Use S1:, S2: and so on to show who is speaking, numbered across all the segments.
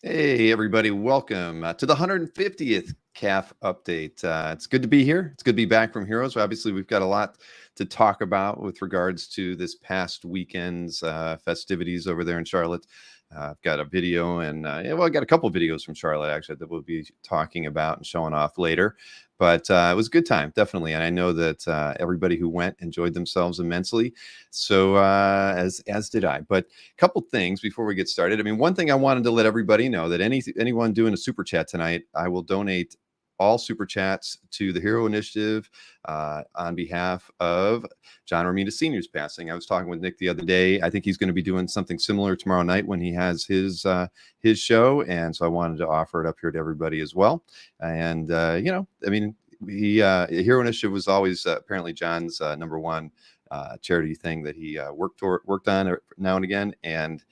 S1: Hey, everybody, welcome to the 150th CAF update. It's good to be here. It's good to be back from Heroes. Obviously, we've got a lot to talk about with regards to this past weekend's festivities over there in Charlotte. I've got a video and, I got a couple of videos from Charlotte, actually, that we'll be talking about and showing off later. But it was a good time, definitely. And I know that everybody who went enjoyed themselves immensely. So as did I. But couple things before we get started. I mean, one thing I wanted to let everybody know that anyone doing a super chat tonight, I will donate all super chats to the Hero Initiative on behalf of John Romita Sr.'s passing. I was talking with Nick the other day. I think he's going to be doing something similar tomorrow night when he has his show, and so I wanted to offer it up here to everybody as well. And I mean, Hero Initiative was always apparently John's number one charity thing that he worked on now and again, and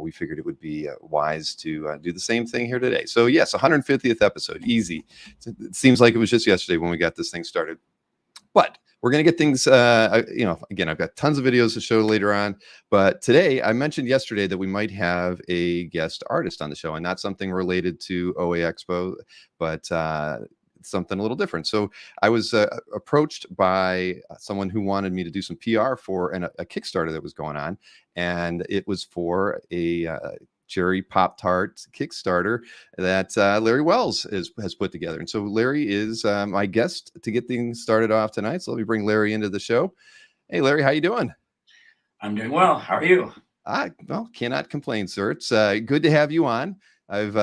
S1: we figured it would be wise to do the same thing here today. So yes, 150th episode, easy. It seems like it was just yesterday when we got this thing started, but we're going to get things, again, I've got tons of videos to show later on, but today I mentioned yesterday that we might have a guest artist on the show, and not something related to OA Expo, but something a little different. So I was approached by someone who wanted me to do some PR for a Kickstarter that was going on, and it was for a cherry Pop-Tart Kickstarter that Larry Wells has put together. And so Larry is my guest to get things started off tonight. So let me bring Larry into the show. Hey, Larry, how you doing?
S2: I'm doing well. How are you?
S1: Well, cannot complain, sir. It's good to have you on. I've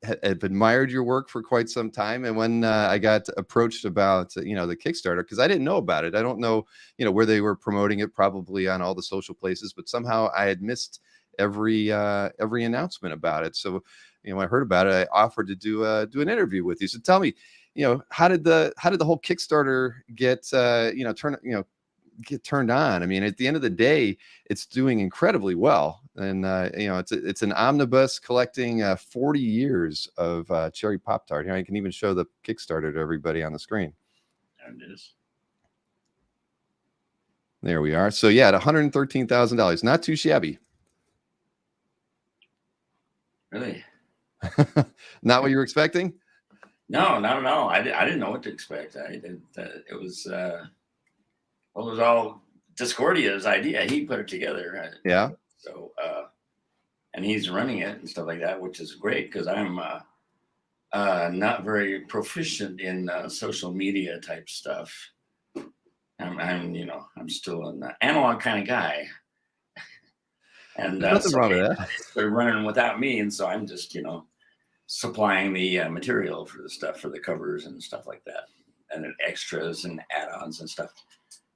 S1: have admired your work for quite some time, and when I got approached about the Kickstarter, because I didn't know about it, I don't know where they were promoting it, probably on all the social places, but somehow I had missed every announcement about it. So when I heard about it, I offered to do an interview with you. So tell me, how did the whole Kickstarter get get turned on? I mean, at the end of the day, it's doing incredibly well, and it's an omnibus collecting 40 years of cherry Pop-Tart. Here, I can even show the Kickstarter to everybody on the screen.
S2: There it is.
S1: There we are. So yeah, at $113,000, not too shabby.
S2: Really?
S1: Not what you were expecting?
S2: No, not at all. I didn't know what to expect. It was all Discordia's idea. He put it together.
S1: Yeah.
S2: So and he's running it and stuff like that, which is great because I'm not very proficient in social media type stuff. I'm still an analog kind of guy. And
S1: nothing wrong with that.
S2: They're running without me, and so I'm just supplying the material for the stuff, for the covers and stuff like that, and then extras and add-ons and stuff.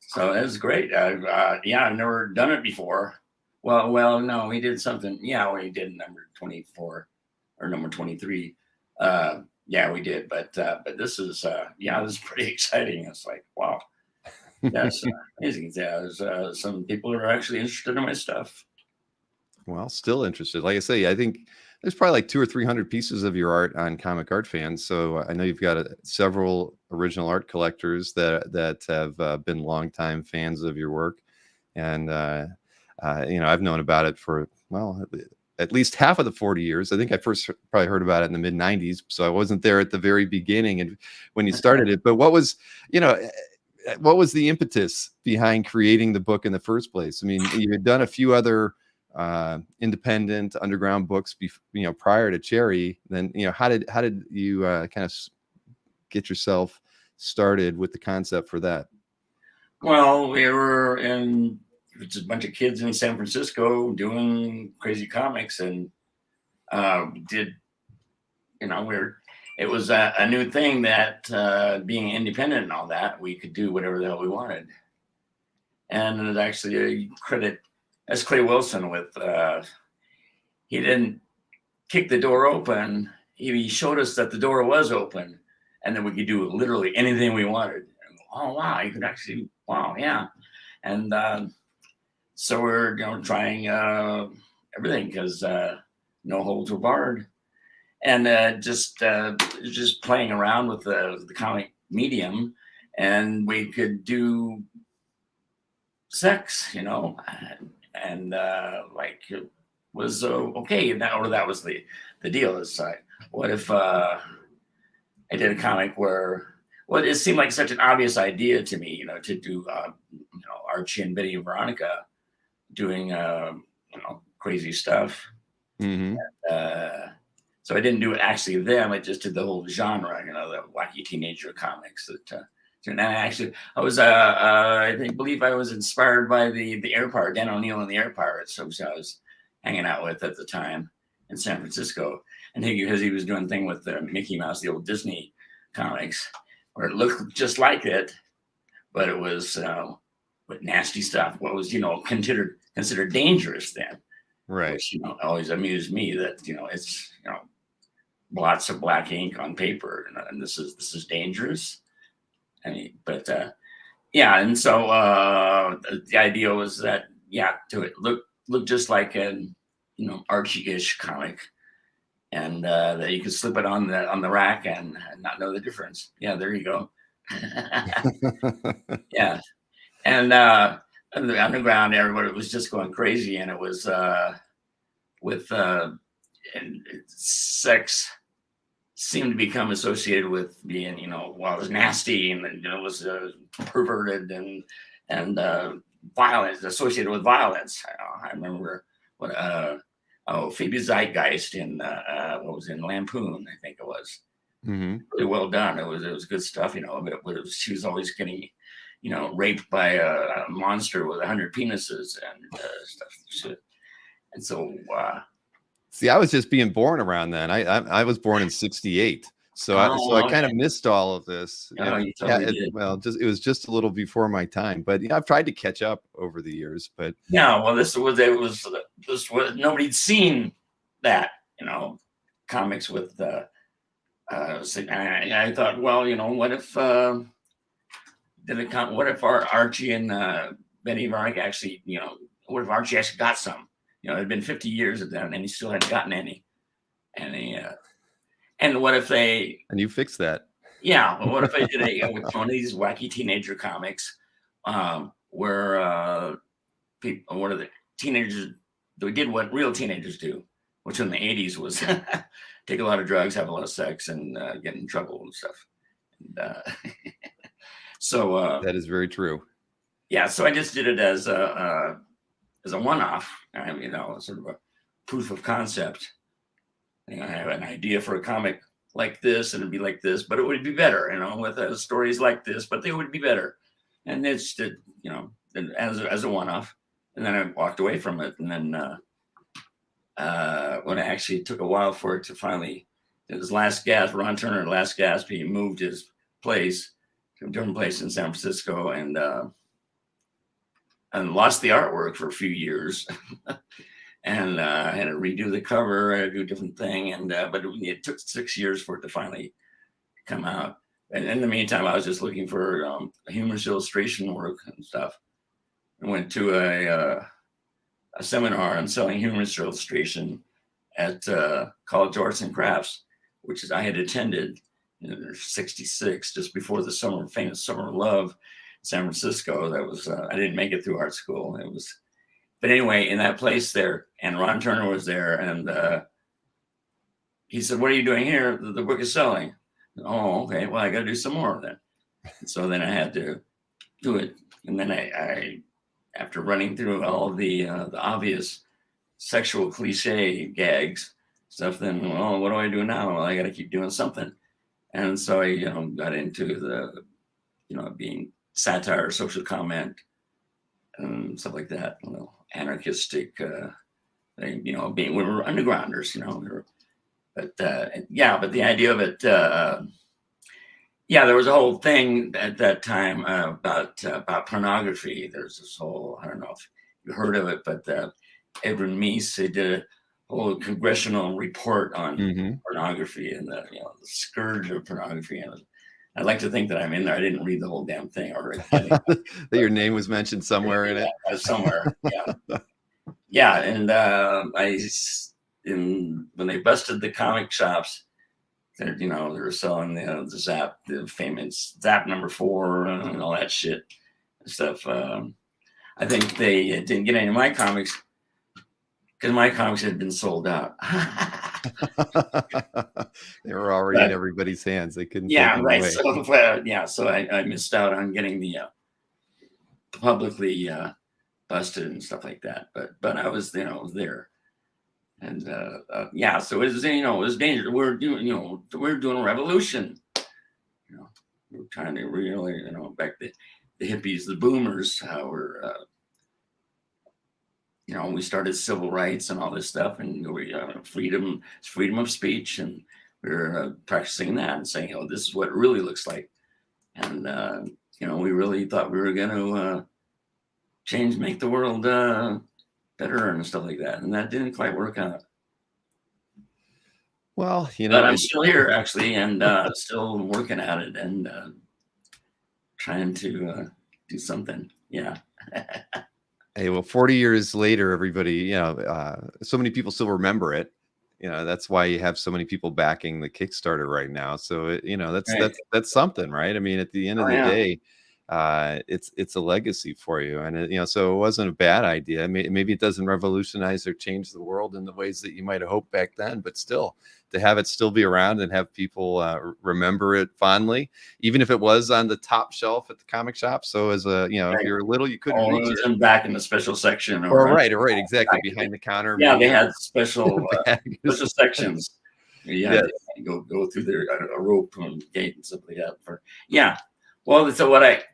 S2: So it was great. I've never done it before. Well, no, he did something. Yeah, we did number 24 or number 23. Yeah, we did. But this is this is pretty exciting. It's like, wow, that's amazing. Yeah, there's some people who are actually interested in my stuff.
S1: Well, still interested. Like I say, I think there's probably like 200 or 300 pieces of your art on Comic Art Fans. So I know you've got several original art collectors that have been longtime fans of your work. And, I've known about it for, at least half of the 40 years. I think I first probably heard about it in the mid 90s. So I wasn't there at the very beginning and when you started it. But what was the impetus behind creating the book in the first place? I mean, you had done a few other independent underground books prior to Cherry. Then how did you kind of get yourself started with the concept for that?
S2: Well, we were just a bunch of kids in San Francisco doing crazy comics, and it was a new thing that being independent and all that, we could do whatever the hell we wanted. And it was actually a credit as Clay Wilson with he didn't kick the door open. He showed us that the door was open, and then we could do literally anything we wanted. Oh wow, you could actually, wow, yeah. And so we're trying everything because no holds were barred, and just playing around with the comic medium, and we could do sex, and like was okay. That was the deal. Is what if I did a comic where, well, it seemed like such an obvious idea to me, to do Archie and Betty and Veronica doing crazy stuff.
S1: Mm-hmm.
S2: So I didn't do it actually them. I just did the whole genre, the wacky teenager comics. And I was believe I was inspired by the Air Pirate, Dan O'Neill and the Air Pirates, so I was hanging out with at the time in San Francisco, and because he was doing a thing with Mickey Mouse, the old Disney comics, where it looked just like it, but it was with nasty stuff. What was considered dangerous then,
S1: Right?
S2: Which always amused me that it's blots of black ink on paper, and this is dangerous. I mean, but yeah, and so the idea was that to it look just like an Archie-ish comic, and that you could slip it on the rack and not know the difference. Yeah, there you go. Yeah, and the underground, everybody was just going crazy, and it was with and sex seemed to become associated with being, it was nasty and it was perverted and violence, associated with violence. I remember what Phoebe Zeitgeist in what was in Lampoon, I think it was.
S1: Mm-hmm.
S2: Really well done. It was good stuff, but she was always getting raped by a monster with 100 penises and stuff. And so
S1: see, I was just being born around then. I was born in '68, so I kind of missed all of this.
S2: Oh, you totally did.
S1: Well, it was just a little before my time, but I've tried to catch up over the years. But
S2: yeah, well, this was nobody'd seen that, comics with. I thought, well, what if what if Archie and Benny Veronica actually, what if Archie actually got some? It had been 50 years of them, and he still hadn't gotten any. And what if they?
S1: And you fixed that?
S2: Yeah. Well, what if they did with one of these wacky teenager comics, where people, one of the teenagers, they did what real teenagers do, which in the 80s was take a lot of drugs, have a lot of sex, and get in trouble and stuff. And, so
S1: that is very true.
S2: Yeah. So I just did it as a one-off, sort of a proof of concept. I have an idea for a comic like this, and it'd be like this, but it would be better, with stories like this, but they would be better. And it's, as a one-off. And then I walked away from it. And then when it actually took a while for it to finally, his last gasp, Ron Turner, last gasp, he moved his place to a different place in San Francisco, and lost the artwork for a few years. And I had to redo the cover, I had to do a different thing. And but it took 6 years for it to finally come out. And in the meantime, I was just looking for humorous illustration work and stuff. I went to a seminar on selling humorous illustration at College Arts and Crafts, which I had attended in '66, just before the famous Summer of Love in San Francisco. That was I didn't make it through art school. But anyway, in that place there, and Ron Turner was there, and he said, "What are you doing here? The book is selling." Oh, okay. Well, I got to do some more then. So then I had to do it, and then I after running through all the obvious sexual cliche gags stuff, then, well, what do I do now? Well, I got to keep doing something. And so I got into the being satire, social comment, and stuff like that. Anarchistic, we were undergrounders, but the idea of it, there was a whole thing at that time about pornography. There's this whole, I don't know if you heard of it, but Edwin Meese, they did a whole congressional report on pornography and the scourge of pornography. And I'd like to think that I'm in there. I didn't read the whole damn thing already.
S1: That your name was mentioned somewhere in it.
S2: Somewhere, yeah. Yeah, and when they busted the comic shops, they were selling the Zap, the famous Zap #4 and all that shit and stuff. I think they didn't get any of my comics because my comics had been sold out.
S1: They were already in everybody's hands. They couldn't take
S2: Yeah,
S1: them
S2: right.
S1: away.
S2: So I missed out on getting the publicly busted and stuff like that. But I was there, and so it was it was dangerous. We're doing a revolution. We're trying to really back the hippies, the boomers, how we're we started civil rights and all this stuff, and we freedom of speech, and we were practicing that and saying, this is what it really looks like, and we really thought we were going to make the world better and stuff like that, and that didn't quite work out.
S1: Well,
S2: but I'm still here actually, and still working at it, and trying to do something. Yeah.
S1: Hey, well, 40 years later, everybody, so many people still remember it. That's why you have so many people backing the Kickstarter right now. So, that's something, right? I mean, at the end of the day, it's a legacy for you. And, so it wasn't a bad idea. Maybe it doesn't revolutionize or change the world in the ways that you might have hoped back then, but still, to have it still be around and have people remember it fondly, even if it was on the top shelf at the comic shop. So as if you're little, you couldn't reach it.
S2: Back in the special section.
S1: Right, exactly. Behind the counter.
S2: Yeah, they had special sections. You had to go through there, a rope and gate and stuff like that. Well, so what I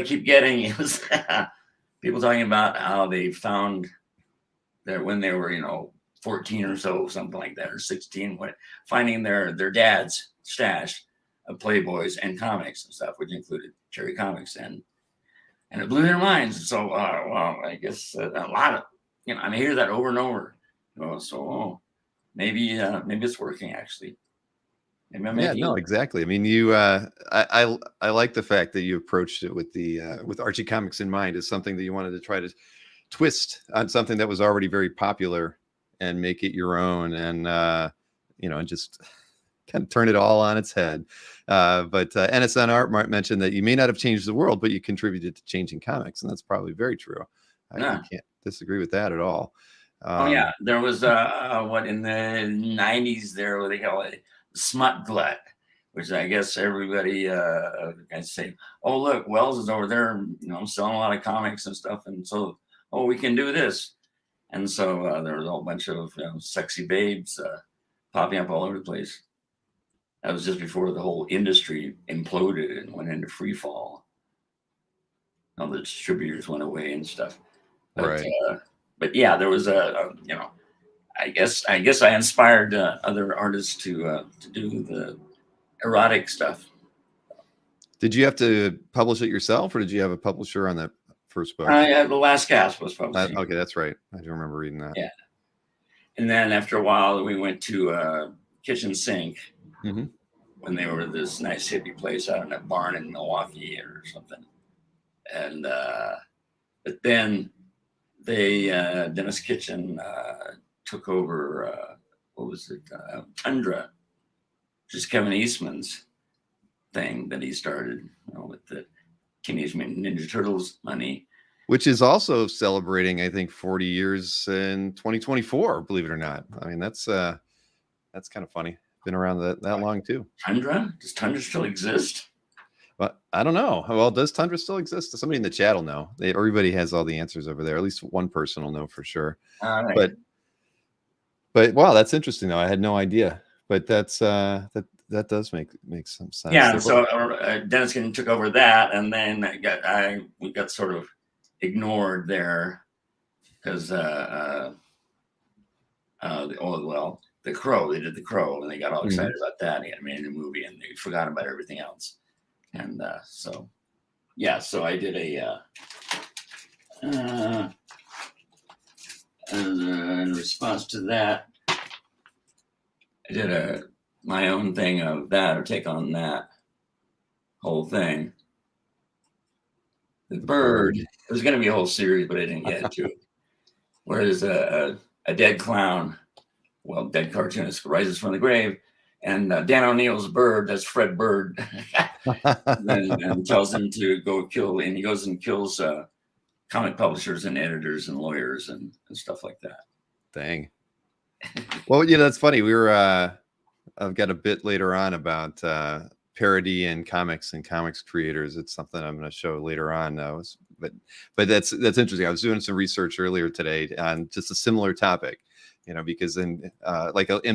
S2: keep getting is people talking about how they found that when they were 14 or so, something like that, or 16, finding their dad's stash of Playboys and comics and stuff, which included Cherry Comics, and it blew their minds. So, well, I guess a lot of I hear that over and over. Maybe it's working actually.
S1: No, exactly. I mean, you, I like the fact that you approached it with Archie Comics in mind as something that you wanted to try to twist on something that was already very popular and make it your own, and and just kind of turn it all on its head. But NSN Art mentioned that you may not have changed the world, but you contributed to changing comics, and that's probably very true. I can't disagree with that at all.
S2: There was in the 90s there, what they call it, smut glut, which I guess everybody can say, oh look, Wells is over there, selling a lot of comics and stuff, and so we can do this. And so there was a whole bunch of sexy babes popping up all over the place. That was just before the whole industry imploded and went into free fall. All the distributors went away and stuff. But there was I guess I inspired other artists to do the erotic stuff.
S1: Did you have to publish it yourself, or did you have a publisher on that first book?
S2: The Last Gasp was published.
S1: Okay, that's right. I do remember reading that.
S2: Yeah. And then after a while, we went to Kitchen Sink when they were this nice hippie place out in a barn in Milwaukee or something. And but then they Dennis Kitchen took over Tundra, which is Kevin Eastman's thing that he started with the Teenage Mutant Ninja Turtles money,
S1: which is also celebrating, I think, 40 years in 2024. Believe it or not. I mean, that's kind of funny. Been around that long too.
S2: Tundra? Does Tundra still exist?
S1: But I don't know. Well, does Tundra still exist? Somebody in the chat will know. Everybody has all the answers over there. At least one person will know for sure.
S2: Right.
S1: But wow, that's interesting though. I had no idea. But that's that does make some sense.
S2: Yeah. So Dennis took over that, and then we got sort of ignored there because The Crow. They did The Crow, and they got all excited about that. They had made a movie, and they forgot about everything else. And so I did in response to that, I did my own thing of that, or take on that whole thing. The Bird. It was going to be a whole series, but I didn't get to it. Whereas a dead clown, dead cartoonist rises from the grave, and Dan O'Neill's Bird, that's Fred Bird, and tells him to go kill, and he goes and kills comic publishers and editors and lawyers and stuff like that.
S1: Dang. Well, that's funny. We were I've got a bit later on about parody and comics creators. It's something I'm going to show later on. But that's interesting. I was doing some research earlier today on just a similar topic, because in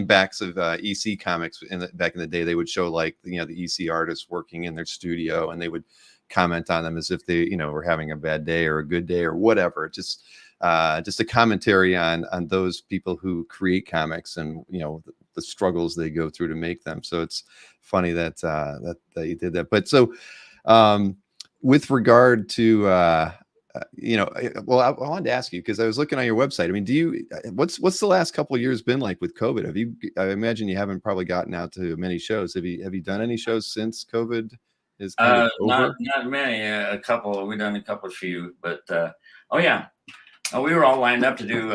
S1: backs of EC comics back in the day, they would show like the EC artists working in their studio, and they would comment on them as if they were having a bad day or a good day or whatever. Just a commentary on those people who create comics and the struggles they go through to make them. So it's funny that that you did that. But so with regard to well, I wanted to ask you, because I was looking on your website. I mean, what's the last couple of years been like with COVID? I imagine you haven't probably gotten out to many shows. Have you done any shows since COVID is kind of over?
S2: Not many. A couple. We've done a few, but oh yeah. We were all lined up to do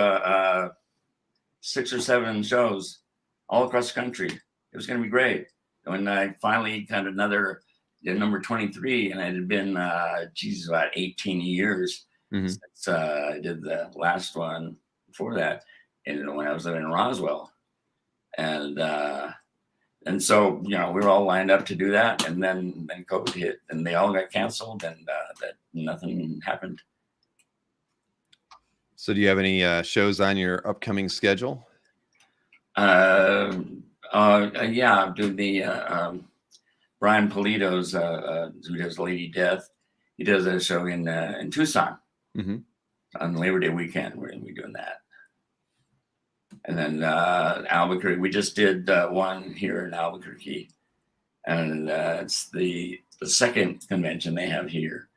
S2: 6 or 7 shows all across the country. It was going to be great. When I finally got number 23, and it had been, about 18 years since I did the last one before that, and when I was living in Roswell. And so, we were all lined up to do that, and then COVID hit, and they all got canceled, and that nothing happened.
S1: So do you have any shows on your upcoming schedule?
S2: Yeah, I'm doing the Brian Polito's who does Lady Death. He does a show in Tucson on Labor Day weekend. We're going to be doing that. And then Albuquerque, we just did one here in Albuquerque, and it's the second convention they have here.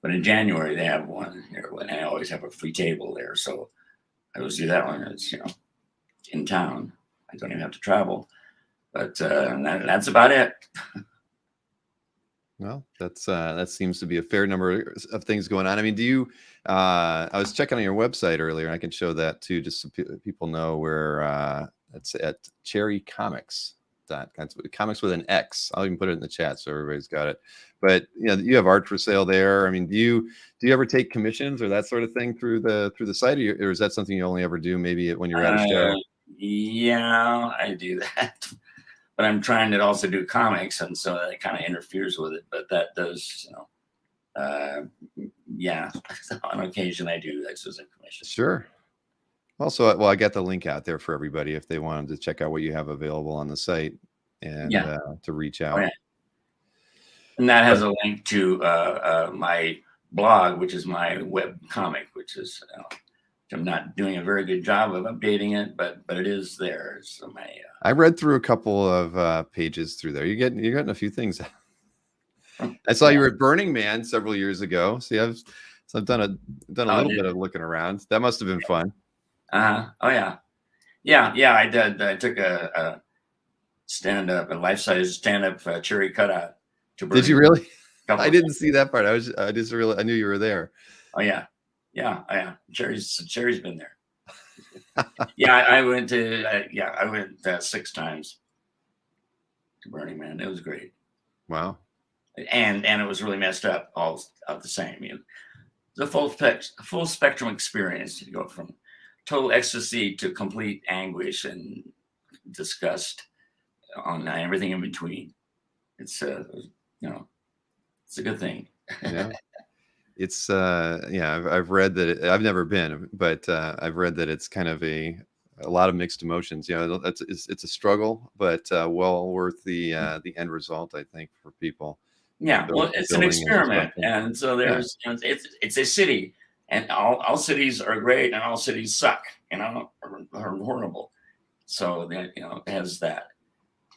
S2: But in January, they have one here, and I always have a free table there. So I always do that one. It's, in town. I don't even have to travel. But that's about it.
S1: Well, that seems to be a fair number of things going on. I mean, I was checking on your website earlier, and I can show that too, just so people know where it's at Cherry Comics. Comics with an X. I'll even put it in the chat so everybody's got it. But you have art for sale there. I mean, do you ever take commissions or that sort of thing through the site, or is that something you only ever do maybe when you're at a show?
S2: Yeah, I do that, but I'm trying to also do comics, and so that kind of interferes with it. But that does, yeah, on occasion I do that as a commission.
S1: Sure. Also, I got the link out there for everybody if they wanted to check out what you have available on the site and to reach out.
S2: Oh, yeah. And that has a link to my blog, which is my web comic, which is I'm not doing a very good job of updating it, but it is there. So
S1: I read through a couple of pages through there. You're getting a few things. I saw you were at Burning Man several years ago. See, I've done a little bit of looking around. That must have been fun.
S2: Oh yeah. I did. I took a stand-up, a life-size stand-up cherry cutout.
S1: Did you really? I didn't see that part. I knew you were there.
S2: Oh yeah. Cherry's been there. Yeah, I went 6 times to Burning Man. It was great.
S1: Wow.
S2: And it was really messed up all the same. The full spectrum experience to go from total ecstasy to complete anguish and disgust on everything in between. It's it's a good thing.
S1: Yeah. It's I've read that I've never been, but I've read that it's kind of a lot of mixed emotions. It's a struggle, but well worth the end result, I think, for people.
S2: Yeah, well, it's an experiment, and so there's it's a city, and all cities are great, and all cities suck, are horrible. So it has that,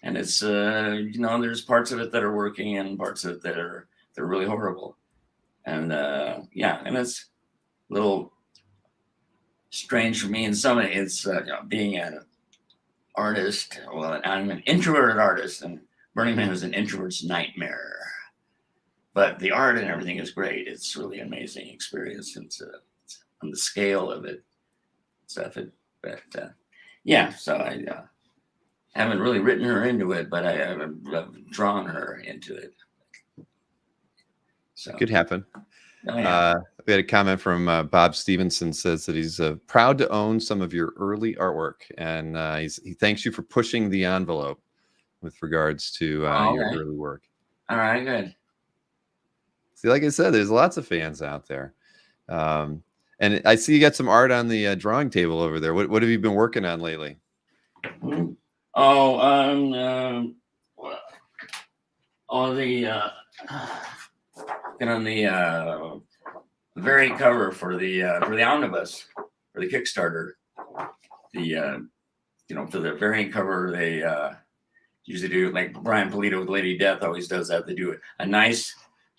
S2: and it's there's parts of it that are working, and parts of it that are really horrible. And and it's a little strange for me in some way. It's being an artist. Well, I'm an introverted artist, and Burning Man is an introvert's nightmare. But the art and everything is great. It's really an amazing experience. It's on the scale of it, stuff. So I haven't really written her into it, but I've drawn her into it. So
S1: could happen.
S2: Oh, yeah.
S1: We had a comment from Bob Stevenson, says that he's proud to own some of your early artwork, and he thanks you for pushing the envelope with regards to
S2: Oh,
S1: your
S2: okay.
S1: early work.
S2: All right, good.
S1: See, like I said, there's lots of fans out there. And I see you got some art on the drawing table over there. What have you been working on lately?
S2: Oh, on the on the variant cover for the omnibus, for the Kickstarter. The for the variant cover, they usually do, like Brian Polito with Lady Death always does that. They do a nice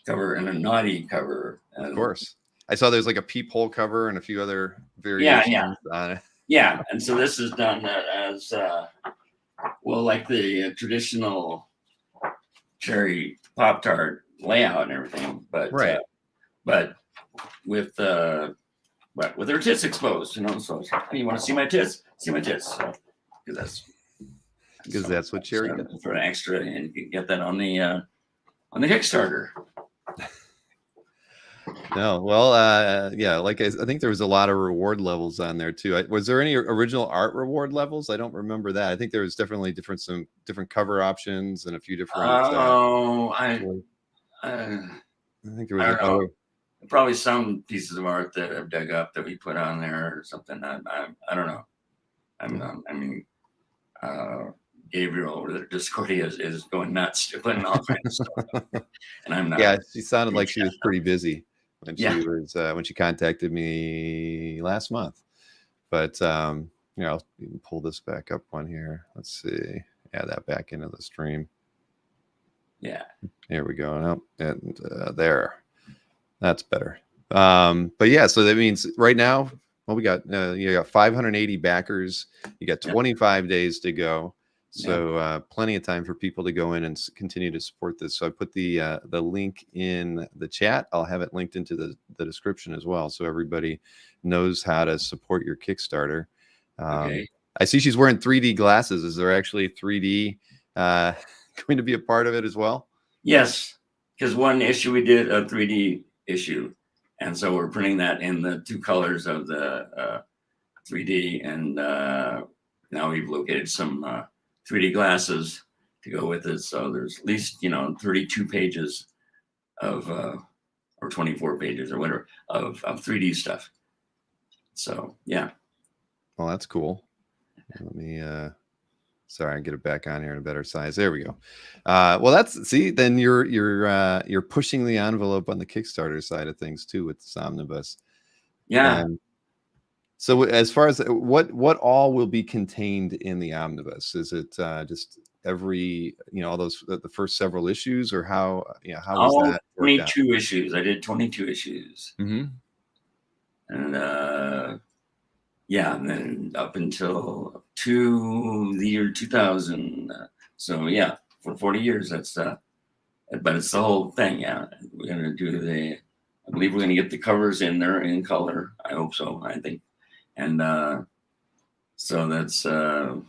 S2: cover and a naughty cover.
S1: Of course. I saw there's like a peephole cover and a few other variations on it.
S2: Yeah, and so this is done as well, like the traditional cherry Pop-Tart layout and everything, but
S1: right.
S2: But with their tits exposed, So you want to see my tits? See my tits, because
S1: that's what cherry does.
S2: For an extra, and you can get that on the Kickstarter.
S1: No, well, yeah, like I think there was a lot of reward levels on there too. Was there any original art reward levels? I don't remember that. I think there was definitely some different cover options and a few different.
S2: I
S1: think there was
S2: probably some pieces of art that I've dug up that we put on there or something. I don't know. I mean, Gabriel or the Discordia is going nuts, putting all kinds of stuff up. And I'm not.
S1: Yeah, she sounded like she was pretty busy when she was when she contacted me last month. But I'll even pull this back up one here. Let's see. Add that back into the stream.
S2: Yeah.
S1: Here we go. Oh, and there. That's better. But yeah, so that means right now, well, we got you got 580 backers. You got 25 days to go. So plenty of time for people to go in and continue to support this. So I put the link in the chat. I'll have it linked into the description as well, so everybody knows how to support your Kickstarter.
S2: Okay.
S1: I see she's wearing 3D glasses. Is there actually 3D going to be a part of it as well?
S2: Yes, because one issue we did a 3D issue, and so we're printing that in the two colors of the 3D, and now we've located some 3D glasses to go with it. So there's at least 32 pages of or 24 pages or whatever of 3D stuff. So yeah.
S1: Well, that's cool. Let me sorry, I get it back on here in a better size. There we go. Well, then you're pushing the envelope on the Kickstarter side of things too with this omnibus.
S2: Yeah.
S1: So as far as what all will be contained in the omnibus, is it just every all those the first several issues, or how was that?
S2: 22 issues. I did 22 issues.
S1: Mm-hmm.
S2: And and then up until to the year 2000. So yeah, for 40 years. That's but it's the whole thing. Yeah, we're gonna do I believe we're gonna get the covers in there in color. I hope so. I think. And so that's 22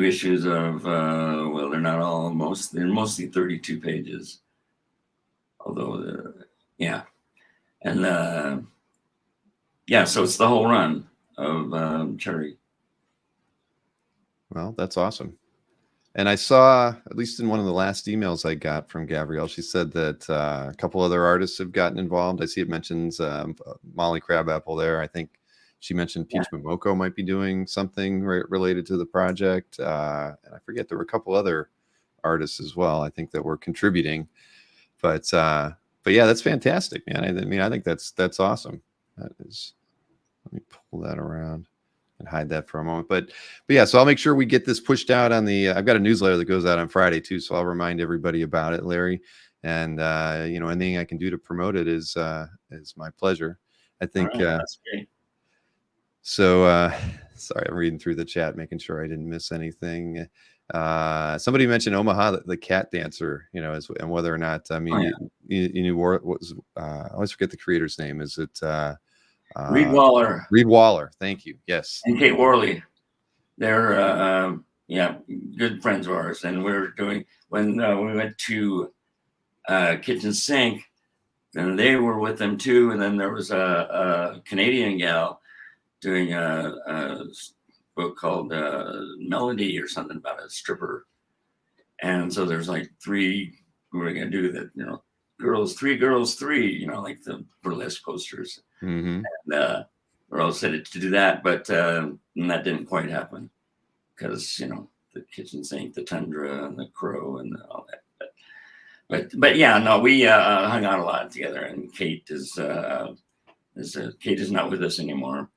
S2: issues of well, they're not all they're mostly 32 pages, although and so it's the whole run of Cherry.
S1: Well, that's awesome. And I saw, at least in one of the last emails I got from Gabrielle, she said that a couple other artists have gotten involved. I see it mentions Molly Crabapple there. I think she mentioned Peach Momoko might be doing something related to the project. And I forget, there were a couple other artists as well, I think, that were contributing. But yeah, that's fantastic, man. I mean, I think that's awesome. That is, let me pull that around and hide that for a moment. But yeah, so I'll make sure we get this pushed out on the I've got a newsletter that goes out on Friday too, so I'll remind everybody about it, Larry. And anything I can do to promote it is my pleasure. I think
S2: that's great.
S1: So sorry, I'm reading through the chat, making sure I didn't miss anything. Somebody mentioned Omaha, the cat dancer, and whether or not, I mean, you knew what was I always forget the creator's name. Is it
S2: Reed Waller?
S1: Reed Waller, thank you. Yes.
S2: And Kate Worley. They're good friends of ours. And we were doing, when we went to Kitchen Sink, and they were with them too. And then there was a Canadian gal doing a book called Melody or something about a stripper. And so there's like three who are going to do that, girls, three, like the burlesque posters.
S1: Mm-hmm.
S2: And we're all set to do that, but that didn't quite happen because, the kitchen sink, the tundra, and the crow, and all that. But yeah, no, we hung out a lot together. And Kate is Kate is not with us anymore,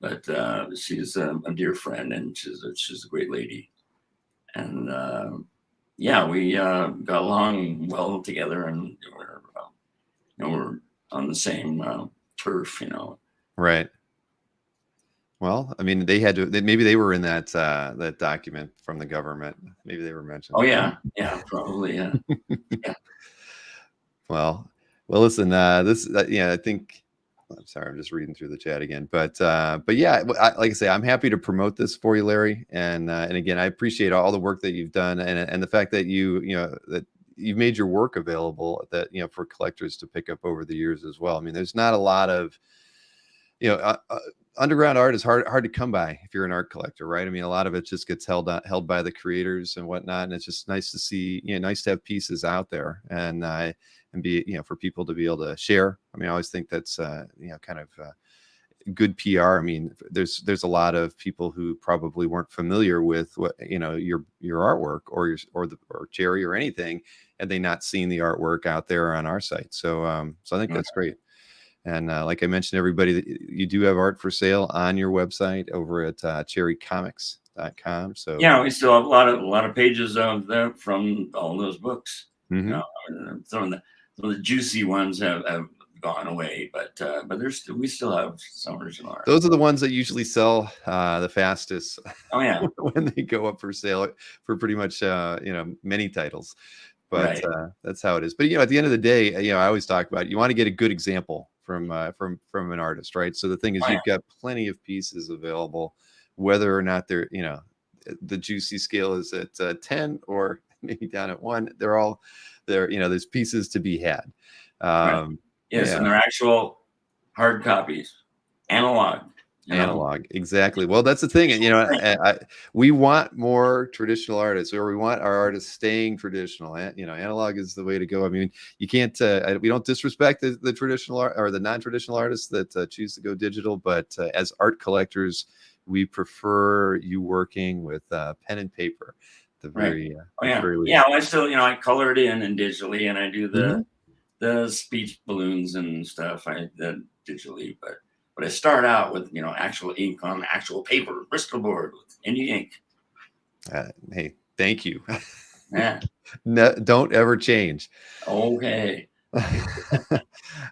S2: but she's a dear friend, and she's a great lady. And yeah, we got along well together, and we're on the same turf,
S1: Right. Well, I mean, they had to. Maybe they were in that document from the government. Maybe they were mentioned.
S2: Oh yeah, probably, yeah. Yeah.
S1: Well, listen. This, yeah, I think. I'm sorry, I'm just reading through the chat again, but yeah, like I say, I'm happy to promote this for you, Larry, and again, I appreciate all the work that you've done, and the fact that that you've made your work available that for collectors to pick up over the years as well. I mean, there's not a lot of underground art is hard to come by if you're an art collector, right? I mean, a lot of it just gets held by the creators and whatnot, and it's just nice to see, nice to have pieces out there, and be, for people to be able to share. I mean, I always think that's kind of good PR. I mean, there's a lot of people who probably weren't familiar with what your artwork or Jerry or anything, and they not seen the artwork out there on our site. So I think that's great. And like I mentioned, everybody, you do have art for sale on your website over at cherrycomics.com. So
S2: yeah, we still have a lot of pages of them from all those books.
S1: Mm-hmm.
S2: Some of the juicy ones have gone away, but we still have some original art.
S1: Those are the ones that usually sell the fastest.
S2: Oh yeah,
S1: when they go up for sale for pretty much many titles. But
S2: right.
S1: That's how it is. But at the end of the day, I always talk about you want to get a good example from an artist, right? So the thing is, you've got plenty of pieces available, whether or not they're the juicy scale is at 10 or maybe down at 1. They're all there. There's pieces to be had.
S2: Right. Yes, and they're actual hard copies, analog.
S1: Analog, exactly. Well, that's the thing, we want more traditional artists, or we want our artists staying traditional. Analog is the way to go. I mean, you can't. We don't disrespect the traditional art or the non-traditional artists that choose to go digital, but as art collectors, we prefer you working with pen and paper. The very, very least.
S2: Yeah. Well, I still, I color it in and digitally, and I do the speech balloons and stuff. Digitally, but I start out with actual ink on actual paper, Bristol board with any ink.
S1: Hey, thank you.
S2: Yeah.
S1: No, don't ever change.
S2: Okay.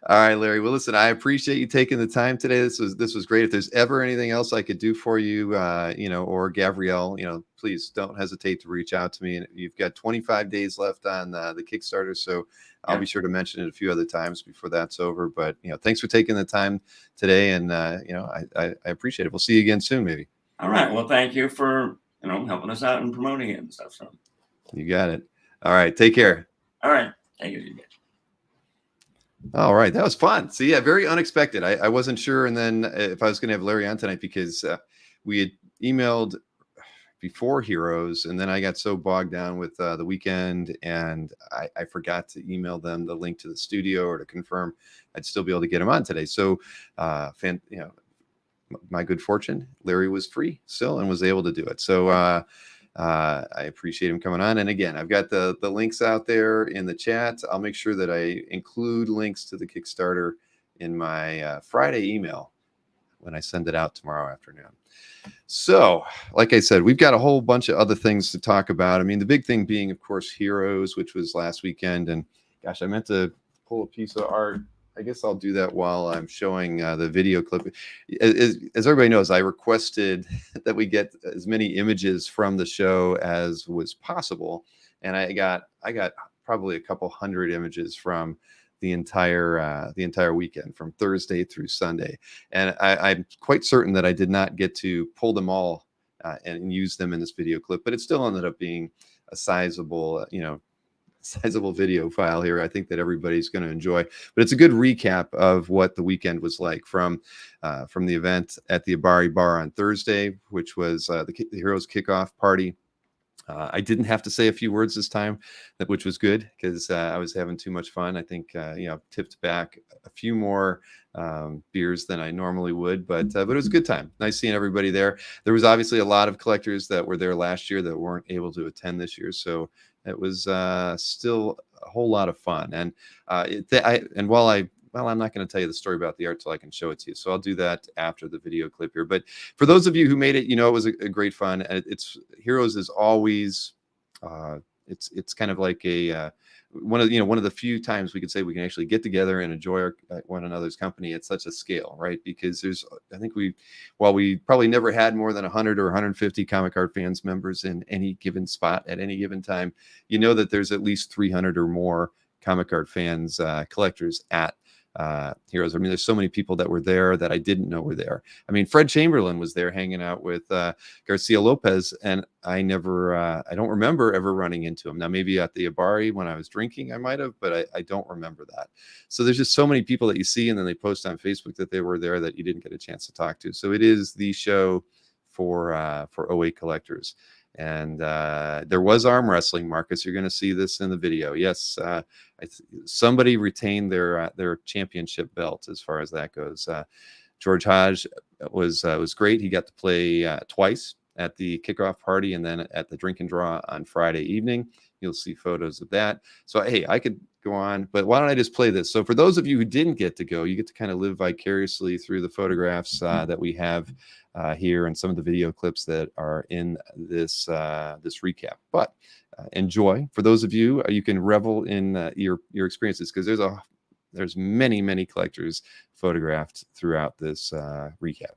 S1: All right, Larry. Well, listen, I appreciate you taking the time today. This was great. If there's ever anything else I could do for you, or Gabrielle, please don't hesitate to reach out to me. And you've got 25 days left on the Kickstarter, so I'll be sure to mention it a few other times before that's over. But thanks for taking the time today, and I appreciate it. We'll see you again soon, maybe.
S2: All right. Well, thank you for helping us out and promoting it and stuff. So
S1: you got it. All right. Take care.
S2: All right. Thank you.
S1: All right, that was fun. So yeah, very unexpected. I wasn't sure, and then if I was going to have Larry on tonight because we had emailed before Heroes, and then I got so bogged down with the weekend, and I forgot to email them the link to the studio or to confirm I'd still be able to get him on today. So, my good fortune, Larry was free still and was able to do it. So I appreciate him coming on. And again, I've got the links out there in the chat. I'll make sure that I include links to the Kickstarter in my Friday email when I send it out tomorrow afternoon. So, like I said, we've got a whole bunch of other things to talk about. I mean, the big thing being, of course, Heroes, which was last weekend. And gosh, I meant to pull a piece of art. I guess I'll do that while I'm showing the video clip. As everybody knows, I requested that we get as many images from the show as was possible, and I got probably a couple hundred images from the entire weekend, from Thursday through Sunday. And I'm quite certain that I did not get to pull them all and use them in this video clip, but it still ended up being a sizable, sizable video file here. I think that everybody's going to enjoy, but it's a good recap of what the weekend was like from the event at the Abari Bar on Thursday, which was the Heroes kickoff party. I didn't have to say a few words this time, which was good because I was having too much fun. I think tipped back a few more beers than I normally would, but it was a good time. Nice seeing everybody there. There was obviously a lot of collectors that were there last year that weren't able to attend this year, so it was still a whole lot of fun. And I'm not going to tell you the story about the art till I can show it to you. So I'll do that after the video clip here. But for those of you who made it, it was a great fun. And it's Heroes is always, it's kind of like one of the few times we could say we can actually get together and enjoy one another's company at such a scale, right? Because I think while we probably never had more than 100 or 150 Comic Art Fans members in any given spot at any given time, that there's at least 300 or more Comic Art Fans collectors at Heroes. I mean, there's so many people that were there that I didn't know were there. I mean, Fred Chamberlain was there hanging out with Garcia Lopez, and I don't remember ever running into him. Now, maybe at the Abari when I was drinking, I might have, but I don't remember that. So there's just so many people that you see, and then they post on Facebook that they were there that you didn't get a chance to talk to. So it is the show for OA collectors. And there was arm wrestling, Marcus. You're going to see this in the video. Yes, somebody retained their championship belt as far as that goes. George Hodge was great. He got to play twice at the kickoff party and then at the drink and draw on Friday evening. You'll see photos of that. So, hey, I could go on, but why don't I just play this? So for those of you who didn't get to go, you get to kind of live vicariously through the photographs that we have here and some of the video clips that are in this recap. But enjoy. For those of you, you can revel in your experiences because there's many collectors photographed throughout this recap.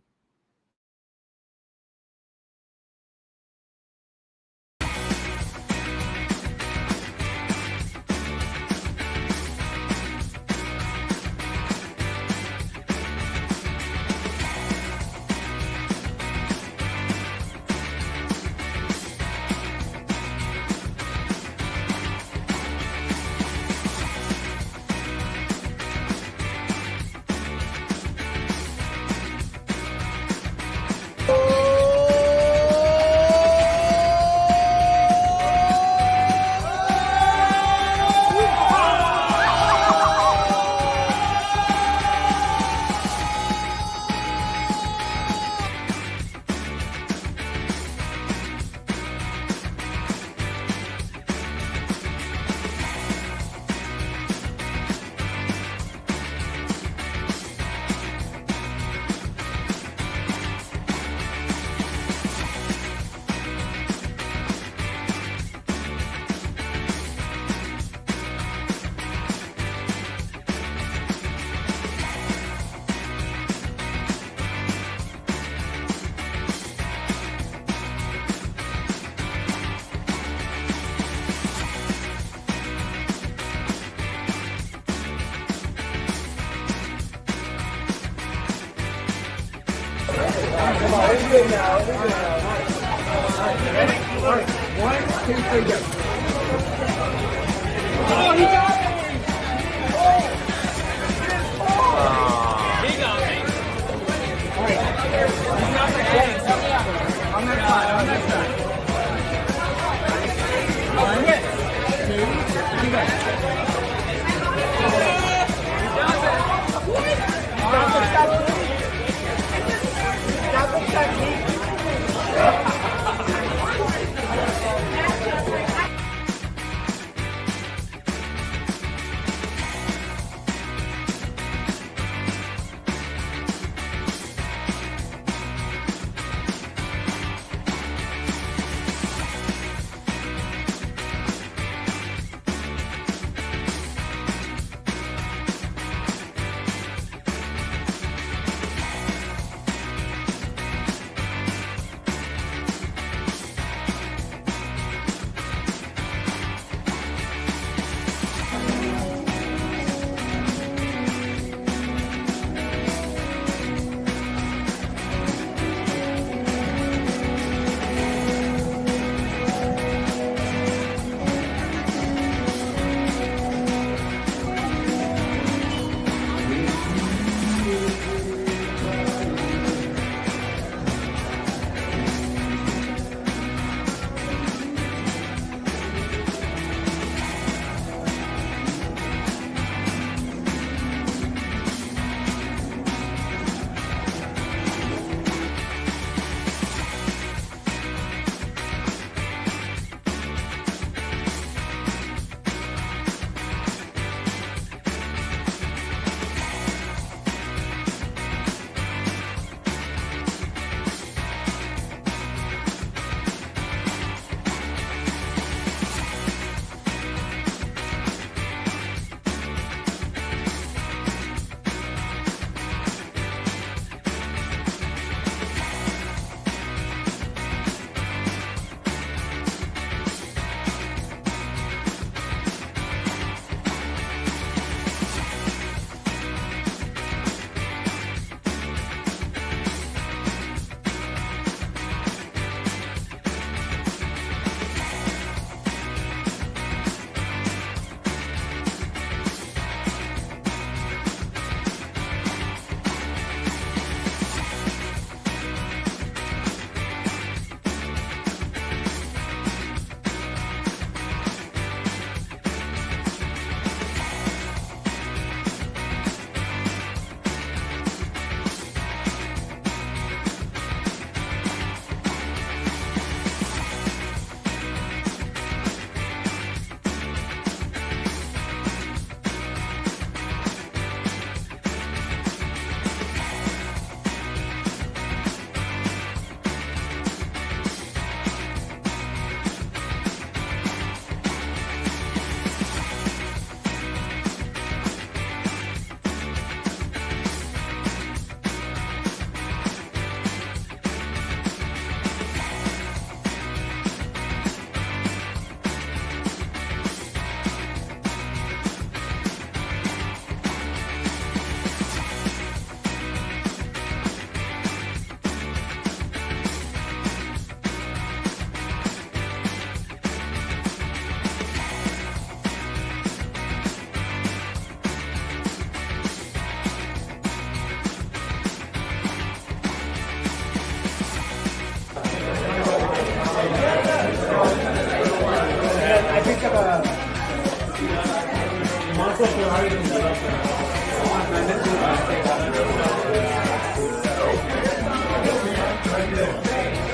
S3: Say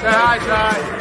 S3: hi, Ty.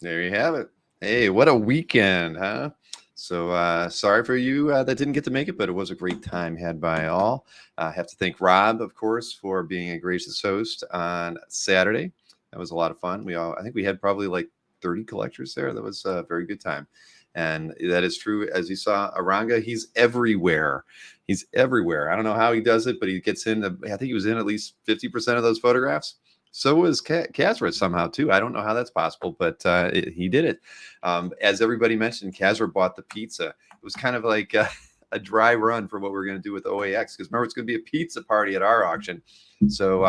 S1: There you have it. Hey, what a weekend, huh? So sorry for you that didn't get to make it, but it was a great time had by all. I have to thank Rob, of course, for being a gracious host on Saturday. That was a lot of fun. I think we had probably like 30 collectors there. That was a very good time. And that is true. As you saw, Aranga, he's everywhere. He's everywhere. I don't know how he does it, but he gets in. I think he was in at least 50% of those photographs. So was Kazra somehow too. I don't know how that's possible, but he did it. As everybody mentioned, Kazra bought the pizza. It was kind of like a dry run for what we're going to do with OAX, because remember, it's going to be a pizza party at our auction. So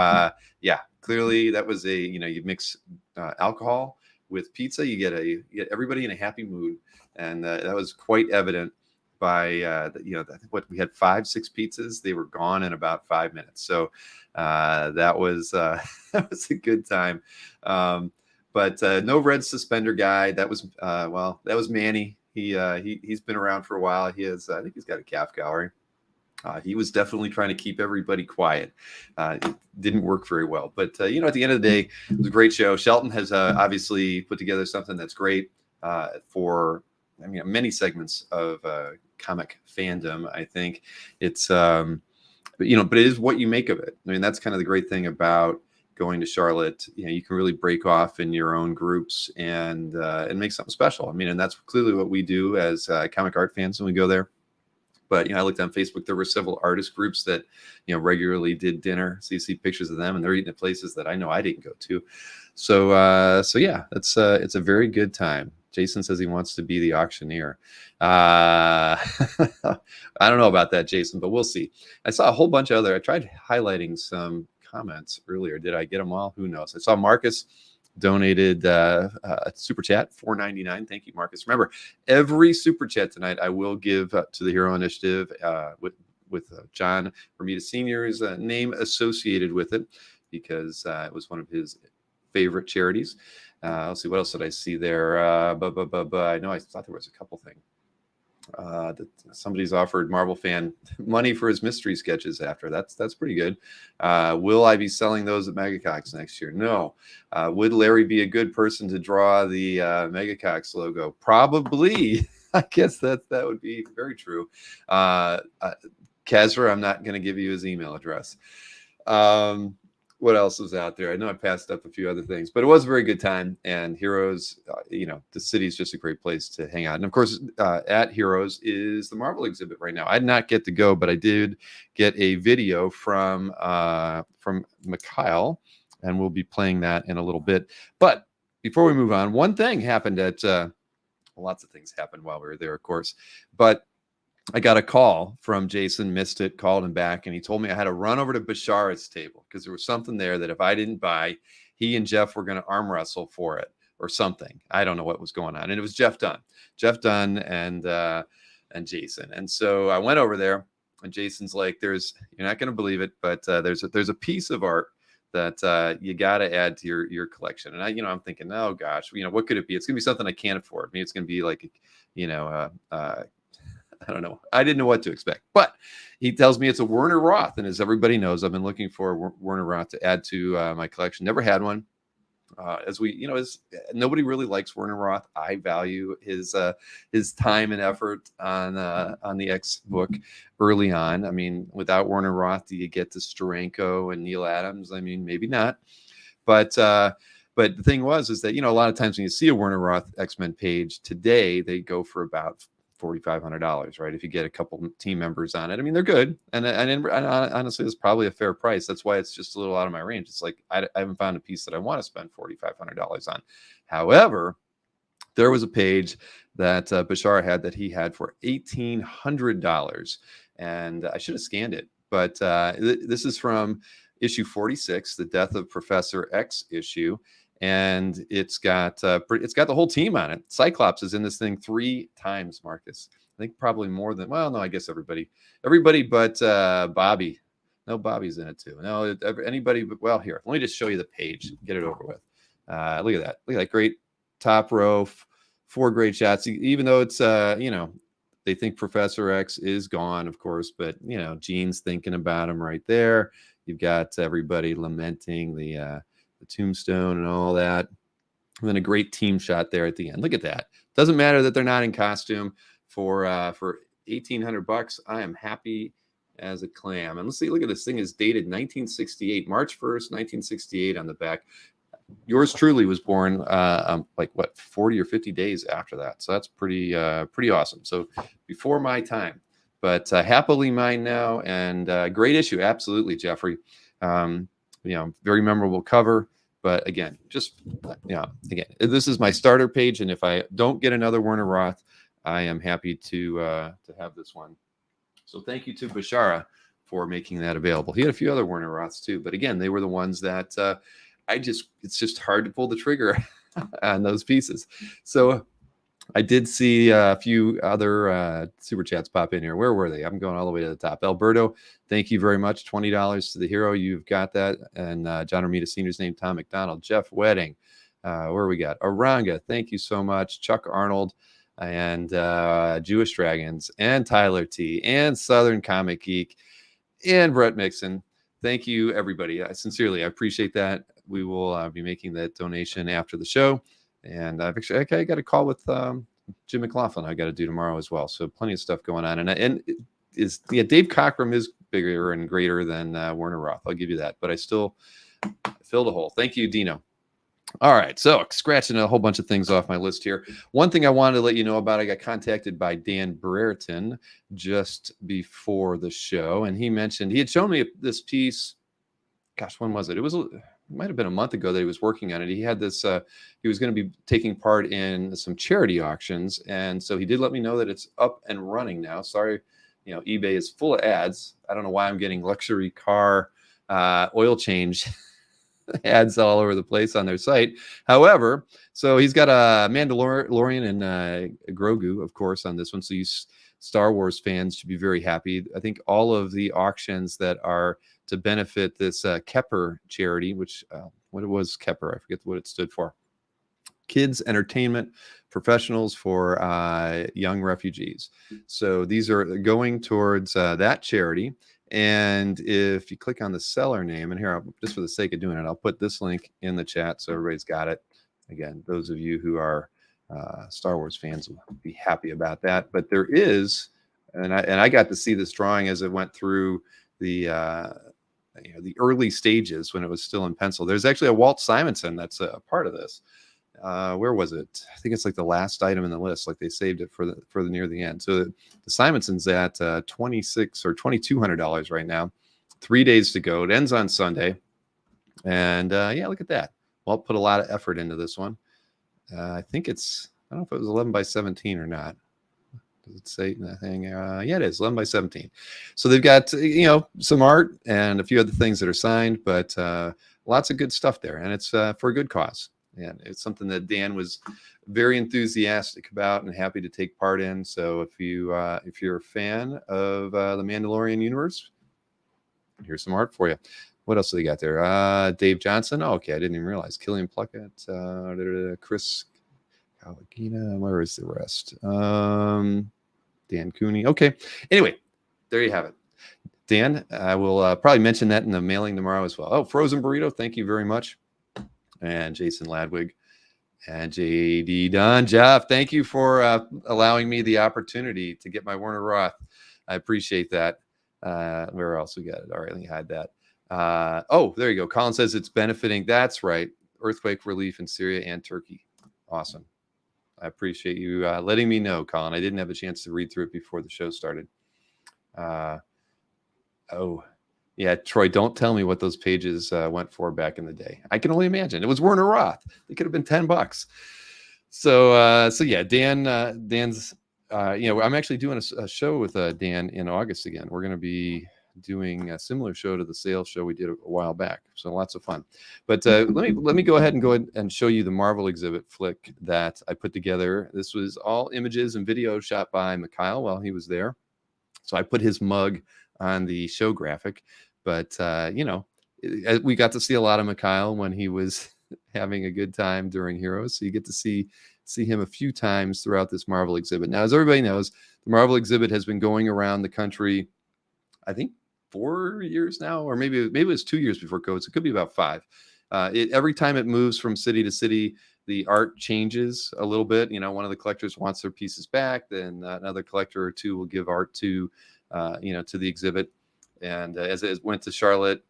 S1: yeah, clearly that was you mix alcohol with pizza, you get everybody in a happy mood, and that was quite evident by I think what we had 5-6 pizzas. They were gone in about 5 minutes. So that was that was a good time. But no red suspender guy. That was that was Manny. He's been around for a while. I think he's got a calf gallery. He was definitely trying to keep everybody quiet. It didn't work very well, but at the end of the day, it was a great show. Shelton has obviously put together something that's great for many segments of comic fandom. I think it's but it is what you make of it. I mean, that's kind of the great thing about going to Charlotte. You can really break off in your own groups and make something special. I mean, and that's clearly what we do as comic art fans when we go there. But I looked on Facebook. There were several artist groups that regularly did dinner. So you see pictures of them, and they're eating at places that I know I didn't go to. So yeah, it's a very good time. Jason says he wants to be the auctioneer. I don't know about that, Jason, but we'll see. I saw a whole bunch of I tried highlighting some comments earlier. Did I get them all? Who knows? I saw Marcus donated a super chat, $4.99. Thank you, Marcus. Remember, every super chat tonight I will give to the Hero Initiative with John Romita Sr.'s name associated with it, because it was one of his favorite charities. Let's see, what else did I see there? I know I thought there was a couple things. That somebody's offered Marvel fan money for his mystery sketches after. That's pretty good. Will I be selling those at Megacox next year? No. Would Larry be a good person to draw the Megacox logo? Probably. I guess that would be very true. Kazra, I'm not going to give you his email address. What else was out there? I know I passed up a few other things, but it was a very good time. And Heroes, the city is just a great place to hang out. And of course, at Heroes is the Marvel exhibit right now. I did not get to go, but I did get a video from Mikhail, and we'll be playing that in a little bit. But before we move on, one thing happened at lots of things happened while we were there, of course, but I got a call from Jason, missed it, called him back, and he told me I had to run over to Bashara's table because there was something there that if I didn't buy, he and Jeff were going to arm wrestle for it or something. I don't know what was going on. And it was Jeff Dunn and Jason. And so I went over there, and Jason's like, you're not going to believe it, but there's a piece of art that you got to add to your collection. And I'm thinking, oh gosh, what could it be? It's going to be something I can't afford. Maybe it's going to be like, I don't know. I didn't know what to expect, but he tells me it's a Werner Roth. And as everybody knows, I've been looking for a Werner Roth to add to my collection. Never had one. As nobody really likes Werner Roth. I value his time and effort on the X book early on. I mean, without Werner Roth, do you get to Steranko and Neil Adams? I mean, maybe not. But the thing is that, a lot of times when you see a Werner Roth X-Men page today, they go for about $4,500, right? If you get a couple team members on it, I mean, they're good. And honestly, it's probably a fair price. That's why it's just a little out of my range. It's like, I haven't found a piece that I want to spend $4,500 on. However, there was a page that Bashar had that he had for $1,800, and I should have scanned it. But this is from issue 46, the Death of Professor X issue. And it's got the whole team on it. Cyclops is in this thing 3 times, Marcus. I think probably more than, well, no, I guess everybody but Bobby. No, Bobby's in it too. No, anybody but, well, here, let me just show you the page, get it over with. Look at that great top row, 4 great shots. Even though it's they think Professor X is gone, of course, but Jean's thinking about him right there. You've got everybody lamenting the tombstone and all that, and then a great team shot there at the end. Look at that. Doesn't matter that they're not in costume. For $1,800, I am happy as a clam. And let's see, look at this thing is dated 1968, March 1st, 1968 on the back. Yours truly was born 40 or 50 days after that, so that's pretty awesome. So before my time, but happily mine now. And great issue, absolutely, Jeffrey. Very memorable cover. But again, this is my starter page, and if I don't get another Werner Roth, I am happy to have this one. So thank you to Bashara for making that available. He had a few other Werner Roths too, but again, they were the ones that it's just hard to pull the trigger on those pieces. So I did see a few other super chats pop in here. Where were they? I'm going all the way to the top. Alberto, thank you very much. $20 to the hero. You've got that. And John Romita Senior's name, Tom McDonald, Jeff Wedding. Where we got? Aranga, thank you so much. Chuck Arnold and Jewish Dragons and Tyler T and Southern Comic Geek and Brett Mixon. Thank you, everybody. I appreciate that. We will be making that donation after the show. And I've actually, I got a call with Jim McLaughlin I got to do tomorrow as well. So plenty of stuff going on. And Dave Cockrum is bigger and greater than Werner Roth. I'll give you that. But I still filled a hole. Thank you, Dino. All right. So scratching a whole bunch of things off my list here. One thing I wanted to let you know about, I got contacted by Dan Brereton just before the show. And he mentioned he had shown me this piece. Gosh, when was it? It might have been a month ago that he was working on it. He had this, he was going to be taking part in some charity auctions. And so he did let me know that it's up and running now. Sorry, eBay is full of ads. I don't know why I'm getting luxury car oil change ads all over the place on their site. However, so he's got a Mandalorian and Grogu, of course, on this one. So you Star Wars fans should be very happy. I think all of the auctions that are to benefit this Kepper charity, which let what it was, Kepper. I forget what it stood for. Kids Entertainment Professionals for Young Refugees. So these are going towards that charity. And if you click on the seller name, and here, just for the sake of doing it, I'll put this link in the chat so everybody's got it. Again, those of you who are Star Wars fans will be happy about that. But there is, and I got to see this drawing as it went through the the early stages when it was still in pencil. There's actually a Walt Simonson that's a part of this. Where was it? I think it's like the last item in the list. Like they saved it for the near the end. So the Simonson's at $2,600 or $2,200 right now. 3 days to go. It ends on Sunday. And yeah, look at that. Walt put a lot of effort into this one. I think it's, I don't know if it was 11 by 17 or not. Does it say anything? Yeah, it is 11 by 17. So they've got, some art and a few other things that are signed, but lots of good stuff there. And it's for a good cause. And it's something that Dan was very enthusiastic about and happy to take part in. So if you're a fan of the Mandalorian universe, here's some art for you. What else do they got there? Dave Johnson. Oh, okay, I didn't even realize. Killian Plunkett, Chris Kalagina. Where is the rest? Dan Cooney. Okay. Anyway, there you have it. Dan, I will probably mention that in the mailing tomorrow as well. Oh, Frozen Burrito. Thank you very much. And Jason Ladwig and JD Don. Jeff, thank you for allowing me the opportunity to get my Werner Roth. I appreciate that. Where else we got it? All right, let me hide that. Oh, there you go. Colin says it's benefiting. That's right. Earthquake relief in Syria and Turkey. Awesome. I appreciate you letting me know, Colin. I didn't have a chance to read through it before the show started. Oh, yeah, Troy, don't tell me what those pages went for back in the day. I can only imagine. It was Werner Roth. It could have been $10. So yeah, Dan's, I'm actually doing a show with Dan in August again. We're going to be doing a similar show to the sales show we did a while back. So lots of fun. But let me go ahead and show you the Marvel exhibit flick that I put together. This was all images and video shot by Mikhail while he was there. So I put his mug on the show graphic, but we got to see a lot of Mikhail when he was having a good time during Heroes. So you get to see him a few times throughout this Marvel exhibit. Now, as everybody knows, the Marvel exhibit has been going around the country, I think 4 years now, or maybe it was 2 years before COVID. So it could be about 5. Every time it moves from city to city, the art changes a little bit. One of the collectors wants their pieces back, then another collector or two will give art to the exhibit. And as it went to Charlotte,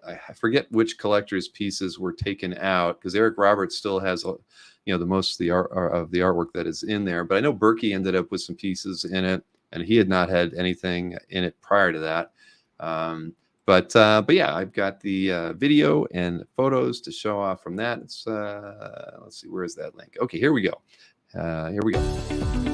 S1: I forget which collector's pieces were taken out because Eric Roberts still has, the most of the artwork that is in there. But I know Berkey ended up with some pieces in it, and he had not had anything in it prior to that. But yeah, I've got the video and photos to show off from that. It's let's see, where is that link? Okay, here we go. Here we go.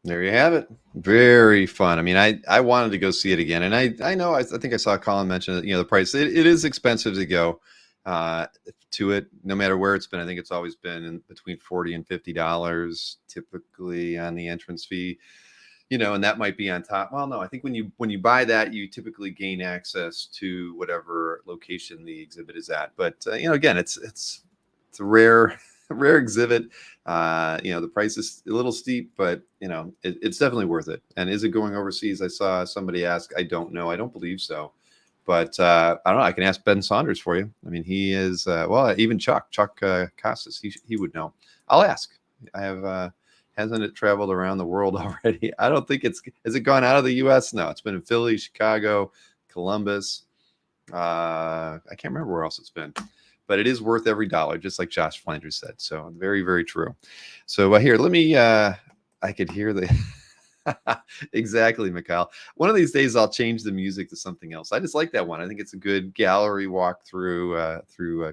S1: There you have it. Very fun. I mean, I wanted to go see it again, and I know I think I saw Colin mention that, the price. It is expensive to go to it, no matter where it's been. I think it's always been in between $40 and $50 typically on the entrance fee. And that might be on top. Well, no, I think when you buy that, you typically gain access to whatever location the exhibit is at. But again, it's a rare exhibit. The price is a little steep, but it's definitely worth it. And is it going overseas? I saw somebody ask. I don't know. I don't believe so. But I don't know. I can ask Ben Saunders for you. I mean, he is even Chuck Costas. He would know. I'll ask. I have. Hasn't it traveled around the world already? I don't think has it gone out of the U.S.? No, it's been in Philly, Chicago, Columbus. I can't remember where else it's been, but it is worth every dollar, just like Josh Flanders said. So very, very true. So here, let me, I could hear the, exactly, Mikhail. One of these days I'll change the music to something else. I just like that one. I think it's a good gallery walk through a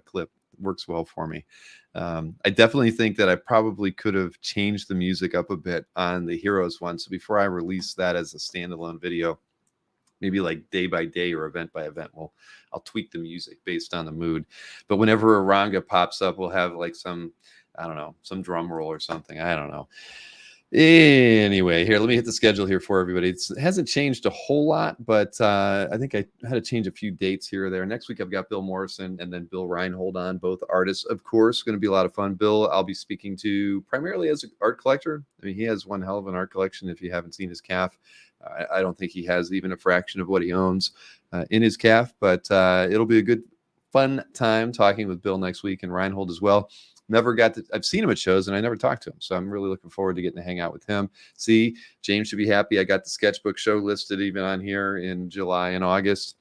S1: clip. It works well for me. I definitely think that I probably could have changed the music up a bit on the Heroes one. So before I release that as a standalone video, maybe like day by day or event by event, I'll tweak the music based on the mood. But whenever a Ranga pops up, we'll have like some drum roll or something. I don't know. Anyway, here, let me hit the schedule here for everybody. It hasn't changed a whole lot, but I think I had to change a few dates here or there. Next week, I've got Bill Morrison and then Bill Reinhold on, both artists, of course. Going to be a lot of fun. Bill, I'll be speaking to primarily as an art collector. I mean, he has one hell of an art collection. If you haven't seen his calf, I don't think he has even a fraction of what he owns in his calf, but it'll be a good, fun time talking with Bill next week, and Reinhold as well. I've seen him at shows and I never talked to him. So I'm really looking forward to getting to hang out with him. See, James should be happy. I got the sketchbook show listed even on here in July and August.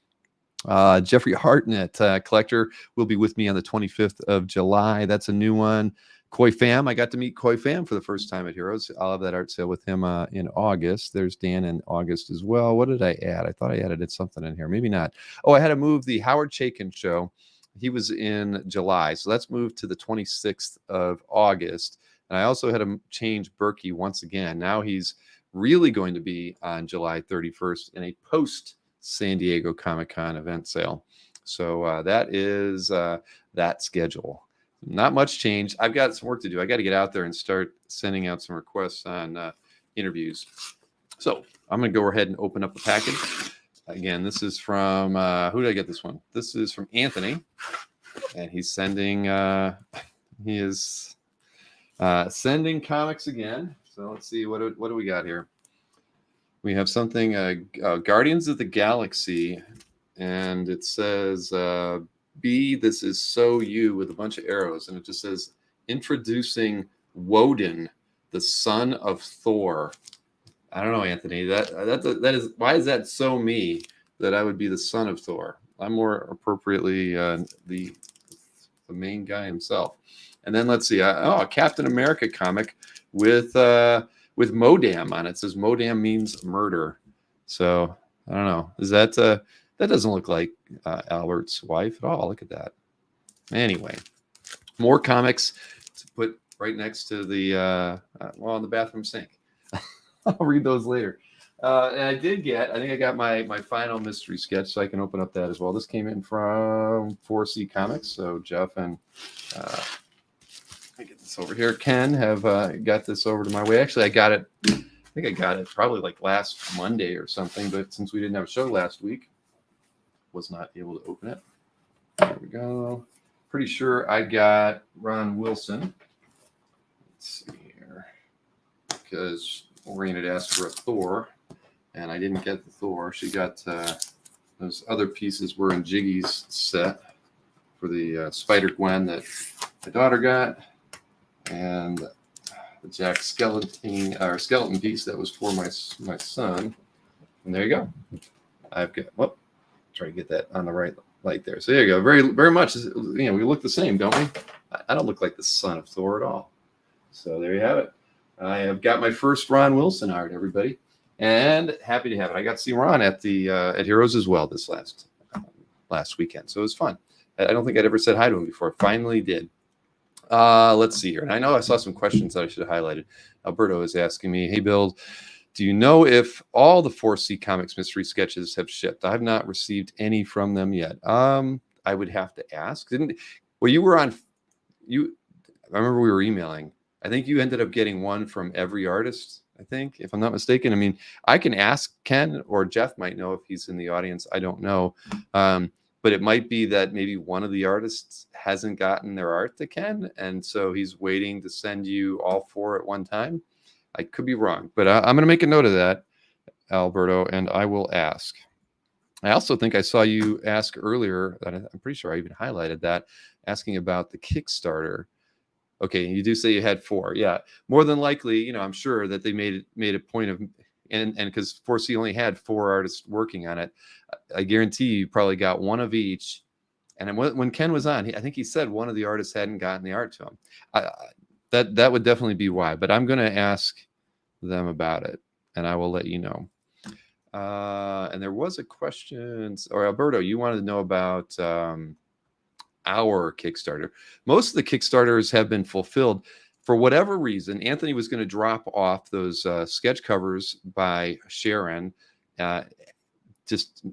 S1: Jeffrey Hartnett, collector, will be with me on the 25th of July. That's a new one. Koi Pham, I got to meet Koi Pham for the first time at Heroes. I'll have that art sale with him in August. There's Dan in August as well. What did I add? I thought I added something in here. Maybe not. Oh, I had to move the Howard Chaykin show. He was in July, so let's move to the 26th of August. And I also had to change Berkey once again. Now he's really going to be on July 31st in a post-San Diego Comic-Con event sale. So that is that schedule. Not much change. I've got some work to do. I got to get out there and start sending out some requests on interviews. So I'm going to go ahead and open up the package. Again, this is from, who did I get this one? This is from Anthony, and he's sending, sending comics again. So let's see, what do we got here? We have something, Guardians of the Galaxy, and it says, B, this is so you, with a bunch of arrows, and it just says, introducing Woden, the son of Thor. I don't know, Anthony. That is, why is that so me that I would be the son of Thor? I'm more appropriately the main guy himself. And then let's see. A Captain America comic with Modam on it. It says Modam means murder. So I don't know. Is that that doesn't look like Albert's wife at all? Look at that. Anyway, more comics to put right next to the in the bathroom sink. I'll read those later. And I think I got my final mystery sketch, so I can open up that as well. This came in from 4C Comics. So Jeff and let me get this over here. Ken have got this over to my way. Actually, I think I got it probably like last Monday or something, but since we didn't have a show last week, was not able to open it. There we go. Pretty sure I got Ron Wilson. Let's see here. Because Maureen had asked for a Thor, and I didn't get the Thor. She got those other pieces were in Jiggy's set for the Spider-Gwen that my daughter got, and the Jack skeleton piece that was for my son. And there you go. I've got try to get that on the right light there. So there you go. Very, very much. We look the same, don't we? I don't look like the son of Thor at all. So there you have it. I have got my first Ron Wilson art, everybody, and happy to have it. I got to see Ron at the at Heroes as well this last weekend, so it was fun. I don't think I'd ever said hi to him before. Finally did. Let's see here. And I know I saw some questions that I should have highlighted. Alberto is asking me, hey, Bill, do you know if all the 4C Comics mystery sketches have shipped? I have not received any from them yet. I would have to ask. Well, you were on, I remember we were emailing. I think you ended up getting one from every artist, I think, if I'm not mistaken. I mean, I can ask Ken, or Jeff might know if he's in the audience. I don't know. But it might be that maybe one of the artists hasn't gotten their art to Ken, and so he's waiting to send you all 4 at one time. I could be wrong, but I'm going to make a note of that, Alberto, and I will ask. I also think I saw you ask earlier, that I'm pretty sure I even highlighted that, asking about the Kickstarter. Okay, you do say you had 4. Yeah, more than likely, I'm sure that they made a point of, and because 4C only had 4 artists working on it, I guarantee you probably got one of each. And when Ken was on, I think he said one of the artists hadn't gotten the art to him. That would definitely be why. But I'm going to ask them about it, and I will let you know. And there was a question, or Alberto, you wanted to know about our Kickstarter. Most of the Kickstarters have been fulfilled. For whatever reason, Anthony was going to drop off those sketch covers by Sharon. He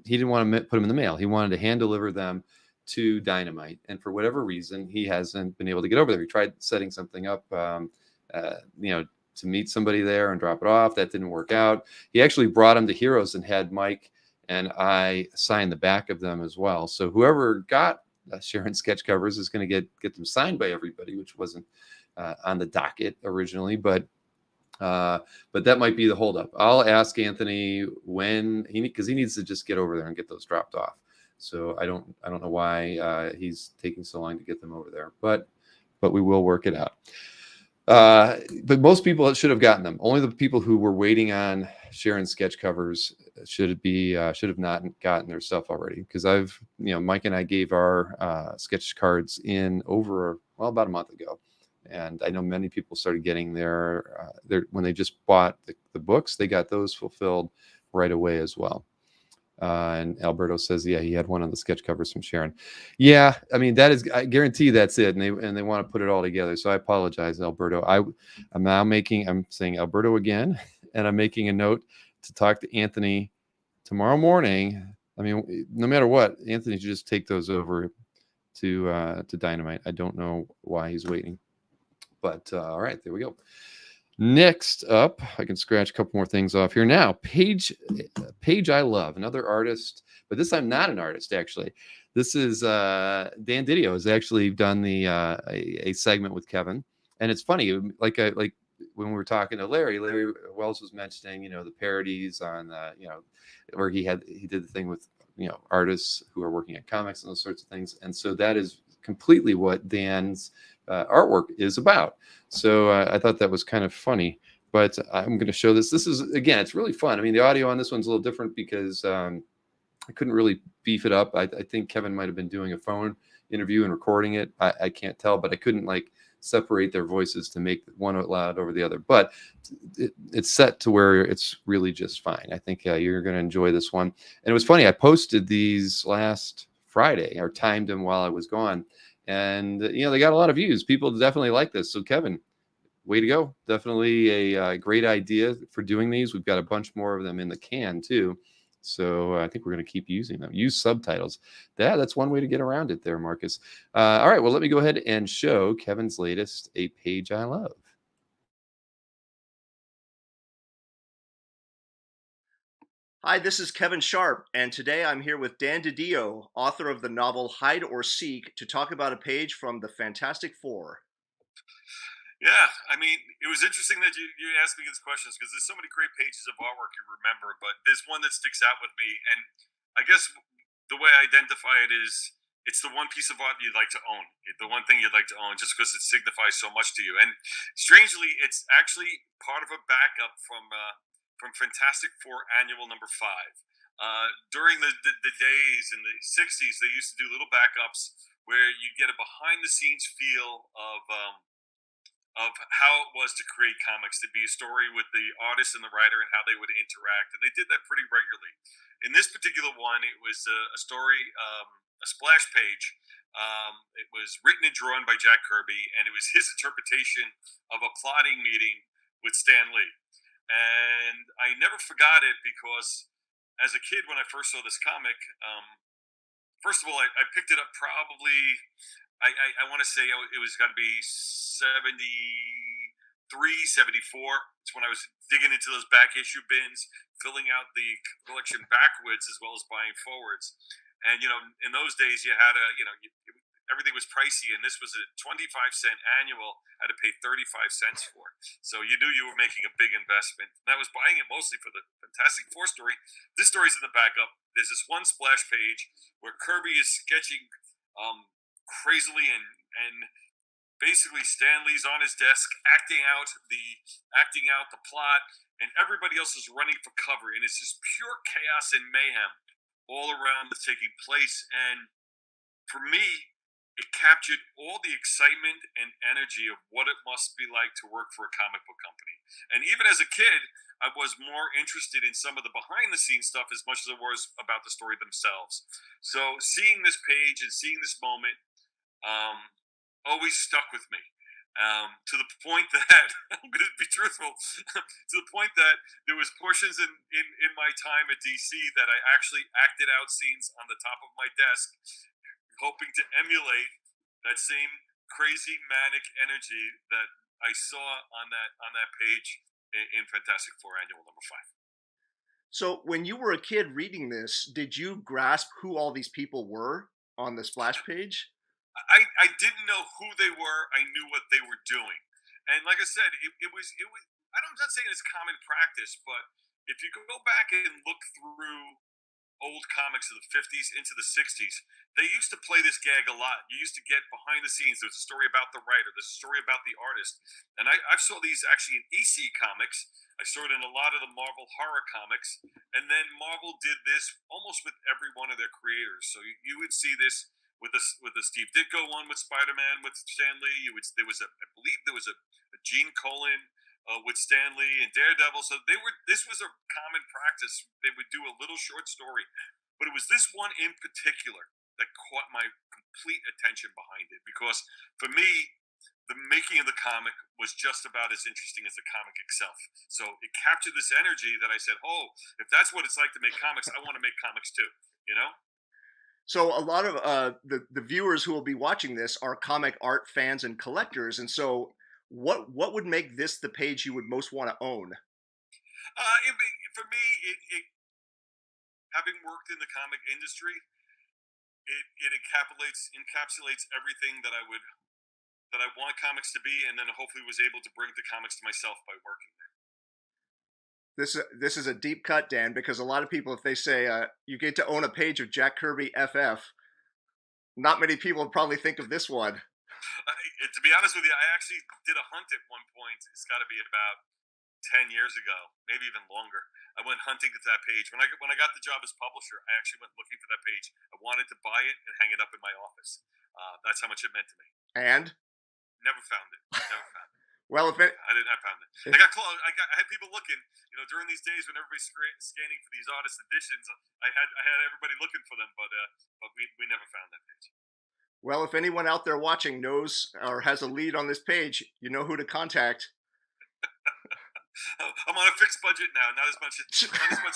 S1: didn't want to put them in the mail. He wanted to hand deliver them to Dynamite, and for whatever reason, he hasn't been able to get over there. He tried setting something up, to meet somebody there and drop it off. That didn't work out. He actually brought them to Heroes and had Mike and I sign the back of them as well. So whoever got Sharon sketch covers is going to get them signed by everybody, which wasn't on the docket originally, but that might be the holdup. I'll ask Anthony when because he needs to just get over there and get those dropped off. So I don't know why he's taking so long to get them over there, but we will work it out. But most people should have gotten them. Only the people who were waiting on Sharon's sketch covers should have not gotten their stuff already. Because Mike and I gave our sketch cards in about a month ago, and I know many people started getting their when they just bought the books, they got those fulfilled right away as well. And Alberto says, yeah, he had one on the sketch covers from Sharon. Yeah, I mean, I guarantee that's it. And they want to put it all together. So I apologize, Alberto. I'm saying Alberto again, and I'm making a note to talk to Anthony tomorrow morning. I mean, no matter what, Anthony should just take those over to Dynamite. I don't know why he's waiting, but all right, there we go. Next up, I can scratch a couple more things off here. Now, Paige I love, another artist, but this time not an artist, actually. This is Dan DiDio has actually done a segment with Kevin. And it's funny, like when we were talking to Larry Wells was mentioning, the parodies on, where he did the thing with, artists who are working at comics and those sorts of things. And so that is completely what Dan's artwork is about. So I thought that was kind of funny, but I'm going to show this. This is, again, it's really fun. I mean, the audio on this one's a little different because I couldn't really beef it up. I think Kevin might have been doing a phone interview and recording it. I can't tell, but I couldn't separate their voices to make one loud over the other. But it's set to where it's really just fine. I think you're going to enjoy this one. And it was funny. I posted these last Friday, or timed them while I was gone. And, they got a lot of views. People definitely like this. So, Kevin, way to go. Definitely a great idea for doing these. We've got a bunch more of them in the can, too. So I think we're going to keep using them. Use subtitles. That's one way to get around it there, Marcus. All right, well, let me go ahead and show Kevin's latest, A Page I Love.
S4: Hi, this is Kevin Sharp, and today I'm here with Dan DiDio, author of the novel Hide or Seek, to talk about a page from the Fantastic Four.
S5: Yeah, I mean, it was interesting that you asked me these questions because there's so many great pages of artwork you remember, but there's one that sticks out with me, and I guess the way I identify it is it's the one piece of art you'd like to own, the one thing you'd like to own, just because it signifies so much to you. And strangely, it's actually part of a backup from Fantastic Four Annual number 5. During the days in the 60s, they used to do little backups where you get a behind-the-scenes feel of how it was to create comics, to be a story with the artist and the writer and how they would interact. And they did that pretty regularly. In this particular one, it was a story, a splash page It was written and drawn by Jack Kirby, and it was his interpretation of a plotting meeting with Stan Lee. And I never forgot it because as a kid, when I first saw this comic, first of all, I picked it up probably, I want to say it was got to be 73, 74. It's when I was digging into those back issue bins, filling out the collection backwards as well as buying forwards. And, in those days you had everything was pricey, and this was a 25-cent annual I had to pay 35 cents for. So you knew you were making a big investment. And I was buying it mostly for the Fantastic Four story. This story's in the backup. There's this one splash page where Kirby is sketching crazily, and basically Stan Lee's on his desk acting out the plot, and everybody else is running for cover, and it's just pure chaos and mayhem all around that's taking place. And for me, it captured all the excitement and energy of what it must be like to work for a comic book company. And even as a kid, I was more interested in some of the behind the scenes stuff as much as I was about the story themselves. So seeing this page and seeing this moment always stuck with me. To the point that I'm going to be truthful, to the point that there was portions in my time at DC that I actually acted out scenes on the top of my desk, hoping to emulate that same crazy manic energy that I saw on that page in Fantastic Four Annual number 5.
S4: So when you were a kid reading this, did you grasp who all these people were on the splash page?
S5: I didn't know who they were. I knew what they were doing. And like I said, it was I'm not saying it's common practice, but if you go back and look through old comics of the 50s into the 60s, they used to play this gag a lot. You used to get behind the scenes. There's a story about the writer. There's a story about the artist. And I saw these actually in EC comics. I saw it in a lot of the Marvel horror comics. And then Marvel did this almost with every one of their creators. So you would see this with the Steve Ditko one with Spider-Man with Stan Lee. I believe there was a Gene Colan with Stan Lee and Daredevil. So this was a common practice. They would do a little short story, but it was this one in particular that caught my complete attention behind it, because for me, the making of the comic was just about as interesting as the comic itself. So it captured this energy that I said, oh, if that's what it's like to make comics, I want to make comics too,
S4: So a lot of the viewers who will be watching this are comic art fans and collectors, and so what would make this the page you would most want to own?
S5: For me, having worked in the comic industry, it encapsulates everything that I want comics to be, and then hopefully was able to bring the comics to myself by working there.
S4: This is a deep cut, Dan, because a lot of people, if they say you get to own a page of Jack Kirby FF, not many people would probably think of this one.
S5: To be honest with you, I actually did a hunt at one point. It's got to be about 10 years ago, maybe even longer. I went hunting to that page. When I got the job as publisher, I actually went looking for that page. I wanted to buy it and hang it up in my office. That's how much it meant to me.
S4: And?
S5: Never found it. Never found it.
S4: Well,
S5: I found it. I got close. I had people looking. During these days when everybody's scanning for these artist editions, I had everybody looking for them, but we never found that page.
S4: Well, if anyone out there watching knows or has a lead on this page, you know who to contact.
S5: I'm on a fixed budget now. Not as much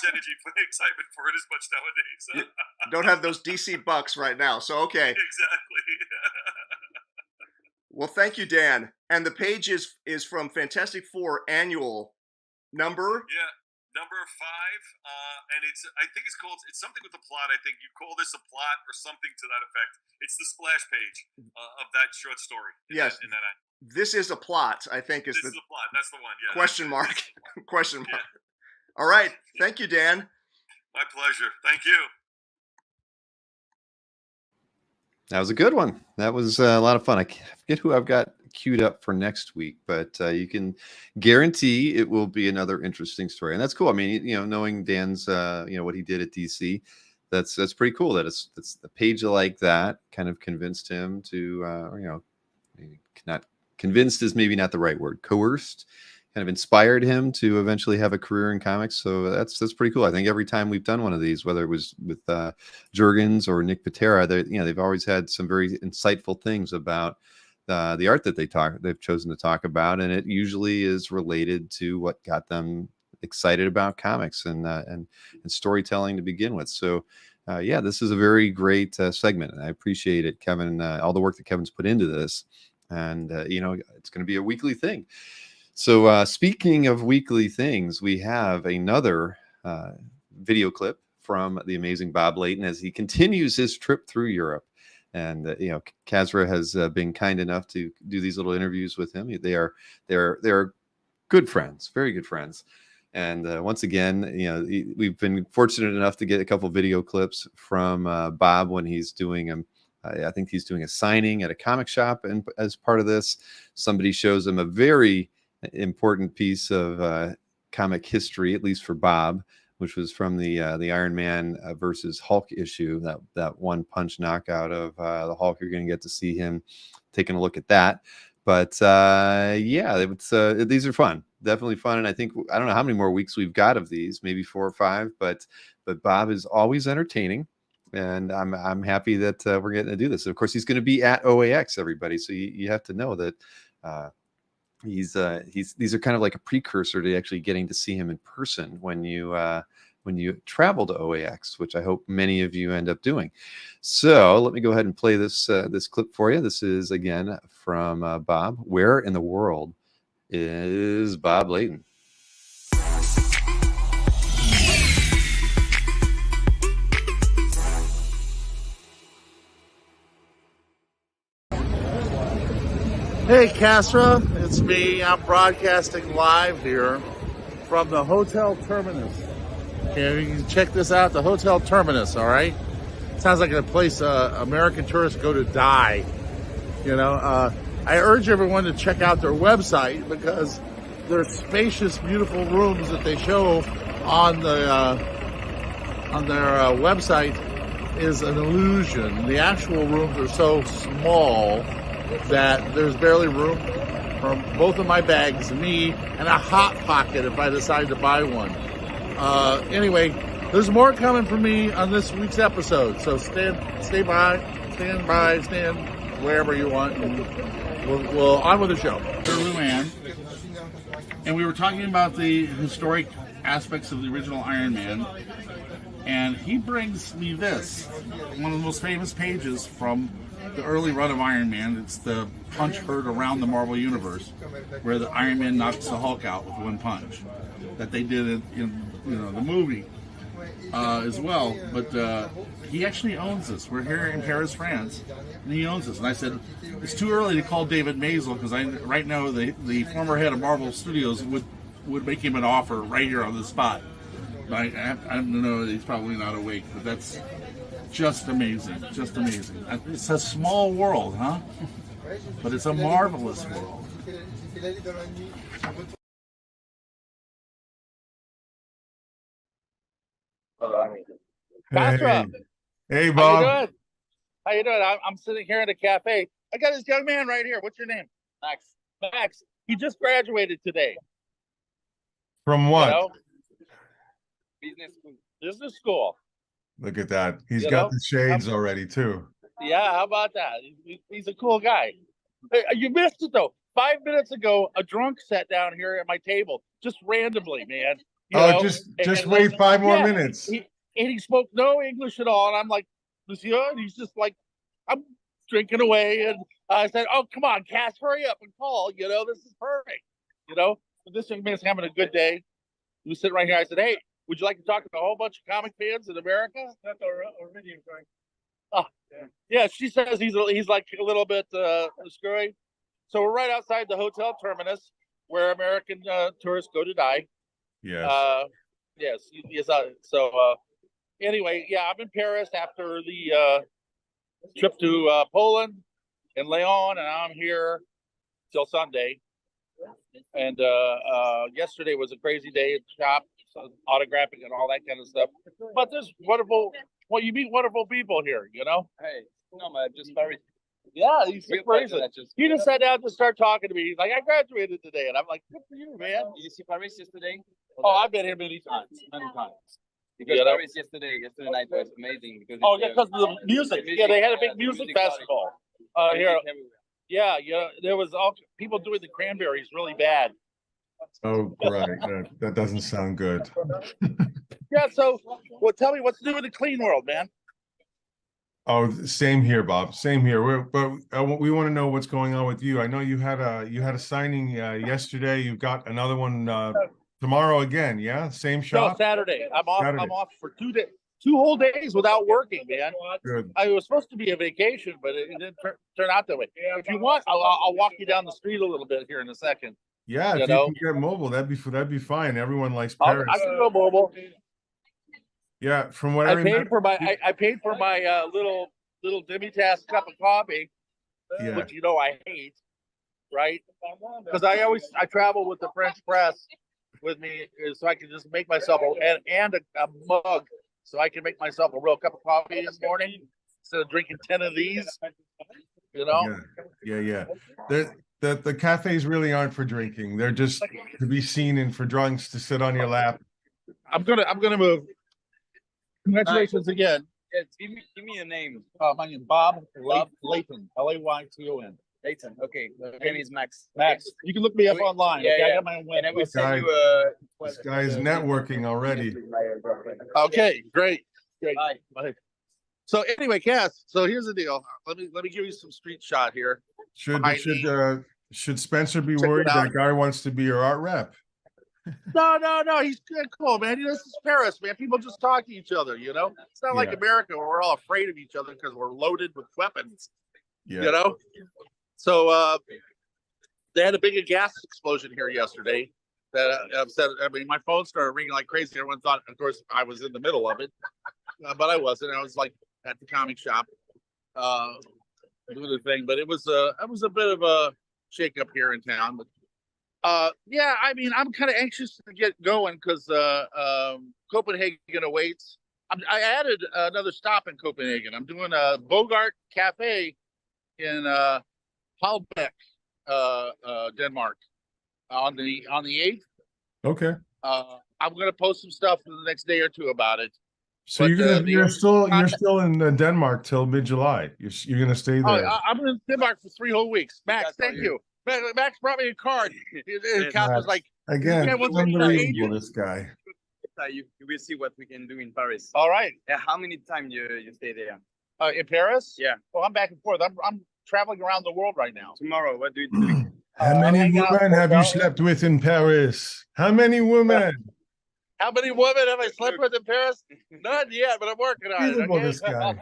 S5: energy for excitement for it as much nowadays.
S4: You don't have those DC bucks right now, so okay.
S5: Exactly.
S4: Well, thank you, Dan. And the page is from Fantastic Four Annual number.
S5: Yeah, number 5. And it's something with the plot. I think you call this a plot or something to that effect. It's the splash page of that short story.
S4: Yes. This is a plot, I think, is
S5: the plot. That's the one. Yeah.
S4: Question mark. Question mark.
S5: Yeah.
S4: All right. Thank you, Dan.
S5: My pleasure. Thank you.
S1: That was a good one. That was a lot of fun. I forget who I've got queued up for next week, but you can guarantee it will be another interesting story. And that's cool. I mean, knowing Dan's, what he did at DC, that's pretty cool. That it's a page like that kind of convinced him to, maybe not convinced is maybe not the right word, coerced kind of inspired him to eventually have a career in comics. So that's pretty cool. I think every time we've done one of these, whether it was with Jurgens or Nick Patera, they've always had some very insightful things about the art that they've chosen to talk about, and it usually is related to what got them excited about comics and storytelling to begin with. So yeah, this is a very great segment, and I appreciate it, Kevin, all the work that Kevin's put into this. And it's going to be a weekly thing. So speaking of weekly things, we have another video clip from the amazing Bob Layton as he continues his trip through Europe. And Kazra has been kind enough to do these little interviews with him. They're good friends, very good friends. And once again, we've been fortunate enough to get a couple video clips from Bob when he's doing I think he's doing a signing at a comic shop, and as part of this, somebody shows him a very important piece of comic history, at least for Bob, which was from the Iron Man versus Hulk issue, that one punch knockout of the Hulk. You're going to get to see him taking a look at that. But yeah, these are fun, definitely fun. And I don't know how many more weeks we've got of these, maybe 4 or 5. But Bob is always entertaining, and I'm happy that we're getting to do this. Of course, he's going to be at OAX, everybody. So you have to know that. These are kind of like a precursor to actually getting to see him in person when you travel to OAX, which I hope many of you end up doing. So let me go ahead and play this clip for you. This is again from Bob. Where in the world is Bob Layton?
S6: Hey, Castra, it's me. I'm broadcasting live here from the Hotel Terminus. Okay, you can check this out, the Hotel Terminus, all right? Sounds like a place American tourists go to die. I urge everyone to check out their website because their spacious, beautiful rooms that they show on their website is an illusion. The actual rooms are so small that there's barely room for both of my bags, me, and a Hot Pocket if I decide to buy one. Anyway, there's more coming from me on this week's episode, so stand wherever you want, and we'll on with the show. Luann, and we were talking about the historic aspects of the original Iron Man, and he brings me this, one of the most famous pages from the early run of Iron Man. It's the punch heard around the Marvel Universe, where the Iron Man knocks the Hulk out with one punch, that they did in the movie as well. But he actually owns this. We're here in Paris, France, and he owns this. And I said, it's too early to call David Maisel, because I right now the former head of Marvel Studios would make him an offer right here on the spot. I don't know, he's probably not awake, but that's just amazing, just amazing. It's a small world, huh? But it's a marvelous world.
S3: Castra,
S7: Hey,
S3: how
S7: Bob.
S3: you doing? How you doing? I'm sitting here in a cafe. I got this young man right here. What's your name? Max. Max. He just graduated today.
S7: From what?
S3: Business school.
S7: Look at that. He's
S3: You
S7: got
S3: know?
S7: the shades already, too.
S3: Yeah, how about that? He's a cool guy. Hey, you missed it though. 5 minutes ago, a drunk sat down here at my table, just randomly, man.
S7: Just wait 5 more minutes.
S3: He spoke no English at all, and I'm like, Monsieur, and he's just like, I'm drinking away, and I said, oh, come on, Cass, hurry up and call. This is perfect. But this young man's having a good day. He was sitting right here. I said, hey, would you like to talk to a whole bunch of comic fans in America? That's our video, sorry. Oh, yeah, she says he's like a little bit screwy. So we're right outside the Hotel Terminus, where American tourists go to die.
S7: Yes.
S3: Yes. So anyway, yeah, I'm in Paris after the trip to Poland and Lyon, and I'm here till Sunday. And yesterday was a crazy day at the shop, so autographing and all that kind of stuff. But there's you meet wonderful people here,
S8: Hey, no, man, just very
S3: Yeah, he's
S8: Real
S3: super
S8: pleasure,
S3: easy. He just sat down to start talking to me. He's like, I graduated today. And I'm like, good for you, man.
S8: Did you see Paris yesterday?
S3: Oh, I've been here many times. Many times.
S8: Because
S3: You know?
S8: Paris yesterday night was amazing. Because
S3: Oh, yeah, because of the music. Yeah, they had a big music festival. Here. Yeah, there was all people doing the Cranberries really bad.
S7: Oh, right. That doesn't sound good.
S3: Yeah, so, well, tell me what's new in the clean world, man.
S7: Oh, same here, Bob. Same here. We want to know what's going on with you. I know you had a signing yesterday. You've got another one tomorrow again. Yeah, same
S3: No,
S7: shop.
S3: Saturday. I'm off.
S7: Saturday.
S3: I'm off for 2 days, 2 whole days without working, man.
S7: Good.
S3: I was supposed to be a vacation, but it didn't turn out that way. If you want, I'll walk you down the street a little bit here in a second.
S7: Yeah,
S3: You
S7: if
S3: know?
S7: you can get mobile, that'd be fine. Everyone likes
S3: I
S7: Paris.
S3: can go mobile.
S7: Yeah, from what I
S3: I
S7: remember.
S3: paid for my little demi-task cup of coffee,
S7: Yeah.
S3: which I hate, right? Because I travel with the French press with me, so I can just make myself a mug, so I can make myself a real cup of coffee in the morning instead of drinking 10 of these.
S7: Yeah. The cafes really aren't for drinking. They're just to be seen and for drunks to sit on your lap.
S3: I'm gonna move. Congratulations again.
S8: Yes, give me a name.
S3: My name is Bob Layton. Layton.
S8: Layton. Okay. My name is Max.
S3: Max. You can look me up online.
S8: Yeah,
S3: Okay,
S8: yeah.
S3: I got my own
S8: And I will
S3: website.
S8: send you
S7: This guy is networking already.
S3: Okay, great.
S8: Bye.
S3: So anyway, Cass. So here's the deal. Let me give you some street shot here.
S7: Should Spencer be
S3: Check it
S7: worried
S3: out.
S7: that guy wants to be your art rep?
S3: No. He's good, cool, man. This is Paris, man. People just talk to each other. It's not like
S7: Yeah.
S3: America where we're all afraid of each other because we're loaded with weapons.
S7: Yeah.
S3: So they had a big gas explosion here yesterday. That upset. I mean, my phone started ringing like crazy. Everyone thought, of course, I was in the middle of it, but I wasn't. I was like at the comic shop doing the thing. But it was a bit of a shakeup here in town. But yeah, I mean, I'm kind of anxious to get going because Copenhagen awaits. I added another stop in Copenhagen. I'm doing a Bogart Cafe in Halbæk, Denmark, on the 8th.
S7: Okay.
S3: I'm gonna post some stuff in the next day or two about it.
S7: So
S3: But,
S7: you're still in Denmark till mid-July. You're gonna stay there.
S3: I'm in Denmark for 3 whole weeks. Max, thank you. Max brought me a card. His couch was like,
S7: Again,
S3: yeah, what's
S7: unbelievable, this guy.
S8: You will see what we can do in Paris.
S3: all right.
S8: How many times you stay there?
S3: In Paris?
S8: Yeah.
S3: Well, I'm back and forth. I'm traveling around the world right now.
S8: Tomorrow, what do you do?
S7: How many
S3: hang out
S7: women
S3: for
S7: have you
S3: a
S7: slept with in Paris? How many women?
S3: How many women have I slept with in Paris? None yet, but I'm working on it.
S7: Unbelievable,
S3: Okay?
S7: this guy.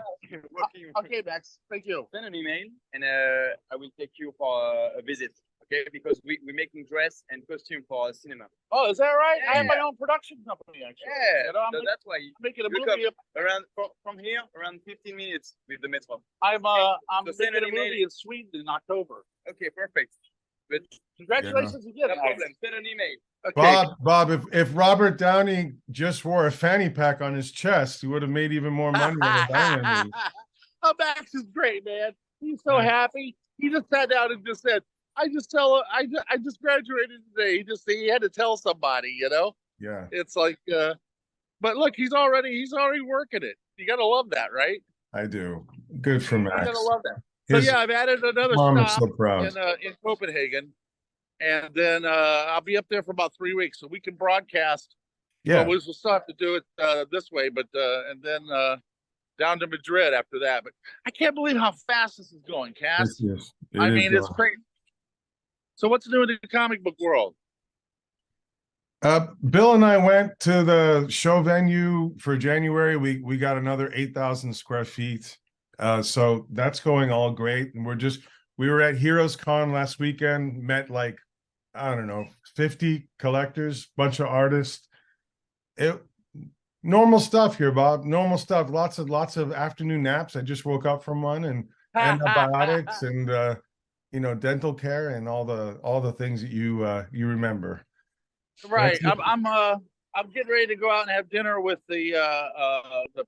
S3: Okay, Max. Thank you.
S8: Send an email and I will take you for a visit. Okay, because we're making dress and costume for cinema.
S3: Oh, is that right? I have
S8: Yeah.
S3: my own production company, actually.
S8: Yeah,
S3: I'm
S8: that's why
S3: making a
S8: look
S3: movie.
S8: around from here, around 15 minutes with the metro.
S3: I'm
S8: So send
S3: making a
S8: an email.
S3: movie in Sweden in October.
S8: Okay, perfect. But
S3: Congratulations again.
S8: no
S3: Max.
S8: problem. Send an email.
S3: Okay.
S7: Bob, if Robert Downey just wore a fanny pack on his chest, he would have made even more money than a Diamond movie.
S3: Oh, Max is great, man. He's so happy. He just sat down and just said, I just graduated today. He had to tell somebody,
S7: Yeah,
S3: It's like but look, he's already working it. You gotta love that, right?
S7: I do. Good for
S3: You
S7: Max.
S3: gotta love that. So
S7: His
S3: yeah, I've added another
S7: mom is
S3: stop
S7: so proud.
S3: in Copenhagen. And then I'll be up there for about 3 weeks, so we can broadcast.
S7: Yeah,
S3: Well, we'll still have to do it this way, but and then down to Madrid after that. But I can't believe how fast this is going, Cass. It's crazy. So what's new in the comic book world?
S7: Bill and I went to the show venue for January. We got another 8,000 square feet. So that's going all great. And we were at Heroes Con last weekend, met like, I don't know, 50 collectors, bunch of artists. Normal stuff here, Bob. Normal stuff. Lots of afternoon naps. I just woke up from one and antibiotics and dental care and all the things that you remember.
S3: Right. I'm I'm getting ready to go out and have dinner with the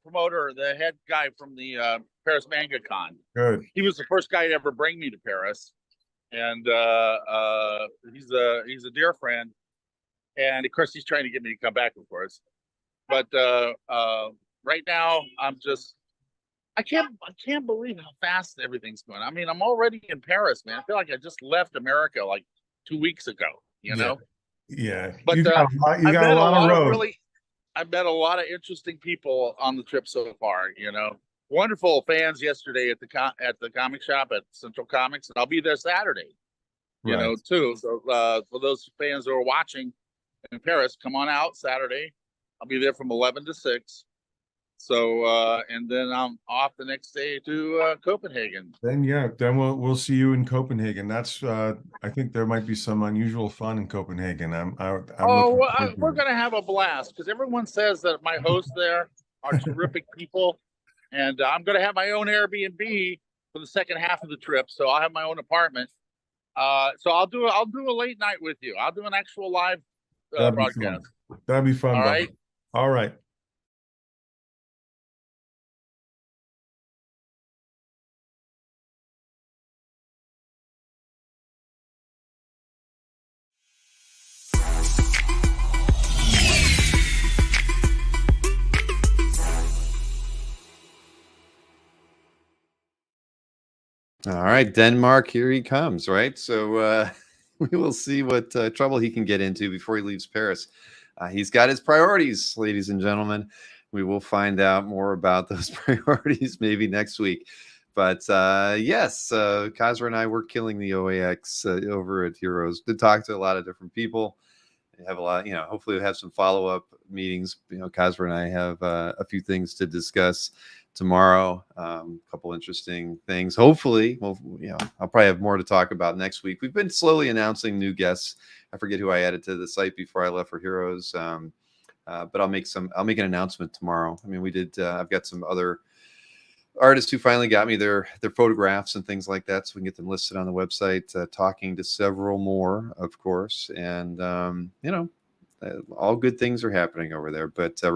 S3: promoter, the head guy from the Paris Manga Con.
S7: Good.
S3: He was the first guy to ever bring me to Paris, and he's a dear friend. And of course, he's trying to get me to come back, of course. But right now, I can't believe how fast everything's going. I mean, I'm already in Paris, man. I feel like I just left America like 2 weeks ago. You know.
S7: Yeah.
S3: But
S7: You got a lot of road.
S3: I've met a lot of interesting people on the trip so far. You know, wonderful fans yesterday at the comic shop at Central Comics, and I'll be there Saturday. You know, too. So for those fans who are watching in Paris, come on out Saturday. I'll be there from 11 to 6. So and then I'm off the next day to Copenhagen.
S7: Then we'll see you in Copenhagen. That's I think there might be some unusual fun in Copenhagen. I'm
S3: we're gonna have a blast because everyone says that my hosts there are terrific people, and I'm gonna have my own Airbnb for the second half of the trip. So I'll have my own apartment. So I'll do a late night with you. I'll do an actual live broadcast.
S7: That'd be fun.
S3: All right.
S7: All right.
S1: All right, Denmark, here he comes, right? So we will see what trouble he can get into before he leaves Paris. He's got his priorities, ladies and gentlemen. We will find out more about those priorities maybe next week. But yes, Kazra and I were killing the OAX over at Heroes. Did talk to a lot of different people. Have a lot, hopefully we'll have some follow-up meetings. Kazra and I have a few things to discuss tomorrow, a couple interesting things. Hopefully, I'll probably have more to talk about next week. We've been slowly announcing new guests. I forget who I added to the site before I left for Heroes, but I'll make an announcement tomorrow. I mean, we did. I've got some other artists who finally got me their photographs and things like that, so we can get them listed on the website. Talking to several more, of course, and all good things are happening over there. But you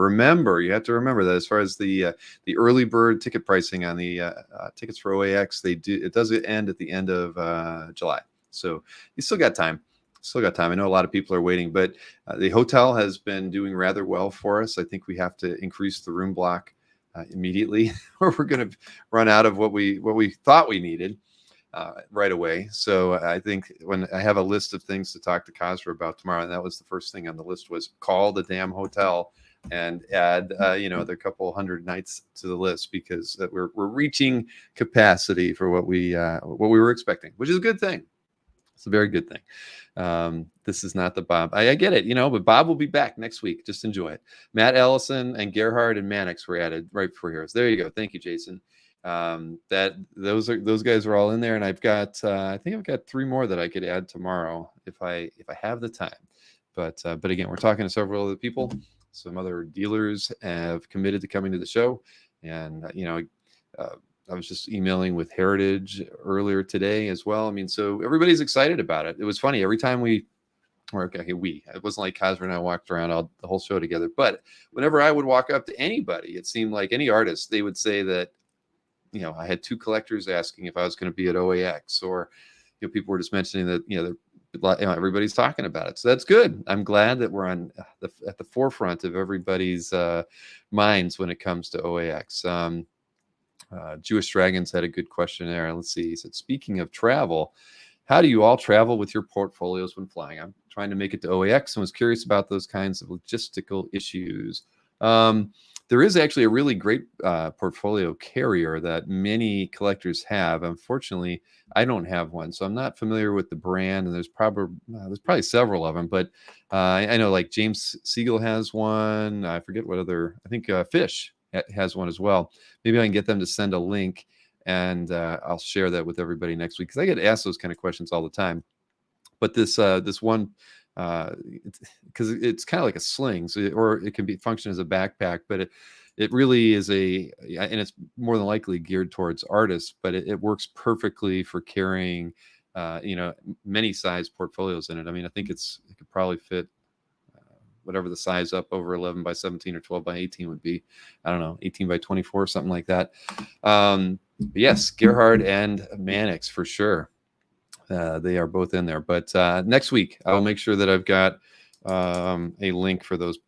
S1: have to remember that as far as the early bird ticket pricing on the tickets for OAX, it does end at the end of July. So you still got time. I know a lot of people are waiting, but the hotel has been doing rather well for us. I think we have to increase the room block immediately, or we're going to run out of what we thought we needed right away. So I think when I have a list of things to talk to Kazra about tomorrow, and that was the first thing on the list, was call the damn hotel and add their couple hundred nights to the list, because we're reaching capacity for what we were expecting, which is a good thing. It's a very good thing. This is not the Bob. I get it, but Bob will be back next week. Just enjoy it. Matt Ellison and Gerhard and Mannix were added right before Heroes. There you go. Thank you, Jason. Those guys are all in there, and I've got I think I've got 3 more that I could add tomorrow if I have the time. But again, we're talking to several other people. Some other dealers have committed to coming to the show, and I was just emailing with Heritage earlier today as well. I mean, so everybody's excited about it. It was funny every time it wasn't like Kazra and I walked around the whole show together, but whenever I would walk up to anybody, it seemed like any artist, they would say that, I had 2 collectors asking if I was going to be at OAX, or, people were just mentioning that, everybody's talking about it. So that's good. I'm glad that we're at the forefront of everybody's minds when it comes to OAX. Jewish Dragons had a good question there. Let's see. He said, speaking of travel, how do you all travel with your portfolios when flying? I'm trying to make it to OAX and was curious about those kinds of logistical issues. There is actually a really great portfolio carrier that many collectors have. Unfortunately, I don't have one, so I'm not familiar with the brand, and there's probably several of them, but I know like James Siegel has one. I forget what other, I think Fish has one as well. Maybe I can get them to send a link, and I'll share that with everybody next week, because I get asked those kind of questions all the time. But this one, because it's kind of like a sling, or it can function as a backpack, but it really is and it's more than likely geared towards artists, but it works perfectly for carrying many size portfolios in it. I mean, I think it could probably fit whatever the size up over 11 by 17 or 12 by 18 would be. I don't know, 18 by 24, something like that. But yes, Gerhard and Mannix for sure. They are both in there. But next week, I'll make sure that I've got a link for those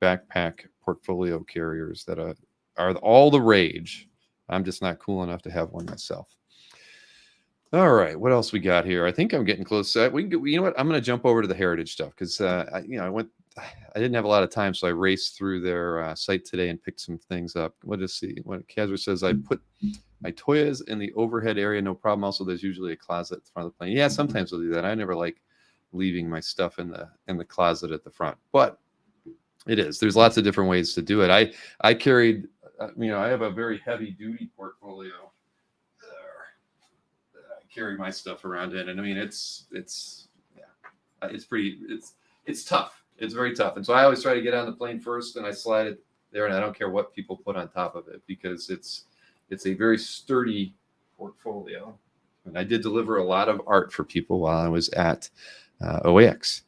S1: backpack portfolio carriers that are all the rage. I'm just not cool enough to have one myself. All right, what else we got here? I think I'm getting close. You know what? I'm going to jump over to the heritage stuff because I didn't have a lot of time, so I raced through their site today and picked some things up. We'll just see. What Kazra says, I put my Toyas in the overhead area, no problem. Also, there's usually a closet at the front of the plane. Yeah, sometimes we'll do that. I never like leaving my stuff in the closet at the front, but it is. There's lots of different ways to do it. I carried, I have a very heavy duty portfolio. Carry my stuff around in, and I mean it's tough. It's very tough, and so I always try to get on the plane first, and I slide it there, and I don't care what people put on top of it because it's a very sturdy portfolio. And I did deliver a lot of art for people while I was at OAX.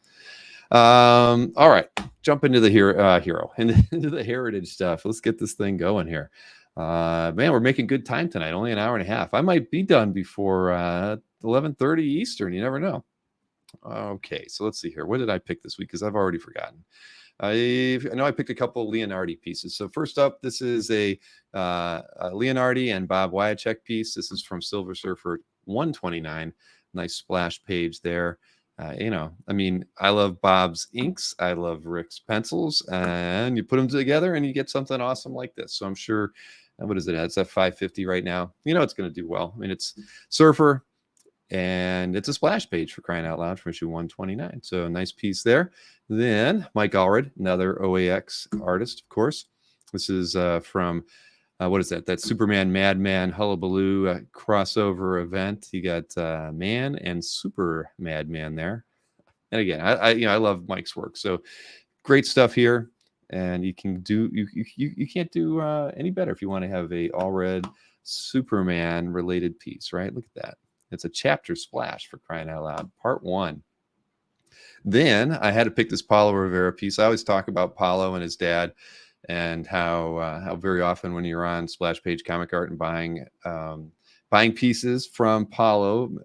S1: All right, jump into the hero into the heritage stuff. Let's get this thing going here. Man, we're making good time tonight. Only an hour and a half. I might be done before 11:30 Eastern. You never know. Okay, so let's see here. What did I pick this week? Because I've already forgotten. I know I picked a couple of Leonardi pieces. So first up, this is a Leonardi and Bob Wyacek piece. This is from Silver Surfer 129. Nice splash page there. I love Bob's inks. I love Rick's pencils, and you put them together and you get something awesome like this. So I'm sure, what is it? It's at 550 right now. It's going to do well. I mean, it's Surfer, and it's a splash page for crying out loud from issue 129. So a nice piece there. Then Mike Allred, another OAX artist, of course. This is from what is that? That Superman Madman Hullabaloo crossover event. You got Man and Super Madman there. And again, I love Mike's work. So great stuff here. And you can do you can't do any better if you want to have a all red Superman related piece, right? Look at that. It's a chapter splash for crying out loud. Part 1. Then I had to pick this Paulo Rivera piece. I always talk about Paulo and his dad, and how very often when you're on Splash Page Comic Art and buying pieces from Paulo,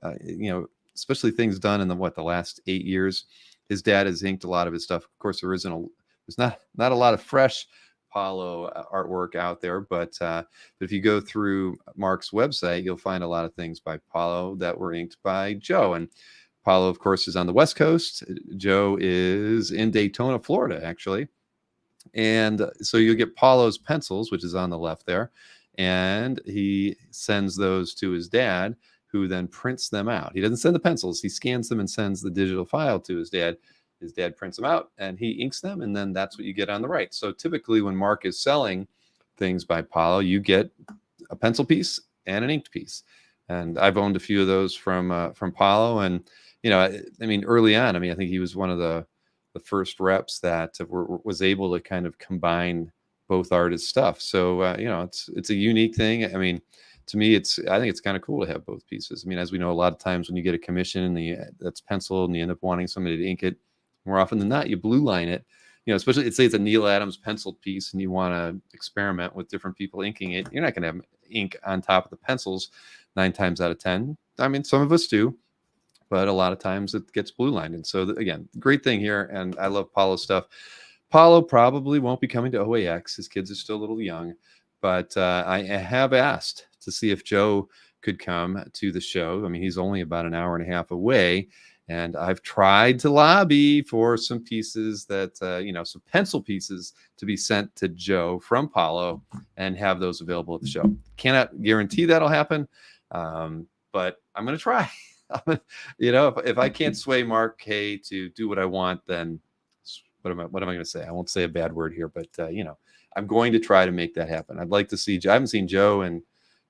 S1: especially things done in the last 8 years, his dad has inked a lot of his stuff. Of course, there's not a lot of fresh Paulo artwork out there, but if you go through Mark's website, you'll find a lot of things by Paulo that were inked by Joe. And Paulo, of course, is on the West Coast. Joe is in Daytona, Florida, actually. And so you'll get Paulo's pencils, which is on the left there, and he sends those to his dad, who then prints them out. He doesn't send the pencils. He scans them and sends the digital file to his dad. His dad prints them out, and he inks them, and then that's what you get on the right. So typically when Mark is selling things by Paulo, you get a pencil piece and an inked piece. And I've owned a few of those from Paulo. And, early on, I think he was one of the first reps that was able to kind of combine both artists' stuff. So, it's a unique thing. I mean, to me, I think it's kind of cool to have both pieces. I mean, as we know, a lot of times when you get a commission and that's penciled and you end up wanting somebody to ink it, more often than not, you blue line it. Especially say it's a Neil Adams penciled piece and you want to experiment with different people inking it. You're not going to have ink on top of the pencils 9 times out of 10. I mean, some of us do, but a lot of times it gets blue lined. And so again, great thing here. And I love Paulo's stuff. Paulo probably won't be coming to OAX. His kids are still a little young, but I have asked to see if Joe could come to the show. I mean, he's only about an hour and a half away, and I've tried to lobby for some pieces that, some pencil pieces to be sent to Joe from Paulo and have those available at the show. Cannot guarantee that'll happen, but I'm going to try. If I can't sway Mark K to do what I want, then what am I going to say? I won't say a bad word here, but I'm going to try to make that happen. I'd like to see Joe. I haven't seen Joe in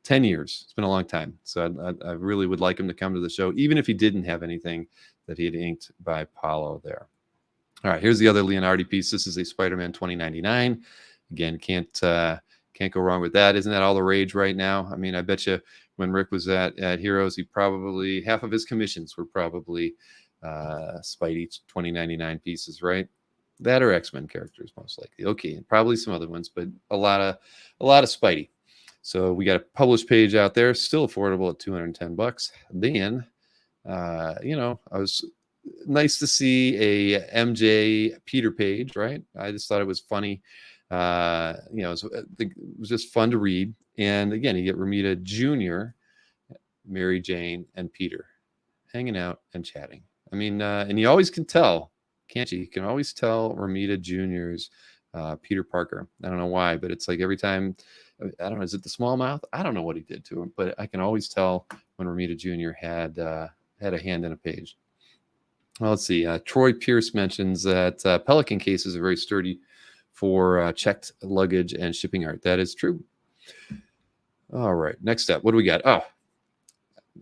S1: 10 years. It's been a long time. So I really would like him to come to the show, even if he didn't have anything that he had inked by Paulo there. All right, here's the other Leonardi piece. This is a Spider-Man 2099. Again, can't go wrong with that. Isn't that all the rage right now? I mean, I bet you when Rick was at Heroes, he probably, half of his commissions were probably Spidey 2099 pieces, right? That or X-Men characters, most likely. Okay, and probably some other ones, but a lot of Spidey. So we got a published page out there, still affordable at $210. Then, I was nice to see a MJ Peter page, right? I just thought it was funny. It was just fun to read. And again, you get Romita Jr., Mary Jane, and Peter hanging out and chatting. I mean, and you always can tell, can't you? You can always tell Romita Jr.'s Peter Parker. I don't know why, but it's like every time, I don't know, is it the small mouth? I don't know what he did to him, but I can always tell when Romita Jr. had a hand in a page. Well, let's see. Troy Pierce mentions that Pelican cases are very sturdy for checked luggage and shipping art. That is true. All right. Next up, what do we got? Oh,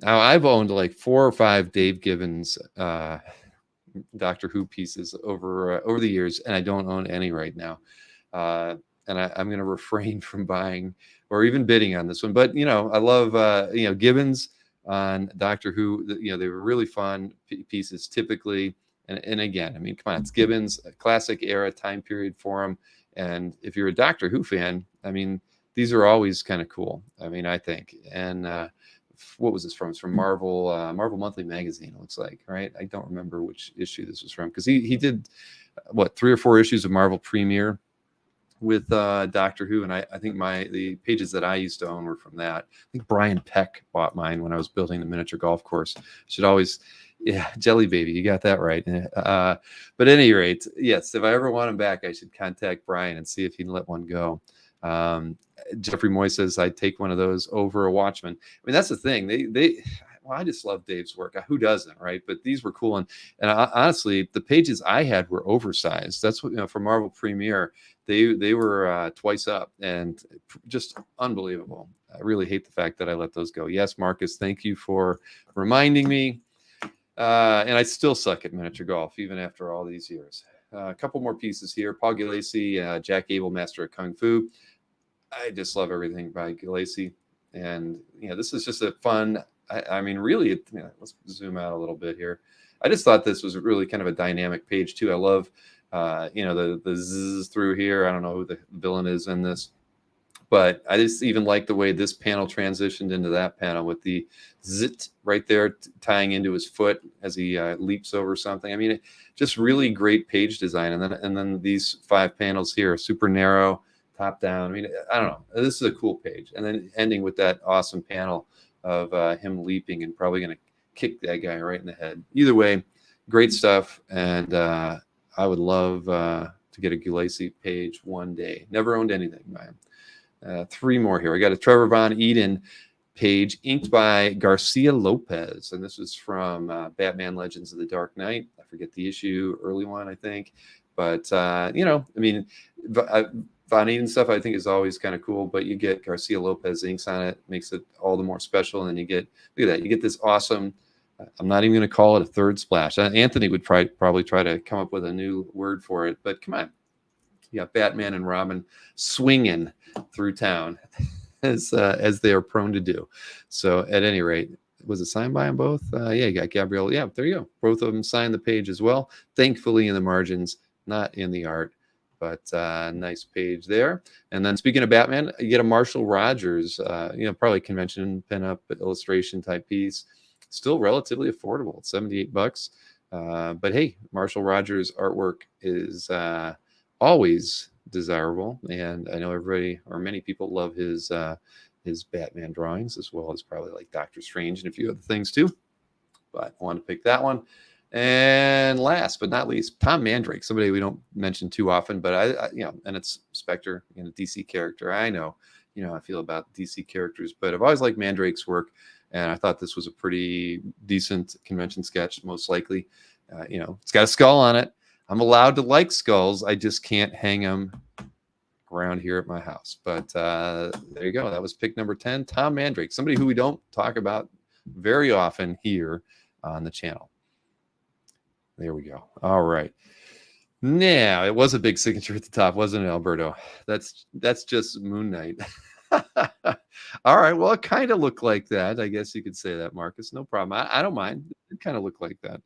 S1: now I've owned like 4 or 5 Dave Gibbons Doctor Who pieces over the years, and I don't own any right now. And I'm going to refrain from buying or even bidding on this one. But, I love, Gibbons on Doctor Who. They were really fun pieces typically. And again, I mean, come on, it's Gibbons, a classic era time period for him. And if you're a Doctor Who fan, I mean, these are always kind of cool. I mean, I think. And what was this from? It's from Marvel Monthly Magazine, it looks like, right? I don't remember which issue this was from, because he did, 3 or 4 issues of Marvel Premiere with Doctor Who, and I think the pages that I used to own were from that. I think Brian Peck bought mine when I was building the miniature golf course. Should always, Jelly Baby, you got that right. But at any rate, yes, if I ever want him back, I should contact Brian and see if he can let one go. Jeffrey Moy says I'd take one of those over a Watchman. I mean, that's the thing. I just love Dave's work. Who doesn't, right? But these were cool, and honestly, the pages I had were oversized. That's what for Marvel Premiere. They were twice up, and just unbelievable. I really hate the fact that I let those go. Yes, Marcus, thank you for reminding me. And I still suck at miniature golf, even after all these years. A couple more pieces here. Paul Gulacy, Jack Abel, Master of Kung Fu. I just love everything by Gulacy. And, this is just a fun, I mean, really, let's zoom out a little bit here. I just thought this was really kind of a dynamic page, too. I love, the zzz through here. I don't know who the villain is in this. But I just even like the way this panel transitioned into that panel with the zit right there tying into his foot as he leaps over something. I mean, just really great page design. And then these 5 panels here, super narrow, top down. I mean, I don't know. This is a cool page. And then ending with that awesome panel of him leaping and probably going to kick that guy right in the head. Either way, great stuff. And I would love to get a Gulacy page one day. Never owned anything by him. 3 more here. I got a Trevor Von Eden page inked by Garcia Lopez, and this is from Batman Legends of the Dark Knight. I forget the issue, early one, I think. But I mean, Von Eden stuff I think is always kind of cool, but you get Garcia Lopez inks on it, makes it all the more special. And then you get, look at that, you get this awesome, I'm not even going to call it a third splash. Anthony would probably try to come up with a new word for it, but come on. You got Batman and Robin swinging through town as they are prone to do. So at any rate, was it signed by them both? Yeah, you got Gabrielle. Yeah, there you go. Both of them signed the page as well. Thankfully in the margins, not in the art, but nice page there. And then speaking of Batman, you get a Marshall Rogers, probably convention pinup illustration type piece. Still relatively affordable at $78. But hey, Marshall Rogers artwork is always desirable, and I know everybody or many people love his Batman drawings, as well as probably like Doctor Strange and a few other things too. But I want to pick that one. And last but not least, Tom Mandrake, somebody we don't mention too often, but I and it's Spectre, DC character. I know, I feel about DC characters, but I've always liked Mandrake's work, and I thought this was a pretty decent convention sketch, most likely. It's got a skull on it. I'm allowed to like skulls. I just can't hang them around here at my house. But there you go. That was pick number 10, Tom Mandrake, somebody who we don't talk about very often here on the channel. There we go. All right. Now, it was a big signature at the top, wasn't it, Alberto? That's just Moon Knight. All right. Well, it kind of looked like that. I guess you could say that, Marcus. No problem. I don't mind. It kind of looked like that.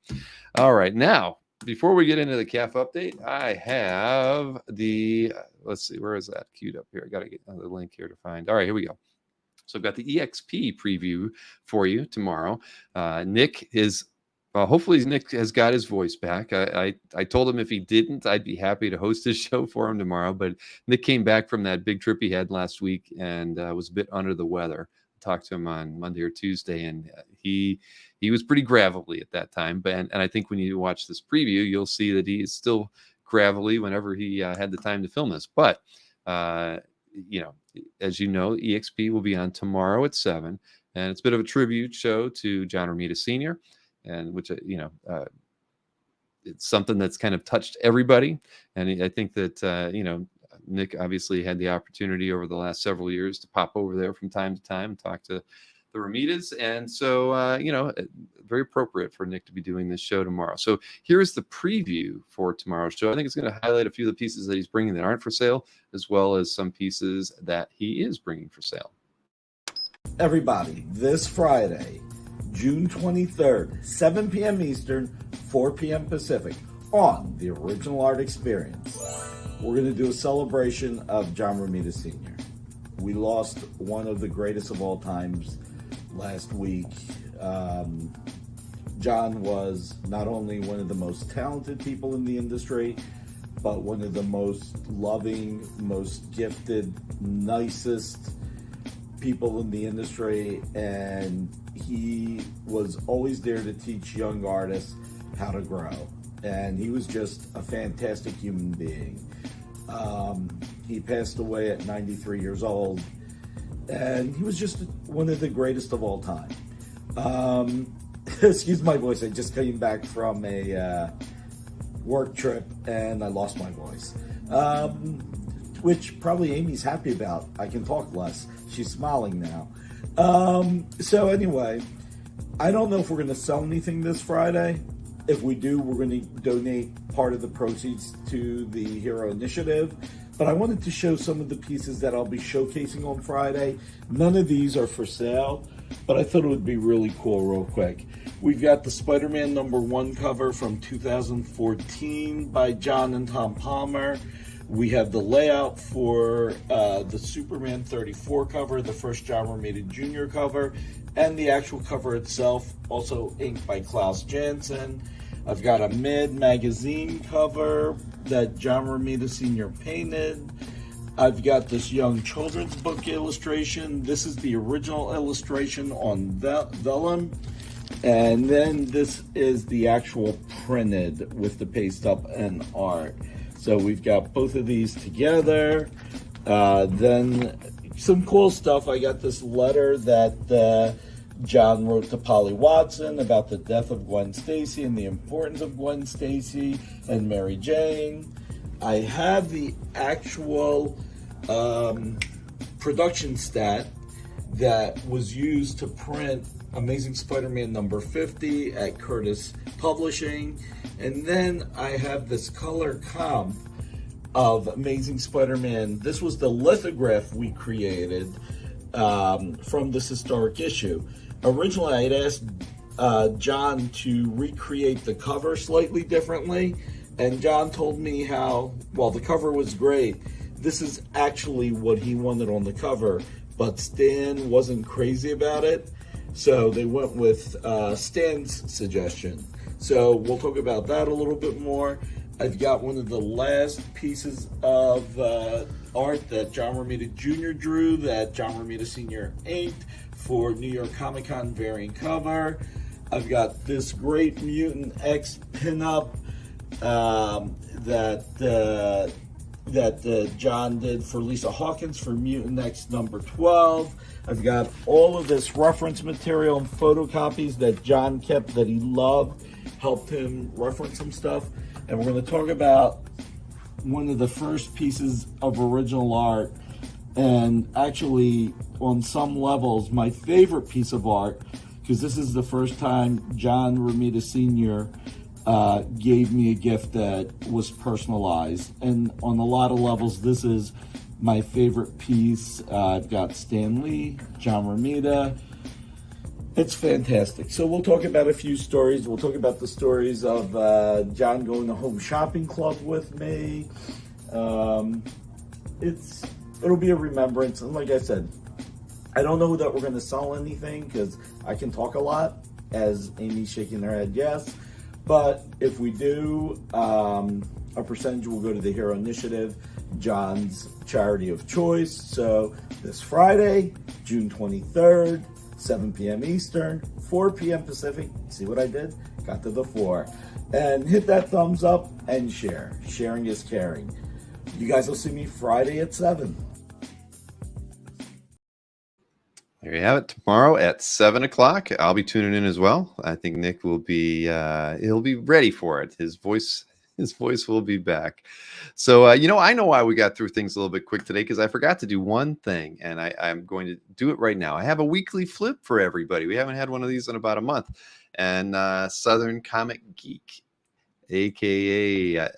S1: All right. Now, before we get into the CAF update, I have the, let's see, where is that queued up here? I got to get the link here to find. All right, here we go. So I've got the EXP preview for you tomorrow. Nick is, hopefully Nick has got his voice back. I told him if he didn't, I'd be happy to host his show for him tomorrow. But Nick came back from that big trip he had last week and was a bit under the weather. Talked to him on Monday or Tuesday, and he was pretty gravelly at that time. And I think when you watch this preview, you'll see that he is still gravelly whenever he had the time to film this. But you know, as you know, EXP will be on tomorrow at 7, and it's a bit of a tribute show to John Romita Sr., and which it's something that's kind of touched everybody. And I think that Nick obviously had the opportunity over the last several years to pop over there from time to time and talk to the Romitas. And so, very appropriate for Nick to be doing this show tomorrow. So here's the preview for tomorrow's show. I think it's going to highlight a few of the pieces that he's bringing that aren't for sale, as well as some pieces that he is bringing for sale.
S9: Everybody, this Friday, June 23rd, 7 p.m. Eastern, 4 p.m. Pacific, on the Original Art Experience. We're going to do a celebration of John Romita Sr. We lost one of the greatest of all times last week. John was not only one of the most talented people in the industry, but one of the most loving, most gifted, nicest people in the industry. And he was always there to teach young artists how to grow. And he was just a fantastic human being. He passed away at 93 years old, and he was just one of the greatest of all time. Excuse my voice, I just came back from a work trip, and I lost my voice, which probably Amy's happy about. I can talk less. She's smiling now. So anyway, I don't know if we're going to sell anything this Friday. If we do, we're going to donate part of the proceeds to the Hero Initiative. But I wanted to show some of the pieces that I'll be showcasing on Friday. None of these are for sale, but I thought it would be really cool real quick. We've got the Spider-Man #1 cover from 2014 by John and Tom Palmer. We have the layout for the Superman 34 cover, the first John Romita Jr. cover, and the actual cover itself, also inked by Klaus Janson. I've got a Mid magazine cover that John Romita Sr. painted. I've got this young children's book illustration. This is the original illustration on vellum. And then this is the actual printed with the paste up and art. So we've got both of these together. Then some cool stuff. I got this letter that John wrote to Polly Watson about the death of Gwen Stacy and the importance of Gwen Stacy and Mary Jane. I have the actual production stat that was used to print Amazing Spider-Man #50 at Curtis Publishing. And then I have this color comp of Amazing Spider-Man. This was the lithograph we created from this historic issue. Originally, I had asked John to recreate the cover slightly differently, and John told me how, while the cover was great, this is actually what he wanted on the cover, but Stan wasn't crazy about it, so they went with Stan's suggestion. So we'll talk about that a little bit more. I've got one of the last pieces of art that John Romita Jr. drew that John Romita Sr. inked for New York Comic Con variant cover. I've got this great Mutant X pinup that John did for Lisa Hawkins for Mutant X #12. I've got all of this reference material and photocopies that John kept that he loved, helped him reference some stuff. And we're going to talk about one of the first pieces of original art, and actually on some levels my favorite piece of art, because this is the first time John Romita Sr. Gave me a gift that was personalized, and on a lot of levels this is my favorite piece. I've got Stan Lee, John Romita, It's fantastic. So we'll talk about a few stories. We'll talk about the stories of John going to Home Shopping Club with me. It'll be a remembrance, and like I said, I don't know that we're going to sell anything because I can talk a lot. As Amy's shaking her head, yes. But if we do, a percentage will go to the Hero Initiative, John's charity of choice. So this Friday, June 23rd, 7 p.m. Eastern, 4 p.m. Pacific. See what I did? Got to the 4. And hit that thumbs up and share. Sharing is caring. You guys will see me Friday at 7.
S1: There you have it. Tomorrow at 7 o'clock. I'll be tuning in as well. I think Nick will be he'll be ready for it. His voice will be back. So I know why we got through things a little bit quick today, because I forgot to do one thing, and I'm going to do it right now. I have a weekly flip for everybody. We haven't had one of these in about a month. And Southern Comic Geek, aka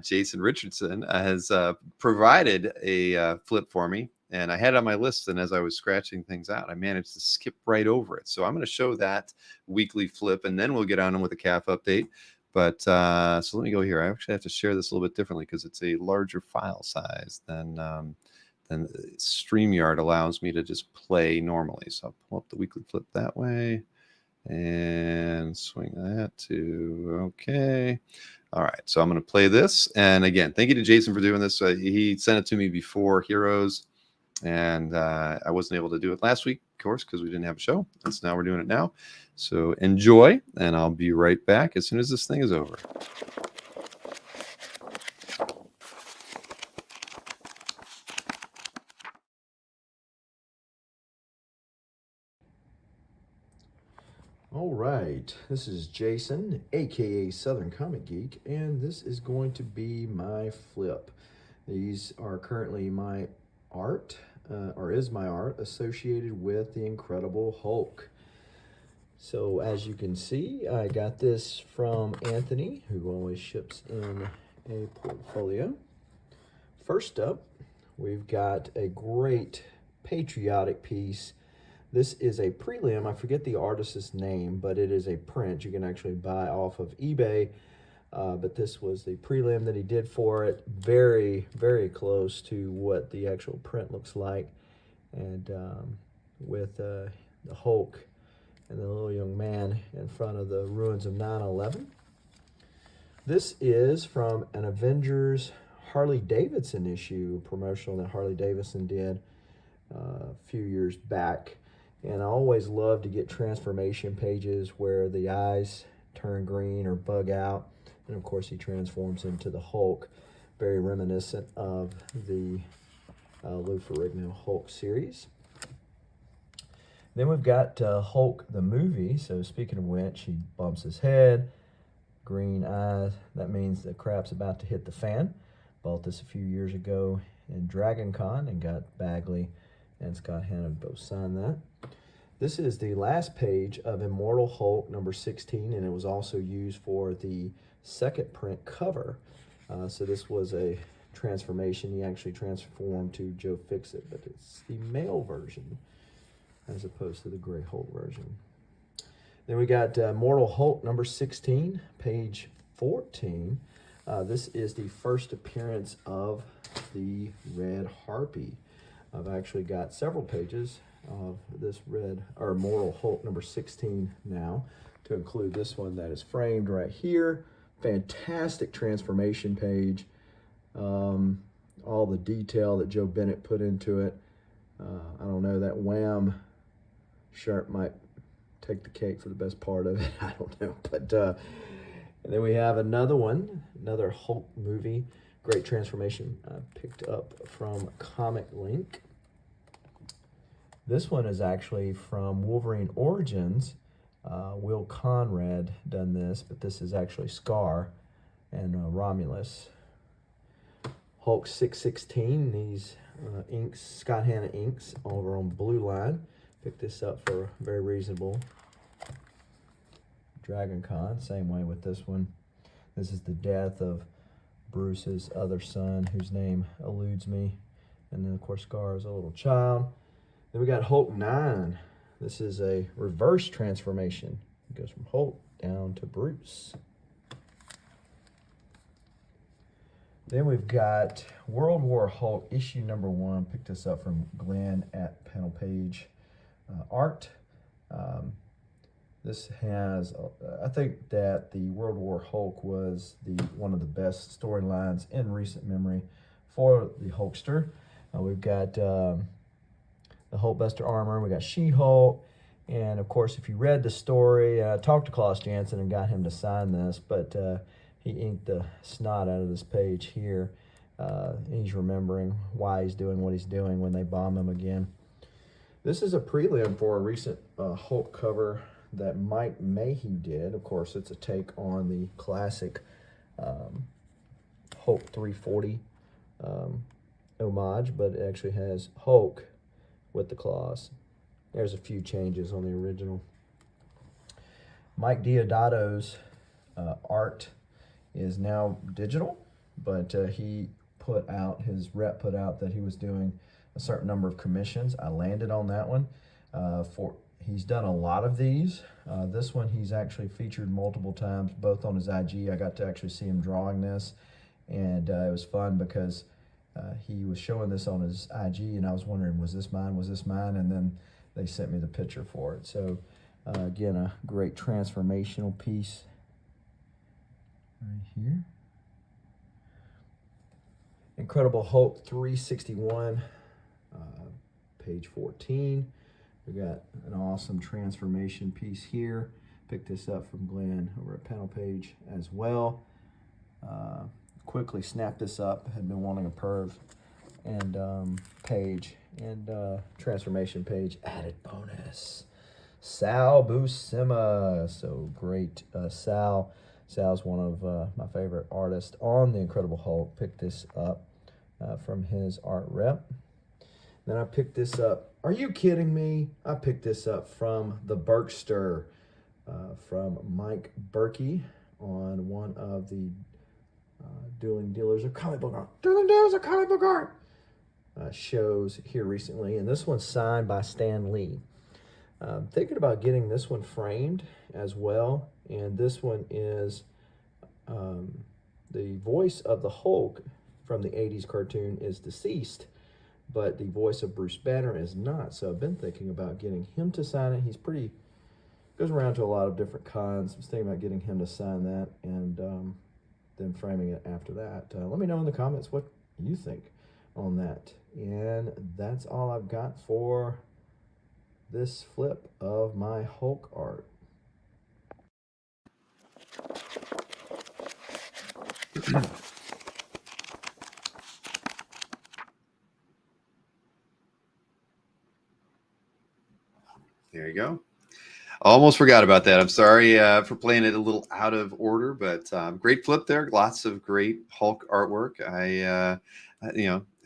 S1: Jason Richardson, has provided a flip for me. And I had it on my list, and as I was scratching things out, I managed to skip right over it. So I'm going to show that weekly flip, and then we'll get on with the CAF update. But so let me go here. I actually have to share this a little bit differently because it's a larger file size than StreamYard allows me to just play normally. So I'll pull up the weekly flip that way and swing that to okay. All right, so I'm going to play this. And again, thank you to Jason for doing this. He sent it to me before Heroes. And I wasn't able to do it last week, of course, because we didn't have a show. And so now we're doing it now. So enjoy, and I'll be right back as soon as this thing is over.
S10: All right, this is Jason, aka Southern Comic Geek, and this is going to be my flip. These are currently my art. Or is my art associated with the Incredible Hulk. So as you can see, I got this from Anthony, who always ships in a portfolio. First up, we've got a great patriotic piece. This is a prelim. I forget the artist's name, but it is a print you can actually buy off of eBay. But this was the prelim that he did for it. Very, very close to what the actual print looks like. And with the Hulk and the little young man in front of the ruins of 9/11. This is from an Avengers Harley-Davidson issue promotional that Harley-Davidson did a few years back. And I always love to get transformation pages where the eyes turn green or bug out. And of course he transforms into the Hulk, very reminiscent of the Lou Ferrigno Hulk series. Then we've got Hulk the movie. So speaking of which, he bumps his head, green eyes. That means the crap's about to hit the fan. Bought this a few years ago in Dragon Con and got Bagley and Scott Hannon both signed that. This is the last page of Immortal Hulk number 16, and it was also used for the second print cover. So this was a transformation. He actually transformed to Joe Fixit, but it's the male version as opposed to the Gray Hulk version. Then we got Immortal Hulk number 16, page 14. This is the first appearance of the Red Harpy. I've actually got several pages of this Immortal Hulk number 16 now, to include this one that is framed right here. Fantastic transformation page. All the detail that Joe Bennett put into it. I don't know, that Wham shirt might take the cake for the best part of it. I don't know, but and then we have another one, another Hulk movie. Great transformation picked up from Comic Link. This one is actually from Wolverine Origins. Will Conrad done this, but this is actually Scar and Romulus. Hulk 616, these inks, Scott Hanna inks over on Blue Line. Picked this up for very reasonable. Dragon Con, same way with this one. This is the death of Bruce's other son, whose name eludes me. And then, of course, Scar is a little child. Then we got Hulk 9. This is a reverse transformation. It goes from Hulk down to Bruce. Then we've got World War Hulk issue number 1. Picked this up from Glenn at Panel Page Art. This has, I think that the World War Hulk was one of the best storylines in recent memory for the Hulkster. We've got the Hulkbuster armor. We got She-Hulk. And of course, if you read the story, I talked to Klaus Janson and got him to sign this, but he inked the snot out of this page here. He's remembering why he's doing what he's doing when they bomb him again. This is a prelim for a recent Hulk cover that Mike Mayhew did. Of course, it's a take on the classic Hulk 340 homage, but it actually has Hulk with the claws. There's a few changes on the original. Mike Diodado's art is now digital, but his rep put out that he was doing a certain number of commissions. I landed on that one. He's done a lot of these. This one he's actually featured multiple times, both on his IG. I got to actually see him drawing this, and it was fun because he was showing this on his IG, and I was wondering, was this mine? Was this mine? And then they sent me the picture for it. So again, a great transformational piece right here. Incredible Hulk 361, page 14. We got an awesome transformation piece here. Picked this up from Glenn over at Panel Page as well. Quickly snapped this up. Had been wanting a perv and page and transformation page. Added bonus. Sal Buscema. So great. Sal's one of my favorite artists on The Incredible Hulk. Picked this up from his art rep. Then I picked this up. Are you kidding me? I picked this up from the Berkster, from Mike Berkey on one of the Dueling Dealers of Comic Book Art. Dueling Dealers of Comic Book Art shows here recently. And this one's signed by Stan Lee. Thinking about getting this one framed as well. And this one is the voice of the Hulk from the 80s cartoon is deceased, but the voice of Bruce Banner is not. So I've been thinking about getting him to sign it. He's goes around to a lot of different cons. I was thinking about getting him to sign that and then framing it after that. Let me know in the comments what you think on that. And that's all I've got for this flip of my Hulk art.
S1: There you go. Almost forgot about that. I'm sorry for playing it a little out of order, but great flip there. Lots of great Hulk artwork.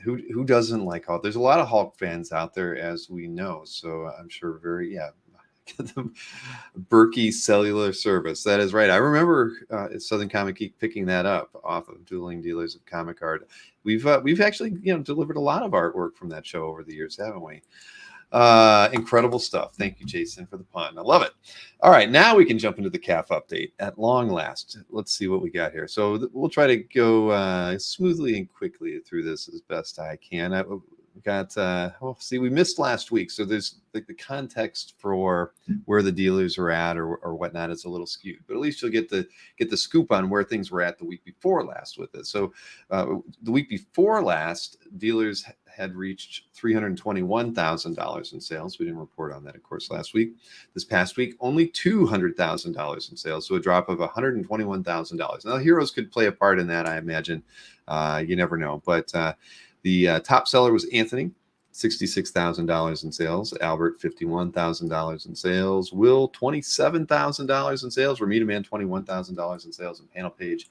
S1: Who doesn't like Hulk? There's a lot of Hulk fans out there, as we know. So I'm sure the Berkey Cellular Service. That is right. I remember Southern Comic Geek picking that up off of Dueling Dealers of Comic Art. We've actually delivered a lot of artwork from that show over the years, haven't we? Incredible stuff. Thank you, Jason, for the pun. I love it. All right, now we can jump into the CAF update at long last. Let's see what we got here. So we'll try to go smoothly and quickly through this as best I can. We got we missed last week, so there's like the context for where the dealers are at or whatnot is a little skewed, but at least you'll get the scoop on where things were at the week before last with it. So the week before last, dealers had reached $321,000 in sales. We didn't report on that, of course, last week. This past week, only $200,000 in sales, so a drop of $121,000. Now, heroes could play a part in that, I imagine. You never know, but the top seller was Anthony, $66,000 in sales. Albert, $51,000 in sales. Will, $27,000 in sales. Ramita Man, $21,000 in sales. And Panel Page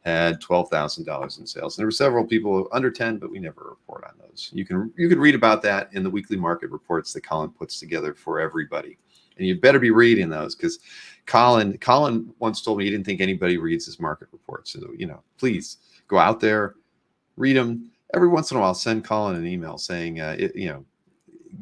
S1: had $12,000 in sales. And there were several people under 10, but we never report on those. You can read about that in the weekly market reports that Colin puts together for everybody. And you better be reading those because Colin once told me he didn't think anybody reads his market reports. So, please go out there, read them. Every once in a while, send Colin an email saying,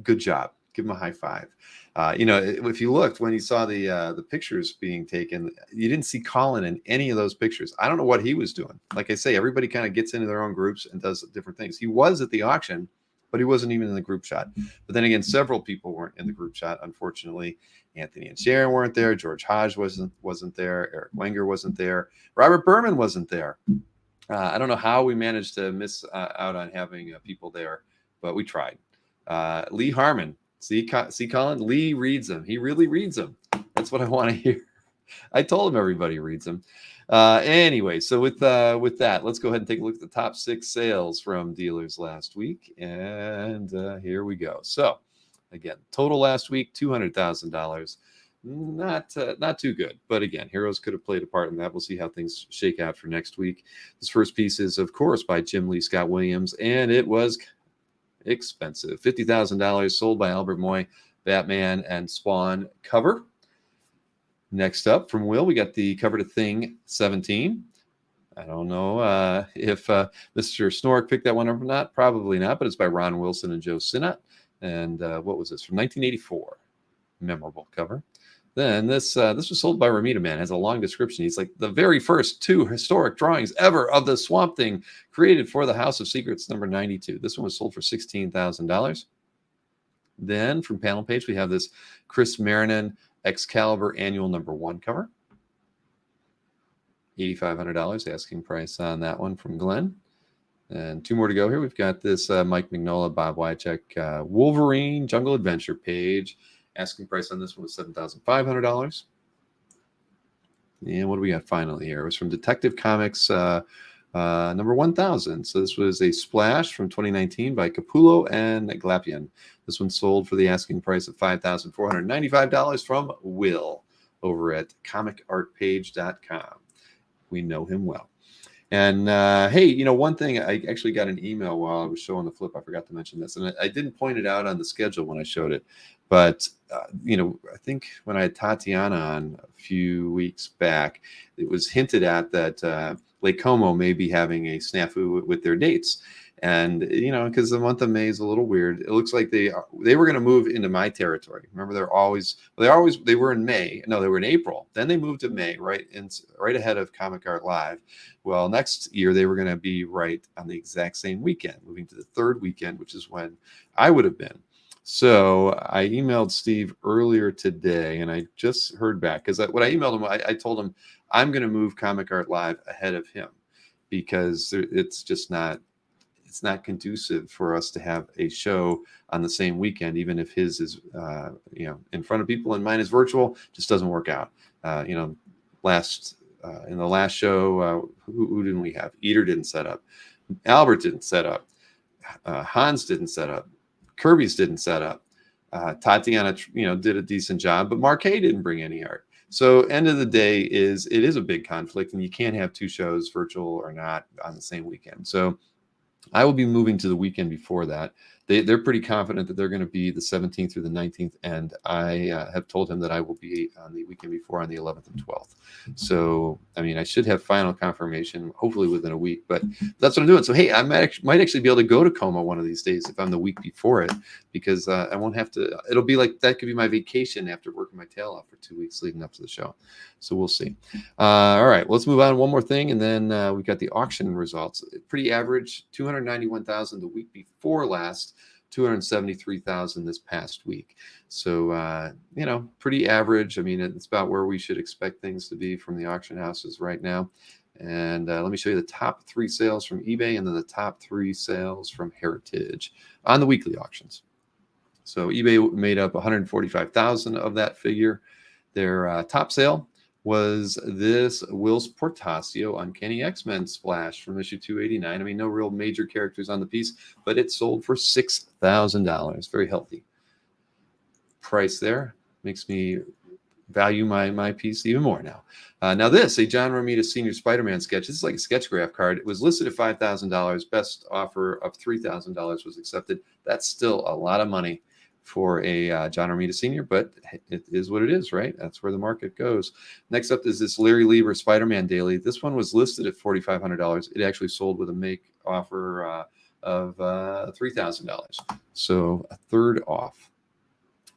S1: good job. Give him a high five. If you looked when you saw the pictures being taken, you didn't see Colin in any of those pictures. I don't know what he was doing. Like I say, everybody kind of gets into their own groups and does different things. He was at the auction, but he wasn't even in the group shot. But then again, several people weren't in the group shot, unfortunately. Anthony and Sharon weren't there. George Hodge wasn't there. Eric Wenger wasn't there. Robert Berman wasn't there. I don't know how we managed to miss out on having people there, but we tried. Lee Harmon. See, Colin? Lee reads them. He really reads them. That's what I want to hear. I told him everybody reads them. Anyway, so with that, let's go ahead and take a look at the top 6 sales from dealers last week. And here we go. So, again, total last week, $200,000. Not too good. But again, Heroes could have played a part in that. We'll see how things shake out for next week. This first piece is, of course, by Jim Lee Scott Williams, and it was expensive. $50,000, sold by Albert Moy, Batman and Spawn cover. Next up from Will, we got the cover to Thing 17. I don't know if Mr. Snork picked that one up or not. Probably not, but it's by Ron Wilson and Joe Sinnott. And what was this? From 1984. Memorable cover. Then this was sold by Ramita Man. It has a long description. He's like, the very first 2 historic drawings ever of the Swamp Thing created for the House of Secrets number 92. This one was sold for $16,000. Then from Panel Page, we have this Chris Marinan Excalibur Annual number 1 cover. $8,500 asking price on that one from Glenn. And 2 more to go here. We've got this Mike Mignola, Bob Wycheck Wolverine Jungle Adventure page. Asking price on this one was $7,500. And what do we got finally here? It was from Detective Comics number 1000. So this was a splash from 2019 by Capullo and Glapian. This one sold for the asking price of $5,495 from Will over at comicartpage.com. We know him well. And hey, one thing, I actually got an email while I was showing the flip. I forgot to mention this, and I didn't point it out on the schedule when I showed it. But, I think when I had Tatiana on a few weeks back, it was hinted at that Lake Como may be having a snafu with their dates. And, because the month of May is a little weird, it looks like they were going to move into my territory. Remember, they were in May. No, they were in April. Then they moved to May, right ahead of Comic Art Live. Well, next year, they were going to be right on the exact same weekend, moving to the 3rd weekend, which is when I would have been. So I emailed Steve earlier today, and I just heard back because when I emailed him, I told him I'm going to move Comic Art Live ahead of him because it's just not conducive for us to have a show on the same weekend, even if his is in front of people and mine is virtual. Just doesn't work out. In the last show, who didn't we have? Eater didn't set up. Albert didn't set up. Hans didn't set up. Kirby's didn't set up. Tatiana, did a decent job, but Marquet didn't bring any art. So end of the day it is a big conflict, and you can't have 2 shows, virtual or not, on the same weekend. So I will be moving to the weekend before that. They're pretty confident that they're going to be the 17th through the 19th, and I have told him that I will be on the weekend before on the 11th and 12th. So, I should have final confirmation, hopefully within a week, but that's what I'm doing. So, hey, I might actually be able to go to Como one of these days if I'm the week before it, because I won't have to. It'll be like that could be my vacation after working my tail off for 2 weeks leading up to the show. So we'll see. All right, let's move on. One more thing, and then we've got the auction results. Pretty average, 291,000 the week before last. 273,000 this past week. So, pretty average. It's about where we should expect things to be from the auction houses right now. And let me show you the top 3 sales from eBay and then the top 3 sales from Heritage on the weekly auctions. So eBay made up 145,000 of that figure. Their top sale was this Whilce Portacio Uncanny X-Men splash from issue 289. No real major characters on the piece, but it sold for $6,000. Very healthy price there. Makes me value my piece even more now. Now this, a John Romita Sr. Spider-Man sketch. This is like a sketch graph card. It was listed at $5,000. Best offer of $3,000 was accepted. That's still a lot of money for a John Romita Sr., but it is what it is, right? That's where the market goes. Next up is this Larry Lieber Spider-Man Daily. This one was listed at $4,500. It actually sold with a make offer of $3,000. So a third off.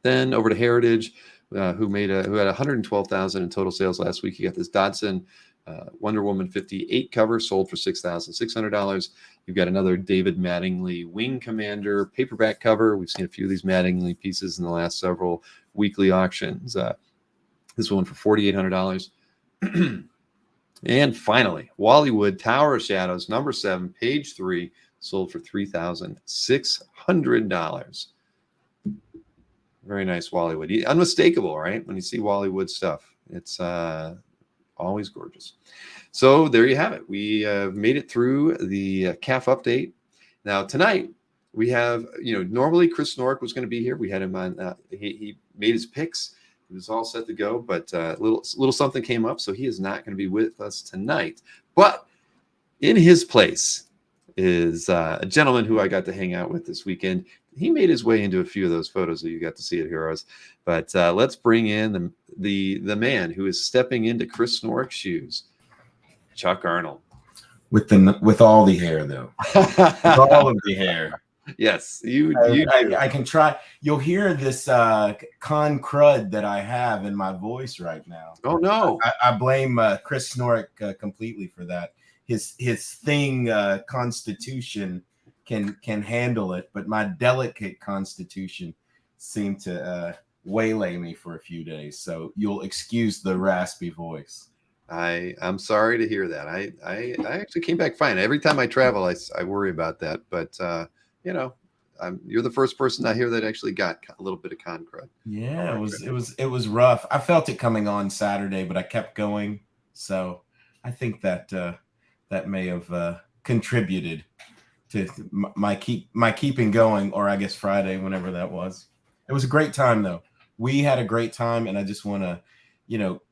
S1: Then over to Heritage, who had 112,000 in total sales last week. You got this Dodson Wonder Woman 58 cover sold for $6,600. You've got another David Mattingly Wing Commander paperback cover. We've seen a few of these Mattingly pieces in the last several weekly auctions. This one for $4,800. And finally, Wallywood Tower of Shadows, number 7, page 3, sold for $3,600. Very nice Wallywood. Unmistakable, right? When you see Wallywood stuff, it's always gorgeous. So there you have it. We made it through the CAF update. Now tonight we have, normally Chris Snork was going to be here. We had him on. He made his picks. He was all set to go, but a little something came up, so he is not going to be with us tonight. But in his place is a gentleman who I got to hang out with this weekend. He made his way into a few of those photos that you got to see at Heroes. But let's bring in the man who is stepping into Chris Snork's shoes, Chuck Arnold.
S11: With all the hair, though. With all of the hair.
S1: Yes,
S11: I can try. You'll hear this con crud that I have in my voice right now.
S1: Oh no!
S11: I blame Chris Snork completely for that. His thing constitution can handle it, but my delicate constitution seemed to waylay me for a few days. So you'll excuse the raspy voice.
S1: I'm sorry to hear that. I actually came back fine. Every time I travel, I worry about that, but. You're the first person I hear that actually got a little bit of con crud.
S11: Yeah, it was rough. I felt it coming on Saturday, but I kept going. So I think that that may have contributed to my keeping going, or I guess Friday, whenever that was. It was a great time though. We had a great time, and I just want to,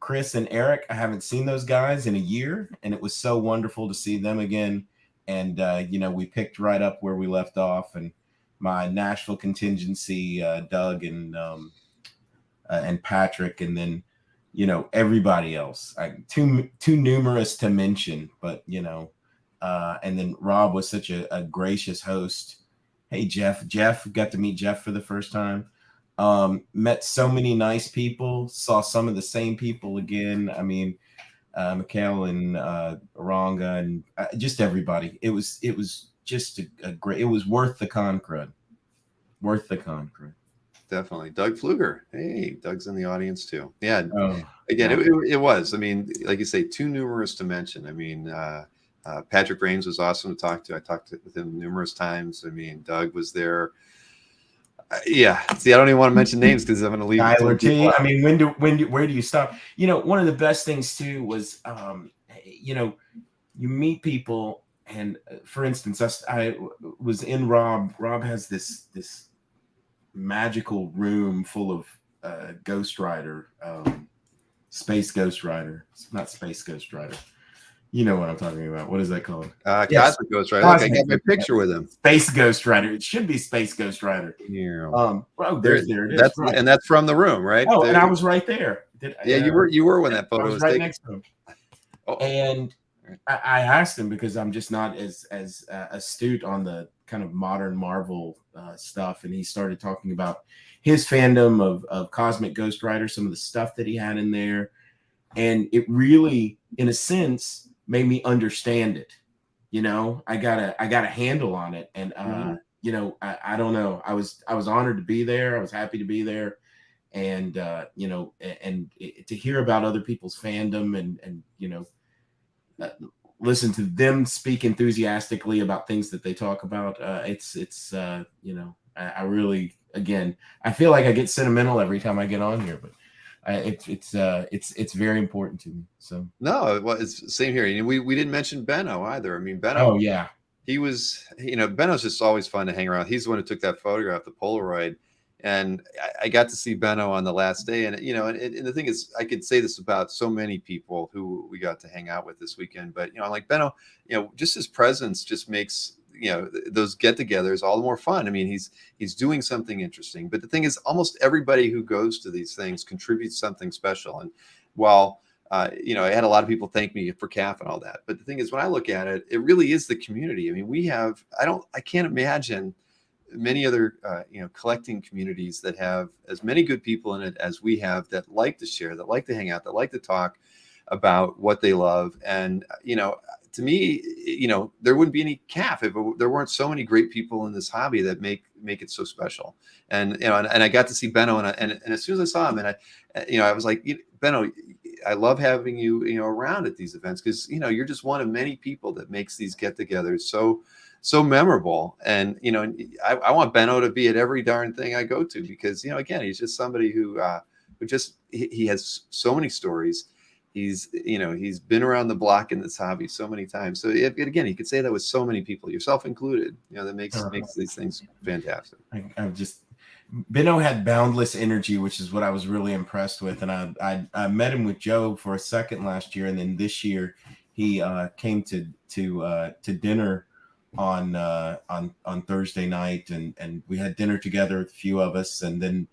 S11: Chris and Eric, I haven't seen those guys in a year, and it was so wonderful to see them again. And, we picked right up where we left off, and my Nashville contingency, Doug and Patrick, and then, everybody else, too numerous to mention, but, and then Rob was such a gracious host. Hey, Jeff, got to meet Jeff for the first time. Met so many nice people, saw some of the same people again. I mean, Mikhail and Ranga and just everybody. It was just a great. It was worth the con crud. Worth the con crud.
S1: Definitely, Doug Pfluger. Hey, Doug's in the audience too. Yeah.
S11: Oh,
S1: again,
S11: yeah.
S1: It was. I mean, like you say, too numerous to mention. I mean, Patrick Raines was awesome to talk to. I talked with him numerous times. I mean, Doug was there. Yeah. See, I don't even want to mention names because I'm going to leave.
S11: Tyler T. I mean, where do you stop? One of the best things too was, you meet people, and for instance, I was in Rob. Rob has this magical room full of Ghost Rider, Space Ghost Rider. It's not Space Ghost Rider. You know what I'm talking about. What is that called?
S1: Cosmic Ghost Rider. Look, I got my picture with him.
S11: Space Ghost Rider. It should be Space Ghost Rider.
S1: Yeah.
S11: There it is.
S1: That's right. And that's from the room, right?
S11: Oh,
S1: there.
S11: And I was right there.
S1: You were when that photo was
S11: right
S1: taken.
S11: next to him. And I asked him, because I'm just not as astute on the kind of modern Marvel stuff, and he started talking about his fandom of Cosmic Ghost Rider, some of the stuff that he had in there, and it really, in a sense, made me understand it. I got a handle on it, and I don't know. I was honored to be there. I was happy to be there, and to hear about other people's fandom and listen to them speak enthusiastically about things that they talk about. I really, again, I feel like I get sentimental every time I get on here, but it's very important to me. So
S1: no, well, it's same here. We didn't mention Benno either. I mean, Benno.
S11: Oh yeah,
S1: he was. Benno's just always fun to hang around. He's the one who took that photograph, the Polaroid, and I got to see Benno on the last day. And and the thing is, I could say this about so many people who we got to hang out with this weekend. But like Benno, just his presence just makes those get-togethers all the more fun. I mean, he's doing something interesting. But the thing is, almost everybody who goes to these things contributes something special. And while I had a lot of people thank me for CAF and all that, but the thing is, when I look at it, it really is the community. I mean, I can't imagine many other collecting communities that have as many good people in it as we have, that like to share, that like to hang out, that like to talk about what they love. And to me, there wouldn't be any calf if there weren't so many great people in this hobby that make it so special. And and I got to see Benno, and as soon as I saw him, and I was like, Benno, I love having you around at these events, because you're just one of many people that makes these get-togethers so memorable. And I want Benno to be at every darn thing I go to, because again, he's just somebody who just he has so many stories. He's been around the block in this hobby so many times. So again, he could say that with so many people, yourself included. That makes these things fantastic.
S11: I'm just Benno had boundless energy, which is what I was really impressed with. And I met him with Joe for a second last year, and then this year he came to dinner on Thursday night, and we had dinner together, a few of us, and then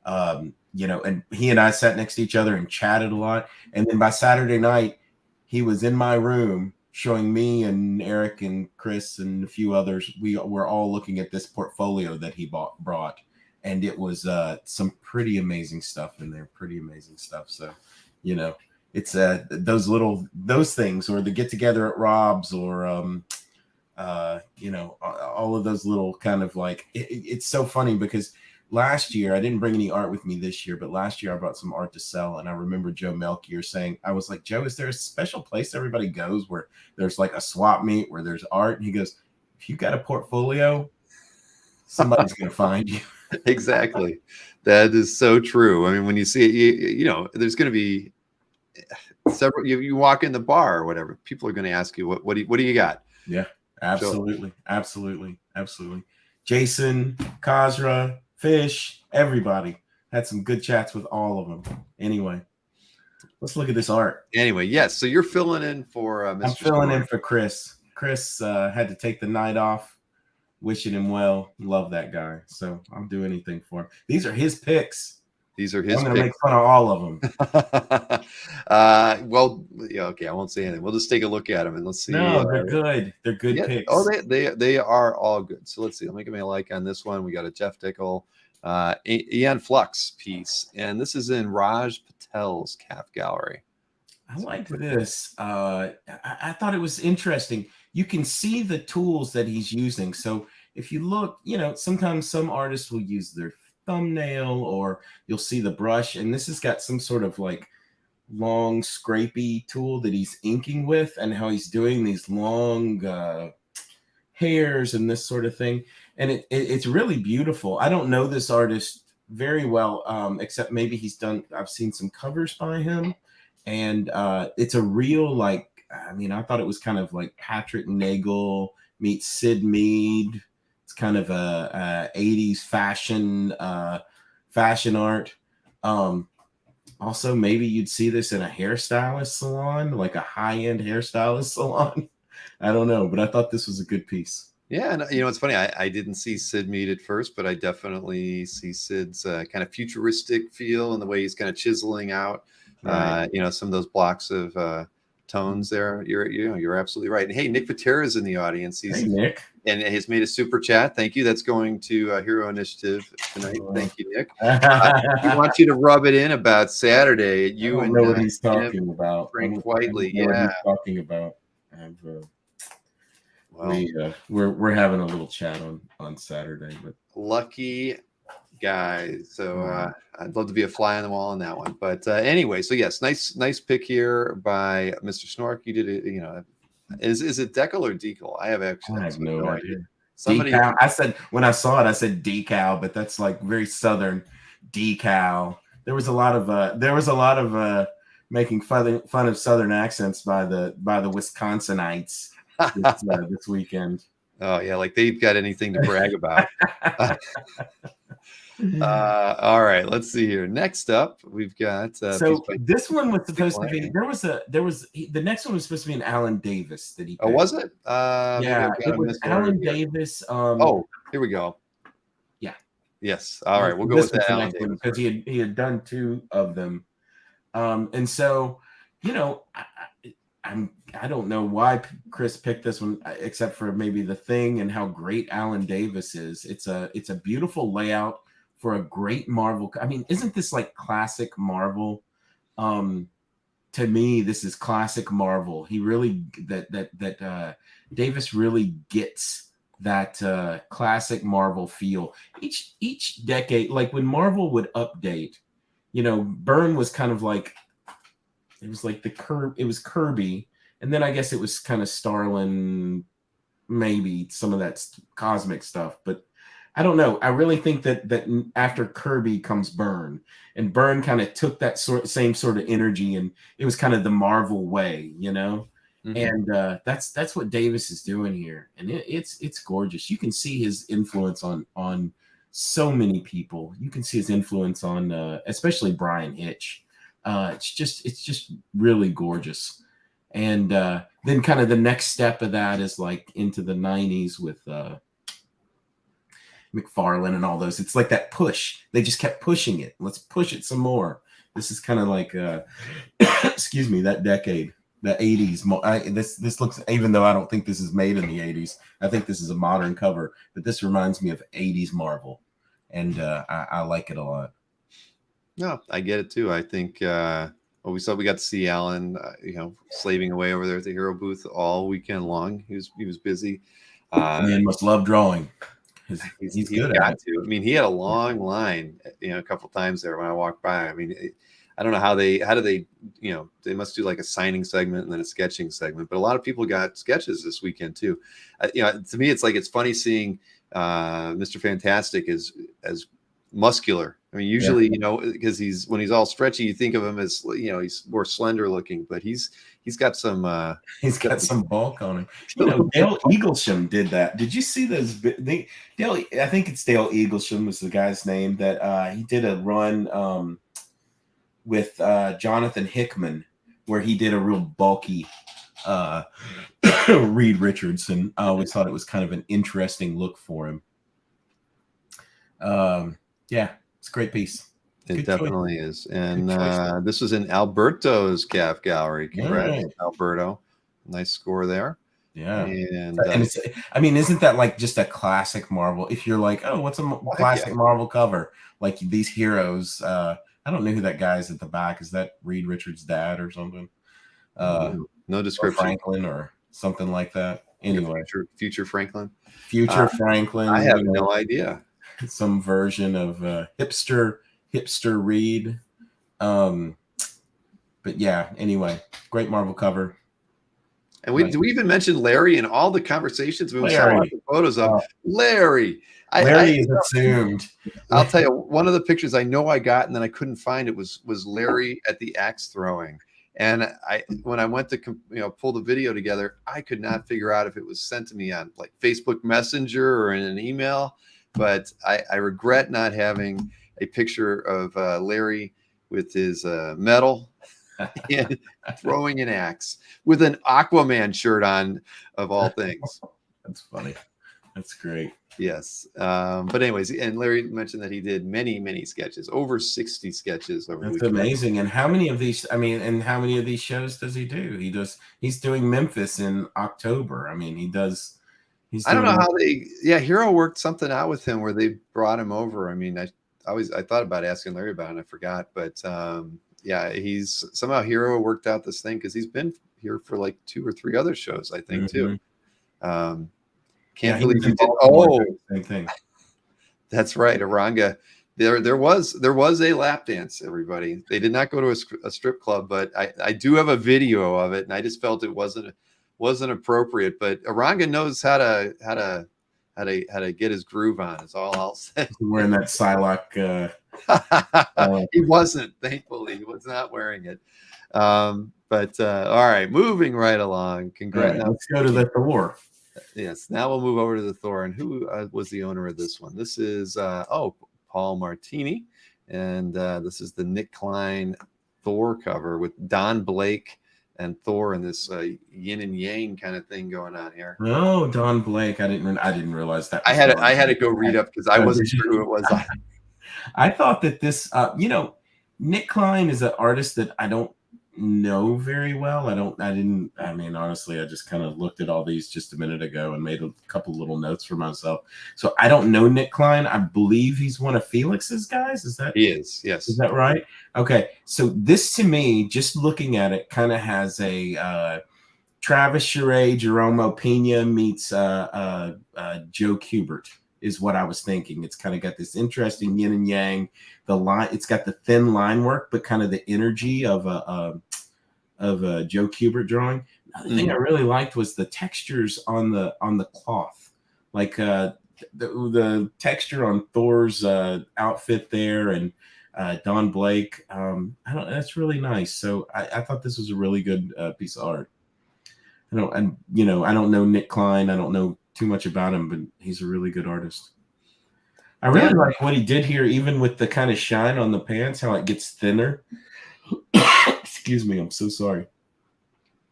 S11: and he and I sat next to each other and chatted a lot. And then by Saturday night, he was in my room showing me and Eric and Chris and a few others. We were all looking at this portfolio that he brought. And it was some pretty amazing stuff in there, pretty amazing stuff. So, it's those things, or the get together at Rob's, or, all of those little kind of like, it's so funny because last year, I didn't bring any art with me this year, but last year I brought some art to sell. And I remember Joe Melchior saying, I was like, Joe, is there a special place everybody goes where there's like a swap meet where there's art? And he goes, if you got a portfolio, somebody's going to find you.
S1: Exactly. That is so true. I mean, when you see it, there's going to be several, you walk in the bar or whatever, people are going to ask you, what do you got?
S11: Yeah, absolutely. Absolutely. Jason, Kazra, Fish, everybody. Had some good chats with all of them. Anyway, let's look at this art.
S1: Anyway, yes. So you're filling in for Mr.
S11: I'm filling in for Chris. Chris had to take the night off. Wishing him well. Love that guy. So I'll do anything for him. These are his picks.
S1: These are his
S11: I'm going to make fun of all of them.
S1: Well, yeah, okay. I won't say anything. We'll just take a look at them and let's see.
S11: No, they're good. They're good picks.
S1: Oh, they are all good. So let's see. Let me give me a like on this one. We got a Jeff Dickel, Ian Flux piece. And this is in Raj Patel's Calf Gallery.
S11: I like this. I thought it was interesting. You can see the tools that he's using. So if you look, sometimes some artists will use their thumbnail, or you'll see the brush. And this has got some sort of like long scrapey tool that he's inking with, and how he's doing these long hairs and this sort of thing. And it's really beautiful. I don't know this artist very well, except maybe I've seen some covers by him. And it's a real, I thought it was kind of like Patrick Nagel meets Sid Mead. It's kind of a 80s fashion art. Also, maybe you'd see this in a hairstylist salon, like a high-end hairstylist salon. I don't know, but I thought this was a good piece.
S1: Yeah, and it's funny. I didn't see Sid Mead at first, but I definitely see Sid's kind of futuristic feel and the way he's kind of chiseling out. Right. Some of those blocks of tones there. You're absolutely right. And hey, Nick Patera is in the audience.
S11: Hey, Nick.
S1: And he's made a super chat. Thank you. That's going to Hero Initiative tonight. Thank you, Nick. We want you to rub it in about Saturday. You and
S11: know what he's talking about.
S1: Frank Whiteley. Yeah.
S11: What he's talking about. We're having a little chat on Saturday. But
S1: lucky guys. So I'd love to be a fly on the wall on that one. But anyway, so yes, nice pick here by Mr. Snork. You did it. Is it Decal or Decal? I have no idea.
S11: Somebody, decal. I said when I saw it, I said decal, but that's like very southern. Decal. There was a lot of making fun of southern accents by the Wisconsinites this weekend.
S1: Oh yeah, like they've got anything to brag about. All right, let's see here. Next up, we've got
S11: so this one was supposed to be. The next one was supposed to be an Alan Davis that he picked.
S1: Oh, was it?
S11: Yeah, it was Alan Davis.
S1: Here we go.
S11: Yeah.
S1: Yes. All right, we'll go with that Alan Davis
S11: because he had done two of them, and so I don't know why Chris picked this one, except for maybe the thing and how great Alan Davis is. It's a beautiful layout for a great Marvel. I mean, isn't this like classic Marvel? To me, this is classic Marvel. He really Davis really gets that classic Marvel feel. Each decade, like when Marvel would update, Byrne was kind of like, it was like it was Kirby, and then I guess it was kind of Starlin, maybe some of that cosmic stuff, but I don't know. I really think that after Kirby comes Byrne, and Byrne kind of took that same sort of energy, and it was kind of the Marvel way,
S1: Mm-hmm.
S11: And that's what Davis is doing here, and it's gorgeous. You can see his influence on so many people. You can see his influence on especially Brian Hitch. It's just really gorgeous. And then kind of the next step of that is like into the 90s with McFarlane and all those. It's like that push. They just kept pushing it. Let's push it some more. This is kind of like excuse me, that decade, the 80s. This looks, even though I don't think this is made in the 80s, I think this is a modern cover, but this reminds me of 80s Marvel, and I like it a lot.
S1: No, I get it too. I think we got to see Alan, slaving away over there at the Hero booth all weekend long. He was busy.
S11: Man must love drawing.
S1: He's good at it. I mean, he had a long line, a couple times there when I walked by. I mean, I don't know how they they must do like a signing segment and then a sketching segment. But a lot of people got sketches this weekend too. To me, it's funny seeing Mr. Fantastic as muscular. I mean, usually, because when he's all stretchy, you think of him as, he's more slender looking, but he's got some
S11: bulk on him. Dale Eaglesham did that. Did you see those? Dale, I think it's Dale Eaglesham was the guy's name that he did a run with Jonathan Hickman, where he did a real bulky Reed Richardson. I always thought it was kind of an interesting look for him. Yeah, it's a great piece.
S1: It definitely is. And this was in Alberto's calf gallery. Congrats, Alberto. Nice score there.
S11: Yeah. And isn't that like just a classic Marvel? If you're like, oh, what's a classic Marvel cover? Like these heroes. I don't know who that guy is at the back. Is that Reed Richards' dad or something?
S1: No description.
S11: Or Franklin or something like that. Anyway.
S1: Future Franklin.
S11: Future Franklin.
S1: I have no idea.
S11: Some version of hipster Reed. But yeah, anyway, great Marvel cover.
S1: And we even mention Larry in all the conversations we saw the photos of. Larry.
S11: Larry is assumed.
S1: I'll tell you, one of the pictures I know I got and then I couldn't find it was Larry at the axe throwing. And when I went to pull the video together, I could not figure out if it was sent to me on like Facebook Messenger or in an email. But I regret not having a picture of Larry with his medal and throwing an axe with an Aquaman shirt on, of all things.
S11: That's funny. That's great.
S1: Yes. But anyways, and Larry mentioned that he did many, many sketches, over 60 sketches.
S11: That's amazing. And how many of these, how many of these shows does he do? He's doing Memphis in October. I mean,
S1: I don't know how Hero worked something out with him where they brought him over. I mean, I thought about asking Larry about it and I forgot, but he's somehow Hero worked out this thing because he's been here for like 2 or 3 other shows, I think, too. Can't believe he did. Oh,
S11: same thing.
S1: That's right. Aranga. There was a lap dance, everybody. They did not go to a strip club, but I do have a video of it, and I just felt it wasn't appropriate. But Aranga knows how to get his groove on. Is all I'll say.
S11: Wearing that Psylocke.
S1: He wasn't. Thankfully, he was not wearing it. But all right, moving right along. Congrats.
S11: Right, let's go to the Thor.
S1: Yes. Now we'll move over to the Thor. And who was the owner of this one? This is Paul Martini, and this is the Nick Klein Thor cover with Don Blake and Thor and this yin and yang kind of thing going on here.
S11: Oh, Don Blake! I didn't realize that.
S1: I had to go read up because I wasn't sure who it was.
S11: I thought that this, Nick Klein is an artist that I don't know very well. I mean, honestly, I just kind of looked at all these just a minute ago and made a couple little notes for myself. So I don't know Nick Klein. I believe he's one of Felix's guys.
S1: He is, yes.
S11: Is that right? Okay. So this to me, just looking at it, kind of has a Travis Charest, Jerome Pena meets Joe Kubert is what I was thinking. It's kind of got this interesting yin and yang. The line, it's got the thin line work, but kind of the energy of a Joe Kubert drawing. Another thing I really liked was the textures on the cloth, like the texture on Thor's outfit there, and Don Blake. That's really nice. So I thought this was a really good piece of art. I don't know Nick Klein. I don't know too much about him, but he's a really good artist. I really like what he did here, even with the kind of shine on the pants, how it gets thinner. Excuse me, I'm so sorry.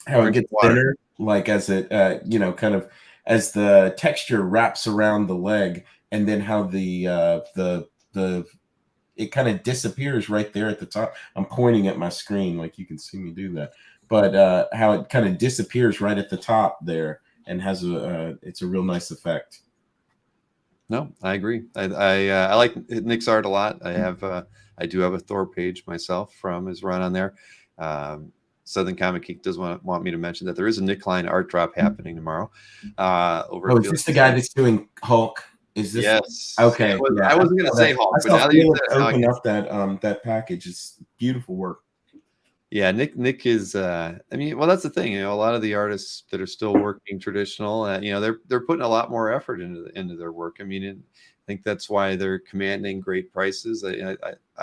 S11: How it gets thinner, like as it, kind of as the texture wraps around the leg, and then how it kind of disappears right there at the top. I'm pointing at my screen, like you can see me do that. But how it kind of disappears right at the top there, and has it's a real nice effect.
S1: No, I agree. I like Nick's art a lot. I do have a Thor page myself from his run on there. Southern Comic Geek does want me to mention that there is a Nick Klein art drop happening tomorrow.
S11: Is this the guy that's doing Hulk? Is this?
S1: Yes.
S11: Okay.
S1: I wasn't going to say Hulk, but now that you
S11: open up that package, it's beautiful work.
S1: Yeah, Nick is. That's the thing. A lot of the artists that are still working traditional, they're putting a lot more effort into their work. I think that's why they're commanding great prices. I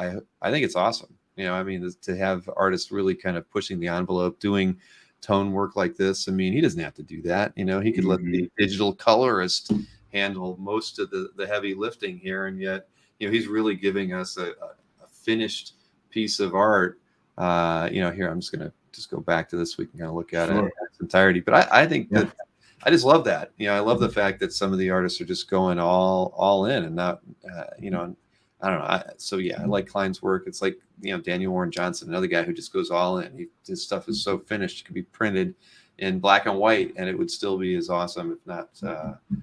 S1: think it's awesome. To have artists really kind of pushing the envelope, doing tone work like this. He doesn't have to do that. He could let the digital colorist handle most of the heavy lifting here, and yet, he's really giving us a finished piece of art. Here I'm just gonna go back to this so we can kind of look at it in its entirety. But I think that I just love that. I love the fact that some of the artists are just going all in and not I don't know. I like Klein's work. It's like Daniel Warren Johnson, another guy who just goes all in. His stuff is so finished, it could be printed in black and white, and it would still be as awesome, if not.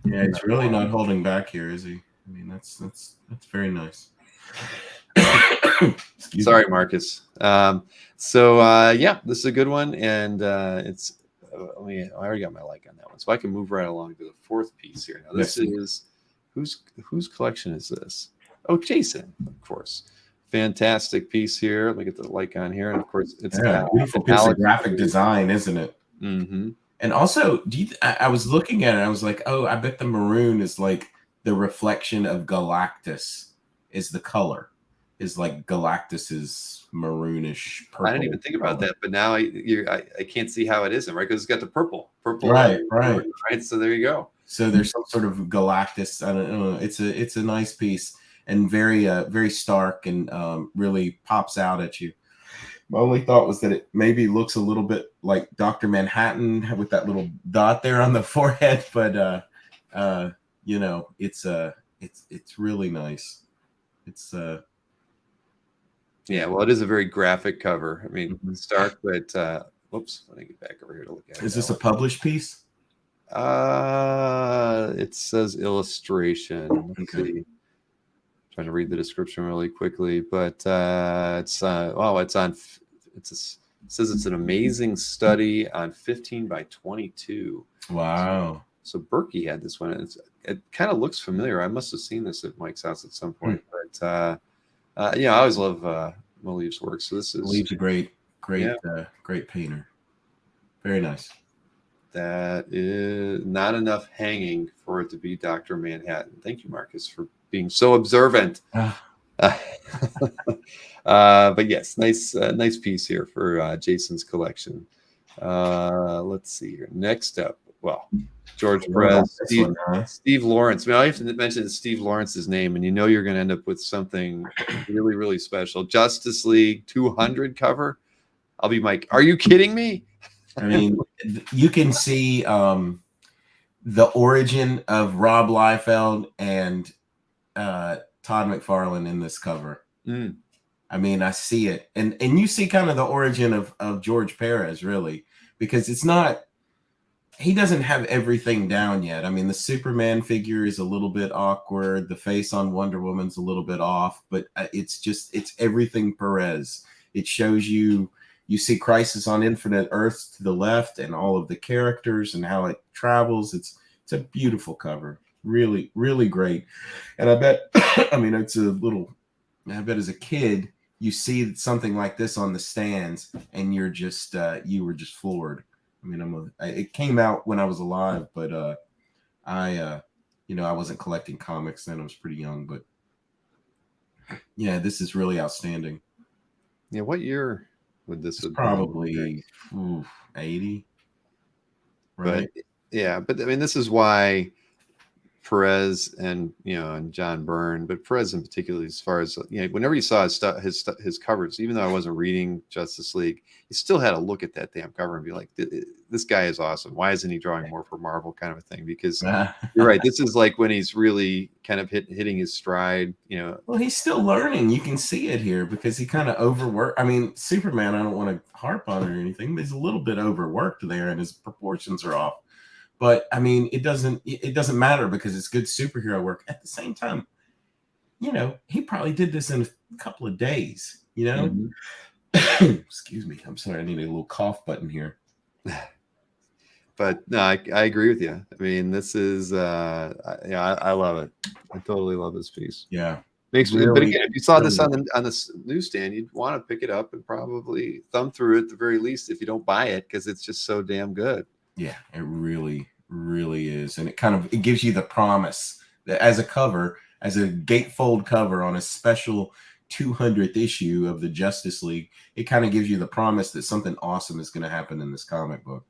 S11: He's really not holding back here, is he? That's very nice.
S1: Sorry, Marcus. This is a good one, and it's. I already got my like on that one, so I can move right along to the fourth piece here. Now, this is whose collection is this? Oh, Jason, of course. Fantastic piece here. Let me get the like on here, and of course, it's
S11: beautiful piece of graphic design, isn't it?
S1: Mm-hmm.
S11: And also, I was looking at it, I was like, oh, I bet the maroon is like the reflection of Galactus. Is the color. Is like Galactus's maroonish purple.
S1: I didn't even think about that, but now I can't see how it isn't, right? Because it's got the purple,
S11: right.
S1: So there you go.
S11: So there's some sort of Galactus. I don't know. It's a nice piece and very stark and really pops out at you. My only thought was that it maybe looks a little bit like Dr. Manhattan with that little dot there on the forehead, but it's really nice. It's
S1: well, it is a very graphic cover. It's dark, but whoops, let me get back over here to look at it.
S11: Is this a published piece?
S1: It says illustration. Let's see. Trying to read the description really quickly, but it says it's an amazing study on 15 by 22.
S11: Wow.
S1: So Berkey had this one. It kind of looks familiar. I must have seen this at Mike's house at some point, but I always love Maleev's work. So this is
S11: Maleev's a great painter. Very nice.
S1: That is not enough hanging for it to be Dr. Manhattan. Thank you, Marcus, for being so observant. But yes, nice piece here for Jason's collection. Let's see here. Next up, George Perez, Steve Lawrence. I have to mention Steve Lawrence's name, and you're going to end up with something really, really special. Justice League 200 cover. I'll be Mike. Are you kidding me?
S11: You can see the origin of Rob Liefeld and Todd McFarlane in this cover. I mean, I see it, and you see kind of the origin of George Perez, really, because it's not. He doesn't have everything down yet. I mean, the Superman figure is a little bit awkward. The face on Wonder Woman's a little bit off, but it's everything Perez. It shows you see Crisis on Infinite Earths to the left and all of the characters and how it travels. It's a beautiful cover. Really, really great. And I bet, I mean, I bet as a kid, you see something like this on the stands and you're just, you were just floored. I mean, it came out when I was alive, but I wasn't collecting comics then. I was pretty young, but yeah, this is really outstanding.
S1: Yeah, what year would this have
S11: probably 80? Right?
S1: But yeah, but I mean, this is why Perez and and John Byrne, but Perez in particular, as far as whenever you saw his covers, even though I wasn't reading Justice League, you still had to look at that damn cover and be like, this guy is awesome. Why isn't he drawing more for Marvel, kind of a thing? Because you're right, this is like when he's really kind of hitting his stride.
S11: Well, he's still learning. You can see it here because he kind of overworked. I mean, Superman, I don't want to harp on it or anything, but he's a little bit overworked there, and his proportions are off. But I mean, it doesn't matter because it's good superhero work. At the same time, he probably did this in a couple of days. Excuse me, I'm sorry, I need a little cough button here.
S1: But no, I agree with you. I mean, this is I love it. I totally love this piece.
S11: Yeah,
S1: makes me. But again, if you saw this on the newsstand, you'd want to pick it up and probably thumb through it at the very least if you don't buy it, because it's just so damn good.
S11: Yeah, it really, really is. And it gives you the promise that as a gatefold cover on a special 200th issue of the Justice League, it kind of gives you the promise that something awesome is going to happen in this comic book.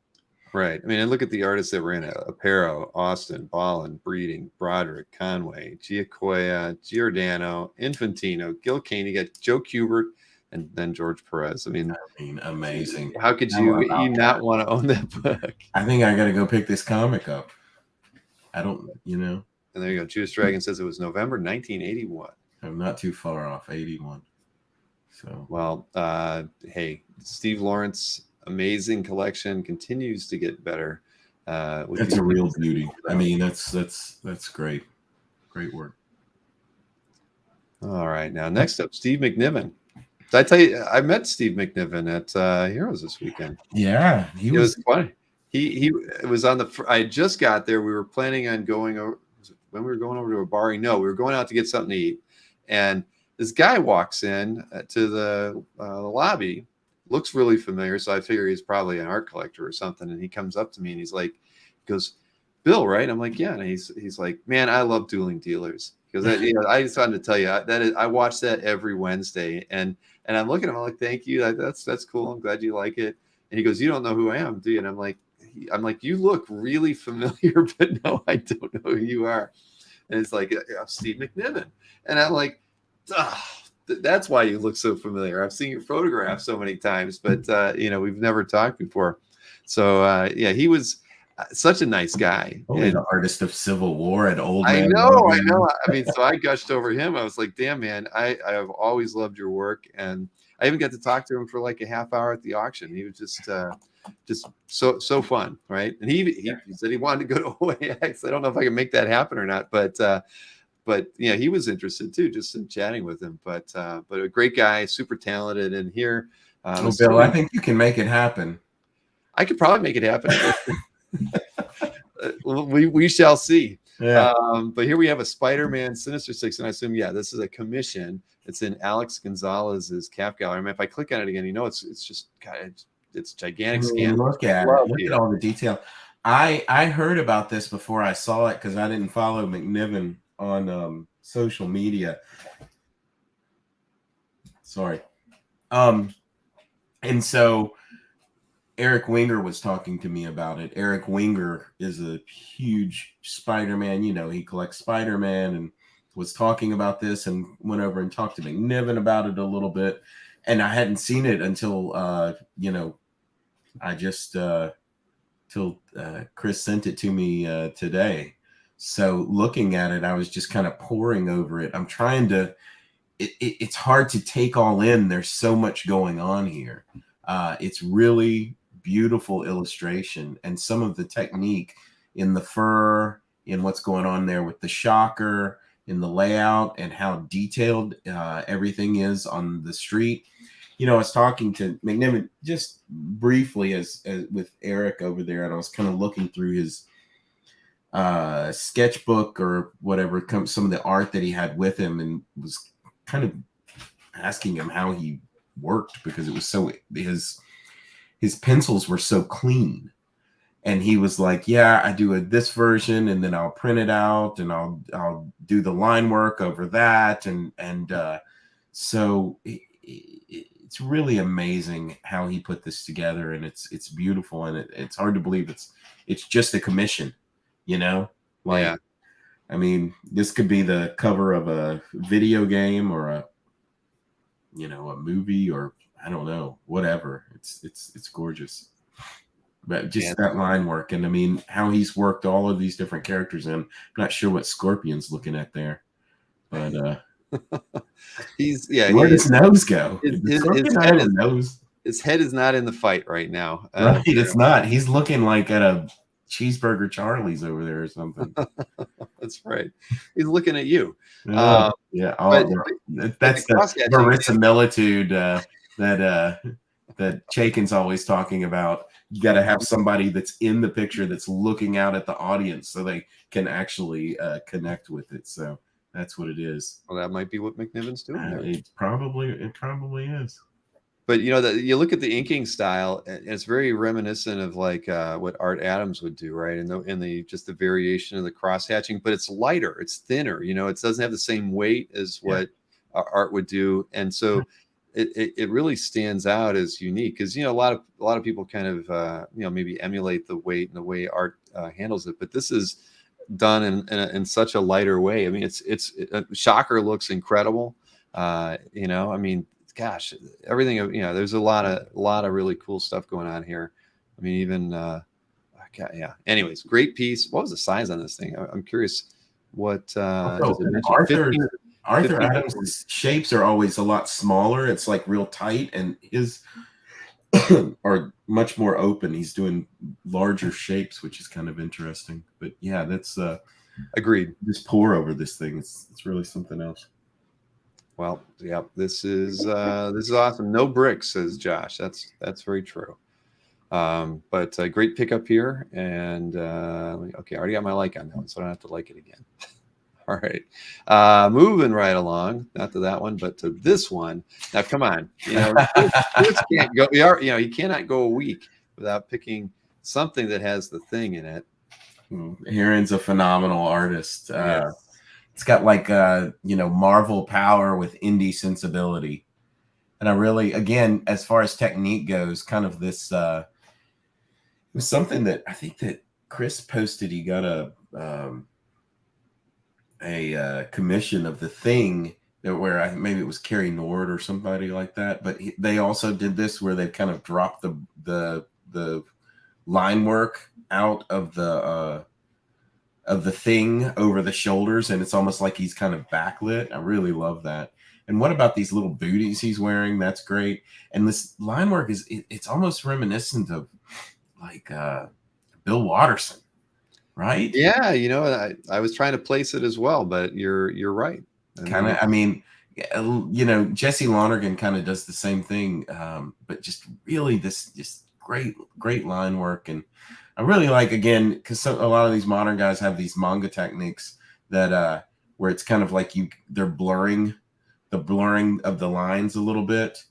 S1: Right. I mean, and look at the artists that were in it: Aparo, Austin, Ballin, Breeding, Broderick, Conway, Giacoya, Giordano, Infantino, Gil Kane. You got Joe Kubert, and then George Perez. I mean,
S11: amazing.
S1: How could you not want to own that book?
S11: I think I got to go pick this comic up. I don't,
S1: And there you go. Jewish Dragon says it was November 1981.
S11: I'm not too far off, 81. So,
S1: well, hey, Steve Lawrence, amazing collection, continues to get better.
S11: That's a real beauty. I mean, that's great. Great work.
S1: All right. Now, next up, Steve McNiven. Did I tell you, I met Steve McNiven at Heroes this weekend.
S11: Yeah,
S1: it was funny. He was on the. I just got there. We were planning on going over when we were going over to a bar. We were going out to get something to eat, and this guy walks in to the lobby. Looks really familiar, so I figure he's probably an art collector or something. And he comes up to me and he goes, "Bill, right?" I'm like, "Yeah." And he's like, "Man, I love Dueling Dealers." Because I just wanted to tell you I watch that every Wednesday, and I'm looking at him, I'm like, "Thank you, that's cool. I'm glad you like it." And he goes, "You don't know who I am, do you?" And I'm like, "You look really familiar, but no, I don't know who you are." And it's like, "I'm Steve McNiven," and I'm like, "That's why you look so familiar. I've seen your photograph so many times, but we've never talked before." So he was such a nice guy.
S11: And the artist of Civil War and Old Man.
S1: I know. I mean, so I gushed over him. I was like, "Damn, man, I have always loved your work." And I even got to talk to him for like a half hour at the auction. He was just so fun, right? And he said he wanted to go to OAX. I don't know if I can make that happen or not, but he was interested too, just in chatting with him. But a great guy, super talented. And here,
S11: Bill, I think you can make it happen.
S1: I could probably make it happen. We shall see.
S11: Yeah.
S1: But here we have a Spider-Man Sinister Six, and I assume this is a commission. It's in Alex Gonzalez's Cap Gallery. I mean, if I click on it again, it's just it's gigantic scan.
S11: Look at it. Look at all the detail. I heard about this before I saw it because I didn't follow McNiven on social media. Sorry. And so Eric Winger was talking to me about it. Eric Winger is a huge Spider-Man. He collects Spider-Man and was talking about this and went over and talked to McNiven about it a little bit. And I hadn't seen it until, I just, till Chris sent it to me today. So looking at it, I was just kind of poring over it. I'm trying to it's hard to take all in. There's so much going on here. It's really beautiful illustration, and some of the technique in the fur, in what's going on there with the shocker, in the layout, and how detailed everything is on the street. You know, I was talking to McNiven just briefly as with Eric over there, and I was kind of looking through his sketchbook or whatever, some of the art that he had with him, and was kind of asking him how he worked, because it was so, his pencils were so clean. And he was like, yeah, I do this version, and then I'll print it out, and I'll do the line work over that. And so it's really amazing how he put this together, and it's beautiful, and it's hard to believe it's just a commission, you know? Like,
S1: Yeah.
S11: I mean, this could be the cover of a video game or a movie, or I don't know, whatever. It's gorgeous. But just that line work, and I mean, how he's worked all of these different characters in. I'm not sure what Scorpion's looking at there, but where does nose go?
S1: His head is not in the fight right now.
S11: Right, it's not. He's looking like at a Cheeseburger Charlie's over there or something.
S1: That's right. He's looking at you.
S11: That's the verisimilitude that Chaikin's always talking about. You got to have somebody that's in the picture that's looking out at the audience so they can actually connect with it. So that's what it is.
S1: Well, that might be what McNiven's doing there.
S11: It probably is.
S1: But you know, you look at the inking style, and it's very reminiscent of like what Art Adams would do, right? And the just the variation of the cross hatching, but it's lighter, it's thinner. You know, it doesn't have the same weight as what Art would do, and so it really stands out as unique, because you know a lot of people kind of maybe emulate the weight and the way Art handles it, but this is done in such a lighter way. I mean, Shocker looks incredible. I mean, gosh, everything, there's a lot of really cool stuff going on here. I mean, even anyways, great piece. What was the size on this thing? I'm curious what
S11: Arthur Adams' shapes are always a lot smaller. It's like real tight, and his are much more open. He's doing larger shapes, which is kind of interesting. But yeah, that's
S1: agreed.
S11: Just pour over this thing. It's really something else.
S1: Well, yeah, this is awesome. No bricks, says Josh. That's very true. But great pickup here, and okay, I already got my like on that one, so I don't have to like it again. All right, moving right along, not to that one, but to this one. Now, come on, Chris can't go. He cannot go a week without picking something that has the thing in it.
S11: Heron's a phenomenal artist. It's got like Marvel power with indie sensibility, and I really, again, as far as technique goes, kind of this. It was something that I think that Chris posted. He got a commission of the thing where maybe it was Carrie Nord or somebody like that, but they also did this where they kind of dropped the line work out of the thing over the shoulders, and it's almost like he's kind of backlit. I really love that. And what about these little booties he's wearing? That's great. And this line work it's almost reminiscent of like Bill Watterson. Right?
S1: Yeah, I was trying to place it as well, but you're right.
S11: Kind of, I mean, Jesse Lonergan kind of does the same thing, but just really this just great line work. And I really like, again, because a lot of these modern guys have these manga techniques that where it's kind of like they're blurring of the lines a little bit,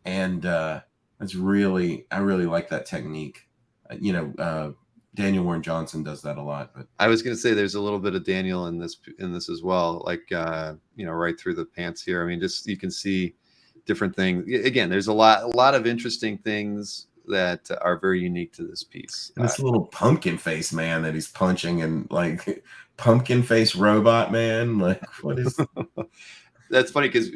S11: and I really like that technique. Daniel Warren Johnson does that a lot. But
S1: I was going to say there's a little bit of Daniel in this as well, like right through the pants here. I mean, just you can see different things. Again, there's a lot of interesting things that are very unique to this piece.
S11: And this little pumpkin face man that he's punching, and like pumpkin face robot man, like what is?
S1: That's funny because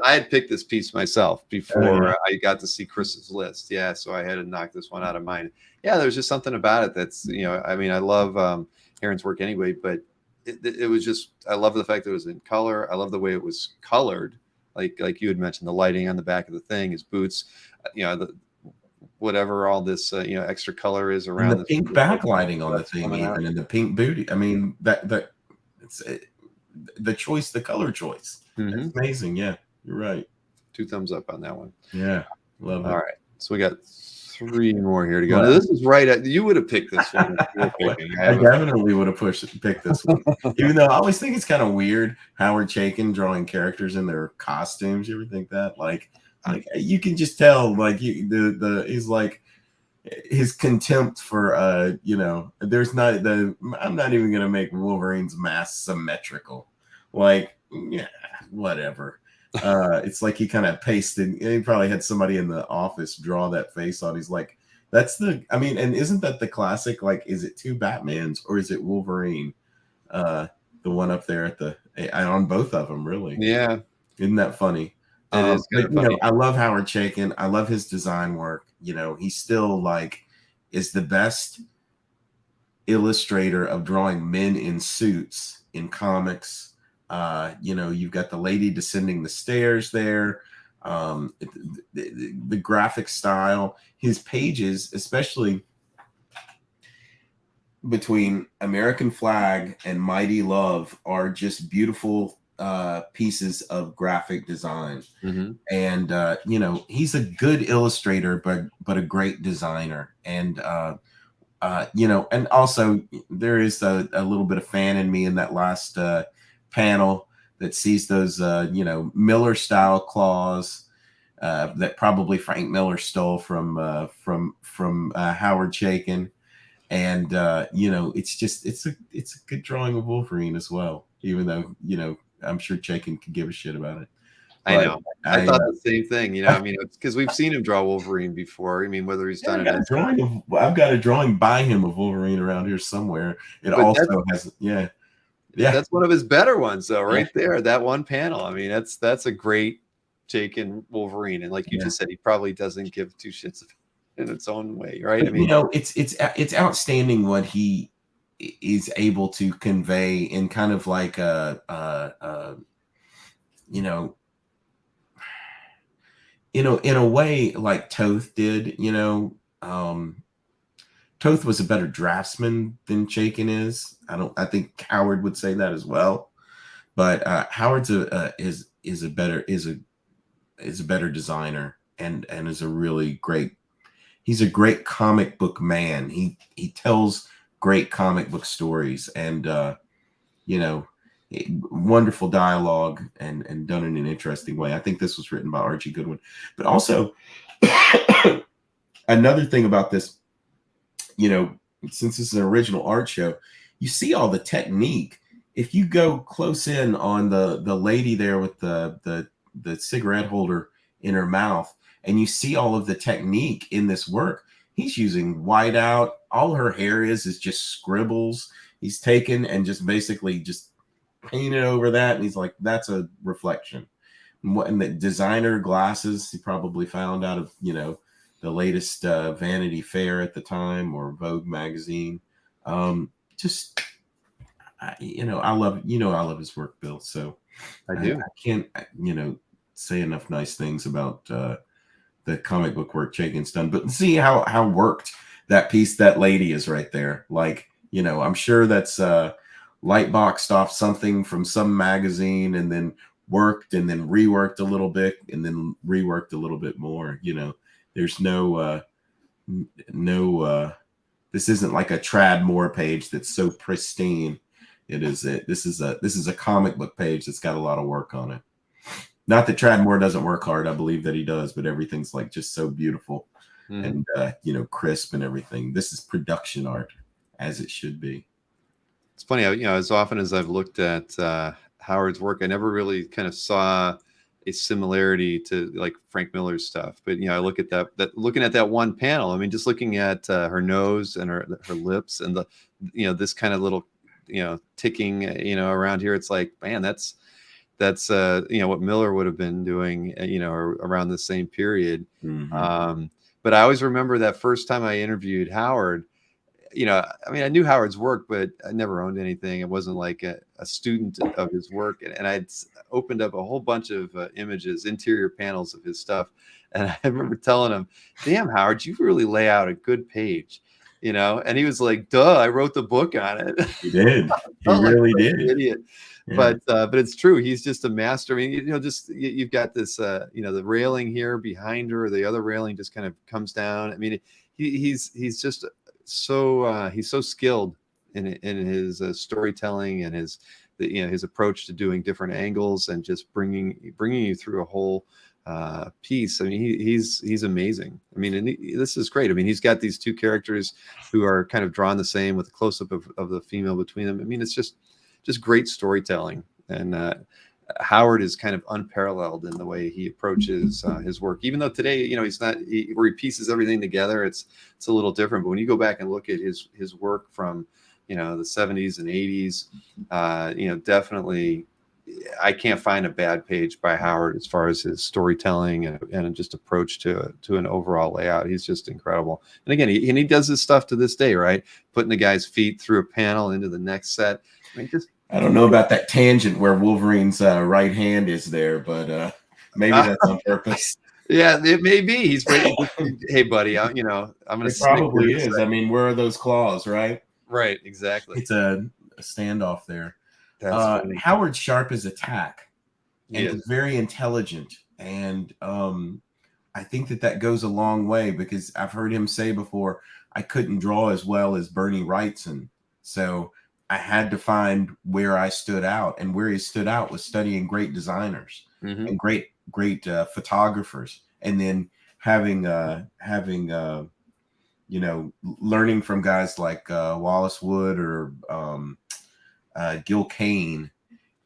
S1: I had picked this piece myself before I got to see Chris's list. Yeah, so I had to knock this one out of mine. Yeah, there's just something about it that's, I mean, I love Heron's work anyway, but it was just, I love the fact that it was in color. I love the way it was colored. like you had mentioned, the lighting on the back of the thing, his boots, whatever all this extra color is
S11: And
S1: around
S11: the
S1: this
S11: pink backlighting on the thing,
S1: coming out.
S11: even, and the pink booty. I mean, it's the choice, the color choice.
S1: Mhm.
S11: It's amazing. Yeah, you're right.
S1: 2 thumbs up on that one.
S11: Yeah, love it.
S1: All right, so we got 3 more here to go.
S11: Well,
S1: Now, this is right. You would have picked this one. If you were picking.
S11: I definitely would have picked this one. Even though I always think it's kind of weird Howard Chaykin drawing characters in their costumes. You ever think that? Like you can just tell, like he's like his contempt for there's not I'm not even gonna make Wolverine's mask symmetrical. Like, yeah, whatever. It's like he kind of pasted. He probably had somebody in the office draw that face on. He's like, and isn't that the classic? Like, is it 2 Batmans or is it Wolverine? The one up there on both of them, really.
S1: Yeah.
S11: Isn't that funny?
S1: It is kind of funny.
S11: I love Howard Chaykin. I love his design work. He still is the best illustrator of drawing men in suits in comics. You've got the lady descending the stairs there. The graphic style, his pages, especially between American Flag and Mighty Love, are just beautiful pieces of graphic design.
S1: Mm-hmm.
S11: And he's a good illustrator, but a great designer. And and also there is a little bit of fan in me in that last panel that sees those Miller style claws that probably Frank Miller stole from Howard Chaykin. And it's a good drawing of Wolverine as well, even though I'm sure Chaykin could give a shit about it.
S1: I know. I thought the same thing. I mean, because we've seen him draw Wolverine before. I mean, whether he's done it.
S11: I've got a drawing by him of Wolverine around here somewhere. It also has, yeah.
S1: That's one of his better ones, though, right there. That one panel. I mean, that's a great Chaykin Wolverine, and like you just said, he probably doesn't give 2 shits in its own way, right?
S11: But, I mean, it's outstanding what he is able to convey in kind of like in a way like Toth did. Toth was a better draftsman than Chaykin is. I think Howard would say that as well. But Howard's is a better designer and is a really great. He's a great comic book man. He tells great comic book stories and wonderful dialogue and done in an interesting way. I think this was written by Archie Goodwin. But also another thing about this, since this is an original art show, you see all the technique. If you go close in on the lady there with the cigarette holder in her mouth, and you see all of the technique in this work, he's using whiteout. All her hair is just scribbles. He's taken and just basically just painted over that, and he's like, that's a reflection. And the designer glasses he probably found out of the latest Vanity Fair at the time or Vogue magazine. I love his work, Bill. So
S1: I do.
S11: I can't say enough nice things about the comic book work Chaykin's done. But see how worked that piece, that lady is right there. Like, I'm sure that's light boxed off something from some magazine and then worked and then reworked a little bit and then reworked a little bit more. There's no this isn't like a Trad Moore page that's so pristine. This is a comic book page that's got a lot of work on it. Not that Trad Moore doesn't work hard. I believe that he does, but everything's like just so beautiful and crisp and everything. This is production art as it should be.
S1: It's funny, as often as I've looked at Howard's work, I never really kind of saw a similarity to like Frank Miller's stuff. But I look at that looking at that one panel. I mean, just looking at her nose and her lips and the this kind of little ticking around here. It's like, man, that's what Miller would have been doing around the same period.
S11: Mm-hmm.
S1: But I always remember that first time I interviewed Howard, you know, I mean, I knew Howard's work, but I never owned anything. It wasn't like a student of his work. And I'd opened up a whole bunch of images, interior panels of his stuff. And I remember telling him, damn, Howard, you really lay out a good page, you know? And he was like, duh, I wrote the book on it.
S11: He did. He
S1: Felt like
S11: really
S1: such an
S11: did.
S1: idiot.
S11: Yeah.
S1: But it's true. He's just a master. I mean, you know, just you've got this, you know, the railing here behind her, the other railing just kind of comes down. I mean, he's just he's so skilled in his storytelling and his his approach to doing different angles and just bringing you through a whole piece. I mean, he's amazing. I mean, and this is great. I mean, he's got these two characters who are kind of drawn the same with a close up of the female between them. I mean, it's just great storytelling. And Howard is kind of unparalleled in the way he approaches his work. Even though today, you know, where he pieces everything together, it's a little different. But when you go back and look at his work from, you know, the 70s and 80s, you know, definitely, I can't find a bad page by Howard as far as his storytelling and just approach to an overall layout. He's just incredible. And again, he does this stuff to this day, right? Putting the guy's feet through a panel into the next set. I mean,
S11: I don't know about that tangent where Wolverine's right hand is there, but maybe that's on purpose.
S1: Yeah, it may be. He's ready. Hey, buddy, I'm going to.
S11: It probably is. I mean, where are those claws, right?
S1: Right, exactly.
S11: It's a standoff there.
S1: That's
S11: Howard's sharp as a tack, and
S1: Yes.
S11: he's very intelligent, and I think that goes a long way because I've heard him say before, I couldn't draw as well as Bernie Wrightson, so I had to find where I stood out, and where he stood out was studying great designers and great photographers, and then having you know, learning from guys like Wallace Wood or Gil Kane,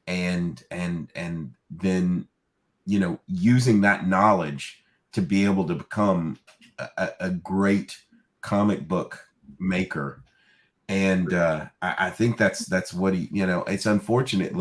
S11: and then, you know, using that knowledge to be able to become a great comic book maker. And I think that's what he, you know, it's unfortunate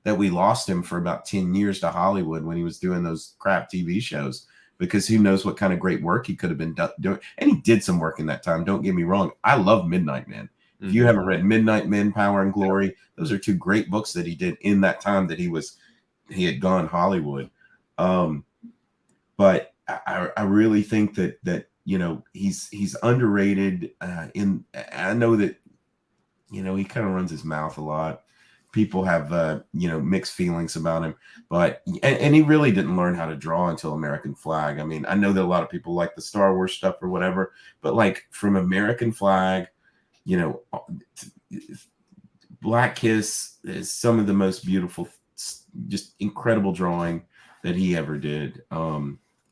S11: that we lost him for about 10 years to Hollywood when he was doing those crap TV shows, because who knows what kind of great work he could have been doing. And he did some work in that time. Don't get me wrong. I love Midnight Man. If you haven't read Midnight Men, Power and Glory, those are two great books that he did in that time that he had gone Hollywood. But I really think that you know, he's underrated. I know that, you know, he kind of runs his mouth a lot. People have you know, mixed feelings about him, but and he really didn't learn how to draw until American Flag. I mean, I know that a lot of people like the Star Wars stuff or whatever, but like from American Flag, you know, Black Kiss is some of the most beautiful, just incredible drawing that he ever did.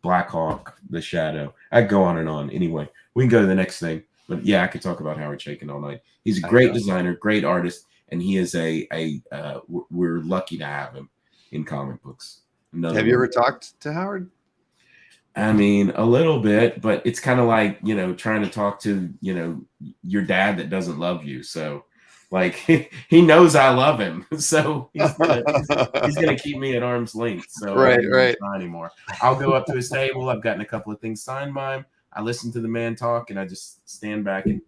S11: Black Hawk, The Shadow. I go on and on. Anyway, we can go to the next thing. But yeah, I could talk about Howard Chaykin all night. He's a great designer, great artist, and he is we're lucky to have him in comic books.
S1: Have you ever talked to Howard?
S11: I mean, a little bit, but it's kind of like, you know, trying to talk to, you know, your dad that doesn't love you. So like he knows I love him. So he's gonna keep me at arm's length. So
S1: right.
S11: Not anymore. I'll go up to his table. I've gotten a couple of things signed by him. I listen to the man talk, and I just stand back and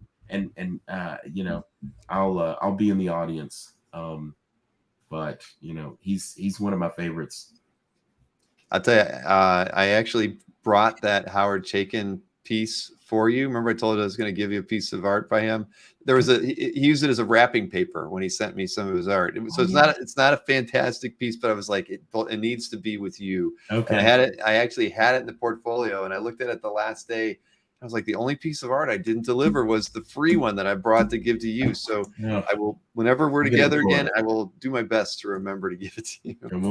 S11: you know, I'll be in the audience. But you know, he's one of my favorites.
S1: I'll tell you, I actually brought that Howard Chaykin piece for you. Remember I told you I was going to give you a piece of art by him? There was he used it as a wrapping paper when he sent me some of his art. So it's not a fantastic piece, but I was like, it needs to be with you.
S11: Okay.
S1: And I actually had it in the portfolio, and I looked at it the last day. I was like, the only piece of art I didn't deliver was the free one that I brought to give to you. So
S11: Yeah.
S1: I will, whenever we're together again, I will do my best to remember to give it to you.
S11: And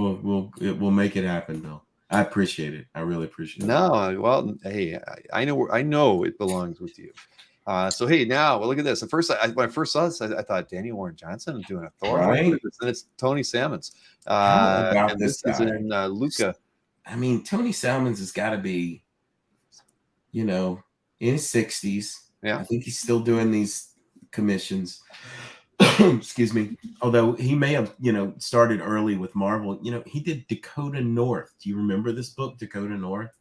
S11: we'll make it happen, Bill. I appreciate it. I really appreciate it.
S1: No, well, hey, I know it belongs with you. So hey, now well, look at this. When I first saw this, I thought Danny Warren Johnson doing a Thor,
S11: right?
S1: And it's Tony Salmons.
S11: About
S1: and
S11: this
S1: is in Luca.
S11: I mean, Tony Salmons has got to be, you know, in his 60s.
S1: Yeah,
S11: I think he's still doing these commissions. Excuse me. Although he may have, you know, started early with Marvel. You know, he did Dakota North. Do you remember this book, Dakota North?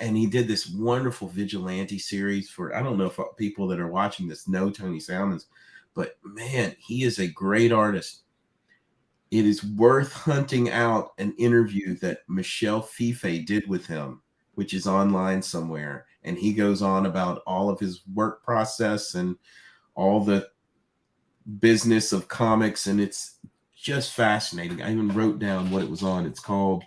S11: and he did this wonderful vigilante series for, I don't know if people that are watching this know Tony Salmons, but man, he is a great artist. It is worth hunting out an interview that Michelle Fife did with him, which is online somewhere. And he goes on about all of his work process and all the business of comics. And it's just fascinating. I even wrote down what it was on. It's called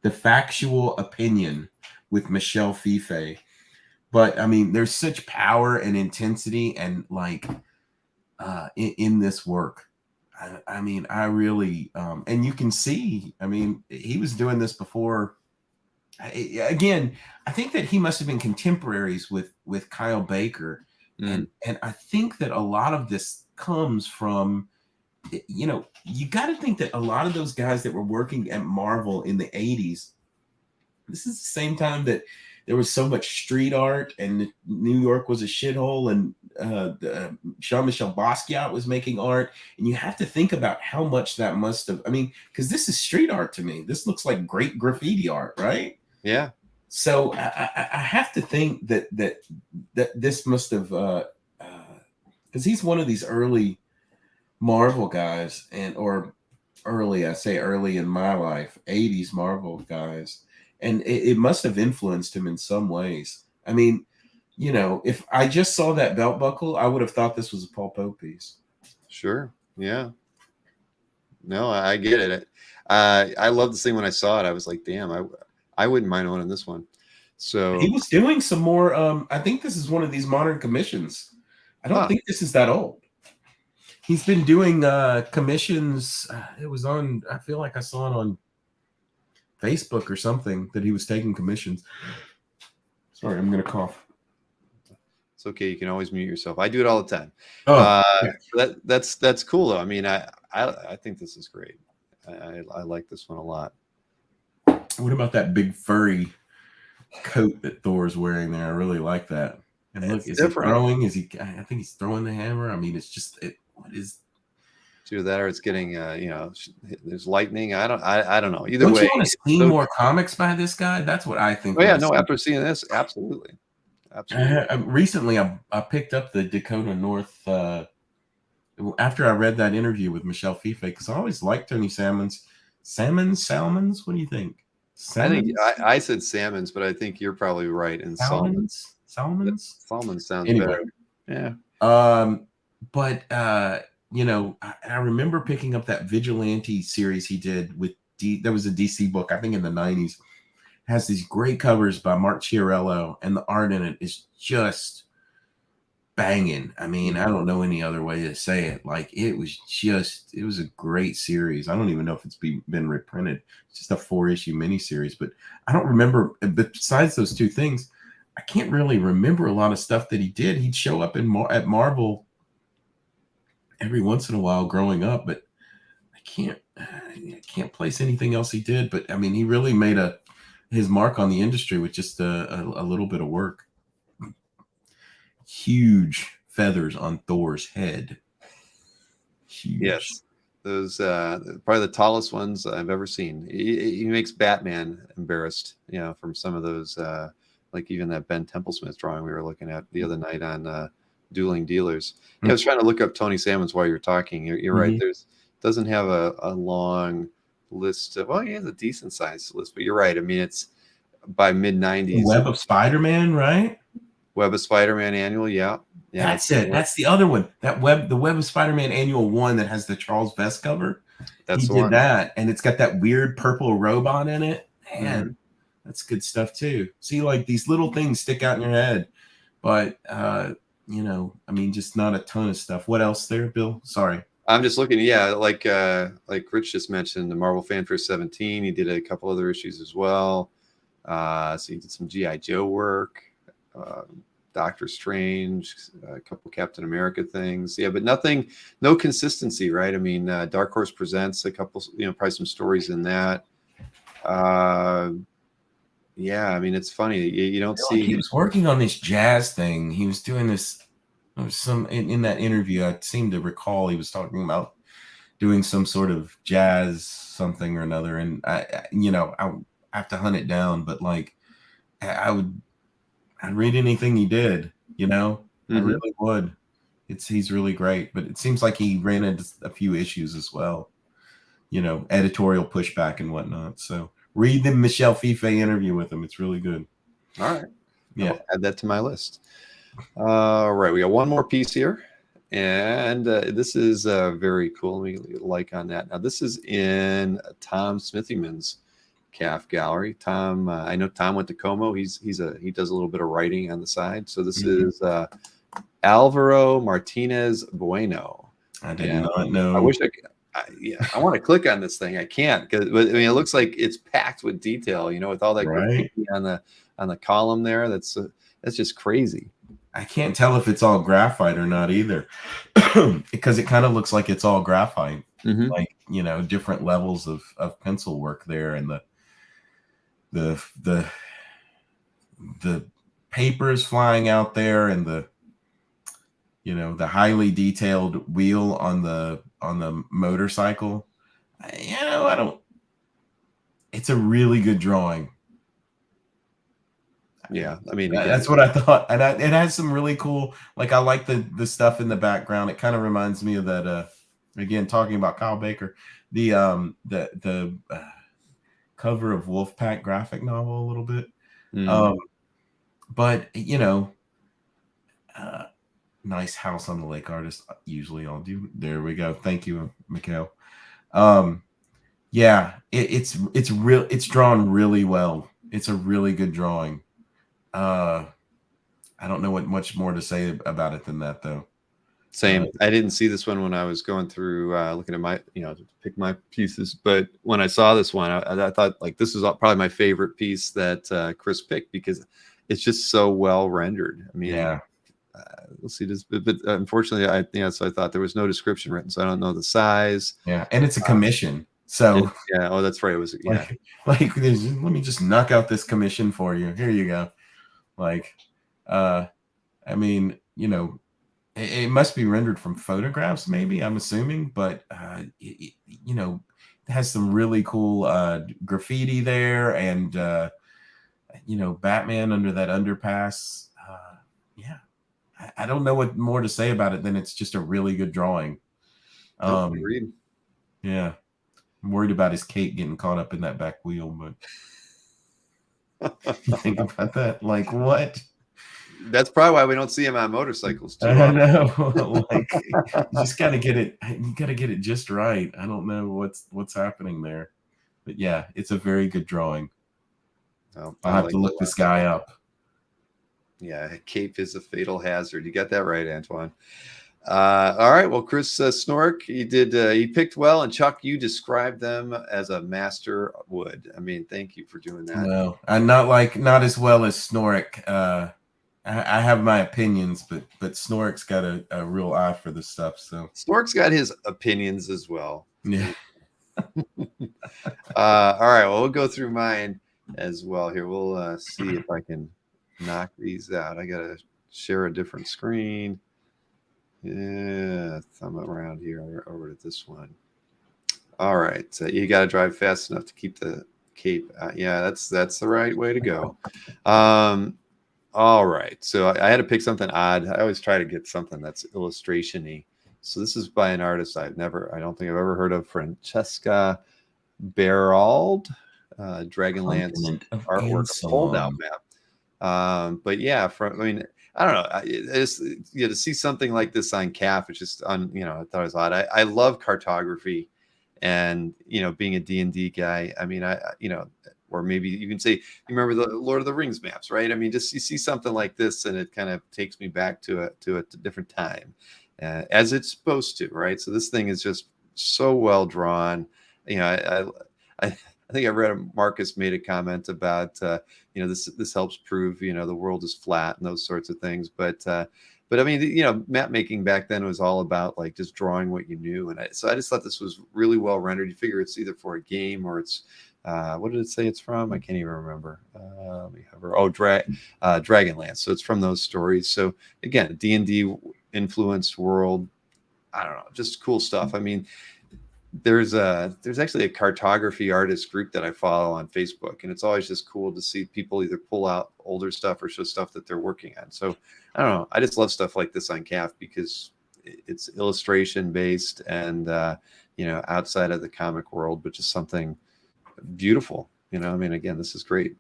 S11: The Factual Opinion with Michelle Fife. But I mean, there's such power and intensity and like in this work. I mean, I really, and you can see, I mean, he was doing this before. Again, I think that he must have been contemporaries with Kyle Baker. And I think that a lot of this comes from, you know, you got to think that a lot of those guys that were working at Marvel in the 80s, this is the same time that there was so much street art and New York was a shithole, and Jean-Michel Basquiat was making art. And you have to think about how much that must have, I mean, because this is street art to me. This looks like great graffiti art, right?
S1: Yeah.
S11: So I have to think that this must have, because he's one of these early Marvel guys, or early, I say early in my life, 80s Marvel guys. And it must have influenced him in some ways. I mean, you know, if I just saw that belt buckle, I would have thought this was a Paul Poe piece.
S1: Sure. Yeah. No, I get it. I love this thing when I saw it. I was like, damn, I wouldn't mind owning this one. So
S11: he was doing some more. I think this is one of these modern commissions. I don't think this is that old. He's been doing commissions. It was on, I feel like I saw it on Facebook or something that he was taking commissions. Sorry, I'm going to cough.
S1: It's okay. You can always mute yourself. I do it all the time.
S11: Yeah.
S1: That's cool though. I mean, I think this is great. I like this one a lot.
S11: What about that big furry coat that Thor's wearing there? I really like that. And look, is different. He throwing? Is he? I think he's throwing the hammer. I mean, it's just what is?
S1: Either that or it's getting you know, there's lightning. I don't know. Either way,
S11: don't you want to see more comics by this guy? That's what I think.
S1: Oh yeah, no. After seeing this, absolutely.
S11: Recently, I picked up the Dakota North after I read that interview with Michelle Fife, because I always liked Tony Salmons. Salmons. What do you think?
S1: Salmons? I think I said salmons, but I think you're probably right. And
S11: Salmons
S1: sounds
S11: anyway.
S1: Better. Yeah.
S11: But you know, I remember picking up that vigilante series he did with there was a DC book, I think in the 90s. Has these great covers by Mark Chiarello, and the art in it is just banging. I mean, I don't know any other way to say it. Like, it was a great series. I don't even know if it's been reprinted. It's just a 4-issue miniseries, but I don't remember. But besides those two things, I can't really remember a lot of stuff that he did. He'd show up at Marvel every once in a while growing up, but I can't place anything else he did. But I mean, he really made his mark on the industry with just a little bit of work. Huge feathers on Thor's head. Huge.
S1: Yes, those probably the tallest ones I've ever seen. He makes Batman embarrassed, you know, from some of those, like even that Ben Templesmith drawing we were looking at the other night on Dueling Dealers. Yeah, I was trying to look up Tony Salmons while you were talking. You're right. Doesn't have a long list of. Well, he has a decent sized list, but you're right. I mean, it's by mid 90s.
S11: Web of Spider-Man, right?
S1: Web of Spider-Man annual, yeah.
S11: That's it. That's the other one. The Web of Spider-Man annual 1 that has the Charles Vest cover. He did that, and it's got that weird purple robot in it. Man, that's good stuff too. See, like these little things stick out in your head, but you know, I mean, just not a ton of stuff. What else there, Bill? Sorry.
S1: I'm just looking. Yeah, like Rich just mentioned, the Marvel Fanfare 17. He did a couple other issues as well. So he did some G.I. Joe work, Doctor Strange, a couple Captain America things. Yeah, but no consistency, right? I mean, Dark Horse Presents a couple, you know, probably some stories in that. Yeah, I mean, it's funny. You don't see.
S11: He was working on this jazz thing. He was doing this. There was some in that interview. I seem to recall he was talking about doing some sort of jazz something or another. And I have to hunt it down. But like, I'd read anything he did, you know. I
S1: Mhm.
S11: really would. He's really great, but it seems like he ran into a few issues as well, you know, editorial pushback and whatnot. So read the Michelle Fife interview with him; it's really good.
S1: All right,
S11: Yeah.
S1: I'll add that to my list. All right, we got one more piece here, and this is very cool. Let me like on that. Now, this is in Tom Smithyman's calf gallery. Tom, I know Tom went to Como. He does a little bit of writing on the side. So this is Alvaro Martinez Bueno.
S11: I did not know.
S1: I wish I could. I want to click on this thing. I can't, but I mean, it looks like it's packed with detail. You know, with all that graffiti on the column there. That's just crazy.
S11: I can't tell if it's all graphite or not either, because it kind of looks like it's all graphite. Like, you know, different levels of pencil work there, and the papers flying out there, and the, you know, the highly detailed wheel on the motorcycle. You know, it's a really good drawing.
S1: Yeah, I mean,
S11: again, that's what I thought, and it has some really cool. Like, I like the stuff in the background. It kind of reminds me of that. Again, talking about Kyle Baker, the cover of Wolfpack graphic novel a little bit. But you know, nice house on the lake artist. Usually, I'll do. There we go. Thank you, Mikhail. Yeah, it's real. It's drawn really well. It's a really good drawing. I don't know what much more to say about it than that, though.
S1: Same. I didn't see this one when I was going through looking at my, you know, to pick my pieces. But when I saw this one, I thought, like, this is probably my favorite piece that Chris picked, because it's just so well rendered. I mean,
S11: yeah.
S1: We'll see this, but unfortunately, so I thought there was no description written, so I don't know the size.
S11: Yeah, and it's a commission. So
S1: yeah, oh, that's right. It was
S11: like let me just knock out this commission for you. Here you go. Like, I mean, you know, it must be rendered from photographs, maybe, I'm assuming, but you know, it has some really cool graffiti there, and you know, Batman under that underpass. Yeah, I don't know what more to say about it than it's just a really good drawing.
S1: Agreed.
S11: Yeah, I'm worried about his cape getting caught up in that back wheel, but think about that. Like, what?
S1: That's probably why we don't see him on motorcycles too.
S11: I know. Like, you just gotta get it. You gotta get it just right. I don't know what's happening there, but yeah, it's a very good drawing.
S1: Oh,
S11: I'll have to look this guy up.
S1: Yeah, cape is a fatal hazard. You got that right, Antoine. All right. Well, Chris Snork, he picked well, and Chuck, you described them as a master wood. I mean, thank you for doing that.
S11: No, I'm not as well as Snork. I have my opinions, but Snork's got a real eye for this stuff. So
S1: Snork's got his opinions as well.
S11: Yeah.
S1: All right. Well, we'll go through mine as well here. We'll see if I can knock these out. I gotta share a different screen. Yeah, thumb around here over to this one. All right. So you got to drive fast enough to keep the cape. Yeah, that's the right way to go. All right. So I had to pick something odd. I always try to get something that's illustration-y. So this is by an artist I don't think I've ever heard of, Francesca Berald, Dragonlance artwork, fold-out map. But yeah, I don't know. To see something like this on CAF, it's just I thought it was odd. I love cartography, and being a D&D guy. I mean, or maybe you can say, you remember the Lord of the Rings maps, right? I mean, just you see something like this, and it kind of takes me back to a different time, as it's supposed to, right? So this thing is just so well drawn. I think I read Marcus made a comment about this helps prove the world is flat and those sorts of things. But I mean, map making back then was all about like just drawing what you knew, and so I just thought this was really well rendered. You figure it's either for a game or it's what did it say it's from? I can't even remember. Let me hover. Oh, Dragonlance. So it's from those stories. So again, D&D influenced world. I don't know, just cool stuff. I mean, there's actually a cartography artist group that I follow on Facebook, and it's always just cool to see people either pull out older stuff or show stuff that they're working on. So I don't know, I just love stuff like this on CAF because it's illustration based and outside of the comic world, but just something beautiful. I mean, again, this is great.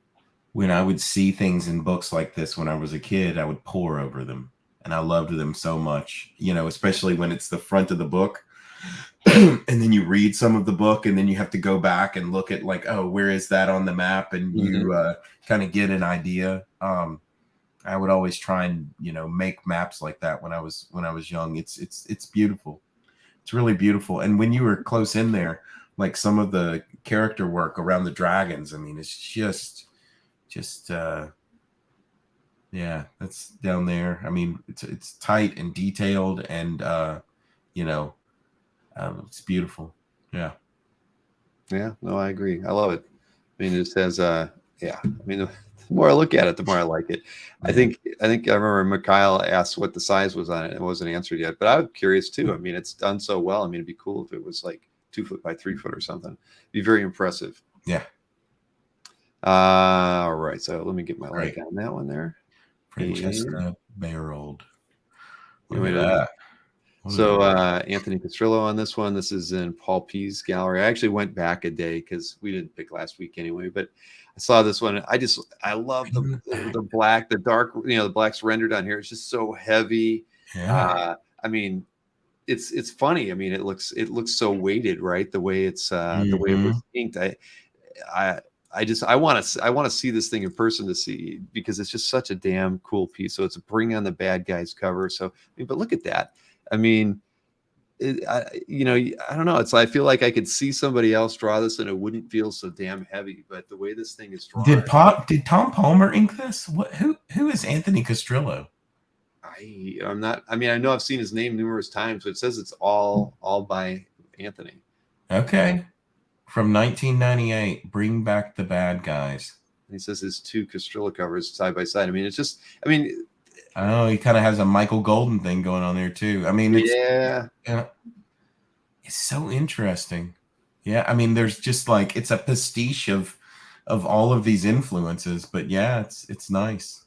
S11: When I would see things in books like this when I was a kid, I would pore over them, and I loved them so much, especially when it's the front of the book. And then you read some of the book, and then you have to go back and look at like, oh, where is that on the map? And you kind of get an idea. I would always try and make maps like that when I was young. It's beautiful. It's really beautiful. And when you were close in there, like some of the character work around the dragons, I mean, it's just yeah, that's down there. I mean, it's tight and detailed, and it's beautiful. Yeah.
S1: No, I agree. I love it. I mean, it just has I mean, the more I look at it, the more I like it. I think I remember Mikhail asked what the size was on it. It wasn't answered yet, but I'm curious too. I mean, it's done so well. I mean, it'd be cool if it was like 2 foot by 3 foot or something. It'd be very impressive.
S11: Yeah.
S1: All right. So let me get my like on that one there.
S11: Francesca Barold. Look at that.
S1: So Anthony Castrillo on this one. This is in Paul P's gallery. I actually went back a day because we didn't pick last week anyway, but I saw this one. I love the black, the dark, the black's rendered on here. It's just so heavy.
S11: Yeah.
S1: I mean, it's funny. I mean, it looks so weighted, right? The way it's the way it was inked. I want to see this thing in person to see, because it's just such a damn cool piece. So it's a Bring on the Bad Guys cover. So, but look at that. I mean, I don't know. I feel like I could see somebody else draw this and it wouldn't feel so damn heavy. But the way this thing is drawn,
S11: did Tom Palmer ink this? Who is Anthony Castrillo?
S1: I'm not. I mean, I know I've seen his name numerous times, but it says it's all by Anthony.
S11: Okay. From 1998, Bring Back the Bad Guys.
S1: And he says his 2 Castrillo covers side by side. I mean, it's just. I mean.
S11: Oh, he kind of has a Michael Golden thing going on there too. I mean,
S1: it's
S11: so interesting. Yeah, I mean, there's just like it's a pastiche of all of these influences, but yeah, it's nice.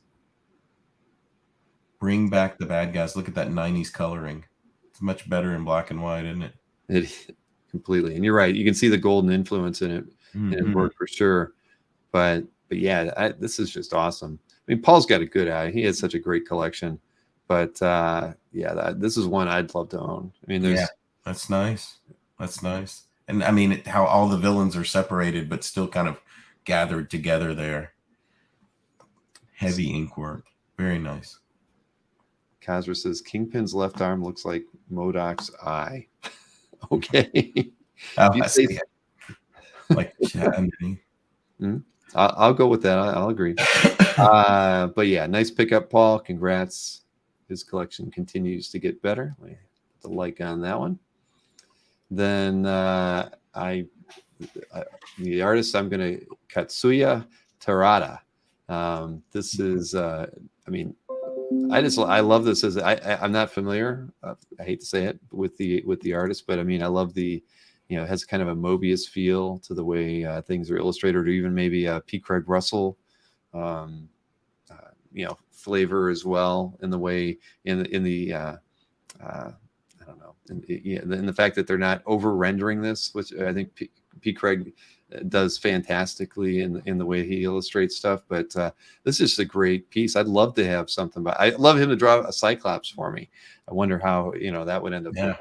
S11: Bring Back the Bad Guys. Look at that 90s coloring. It's much better in black and white, isn't it?
S1: It completely. And you're right. You can see the golden influence in it, and it worked for sure. But yeah, this is just awesome. I mean, Paul's got a good eye. He has such a great collection. But this is one I'd love to own. I mean,
S11: that's nice. That's nice. And I mean, how all the villains are separated, but still kind of gathered together there. Heavy ink work. Very nice.
S1: Kazra says Kingpin's left arm looks like MODOK's eye. Okay.
S11: I see it. Like underneath.
S1: I'll go with that. I'll agree. But yeah, nice pickup, Paul. Congrats. His collection continues to get better. The like on that one. Then the artist I'm going to Katsuya Terada. This is I mean, I love this. I'm not familiar. I hate to say it with the artist, but I mean, I love the. It has kind of a Mobius feel to the way things are illustrated, or even maybe P. Craig Russell, flavor as well in the way in the I don't know, in the fact that they're not over rendering this, which I think P. Craig does fantastically in the way he illustrates stuff. But this is a great piece. I'd love to have something, but I love him to draw a Cyclops for me. I wonder how that would end up.
S11: Yeah.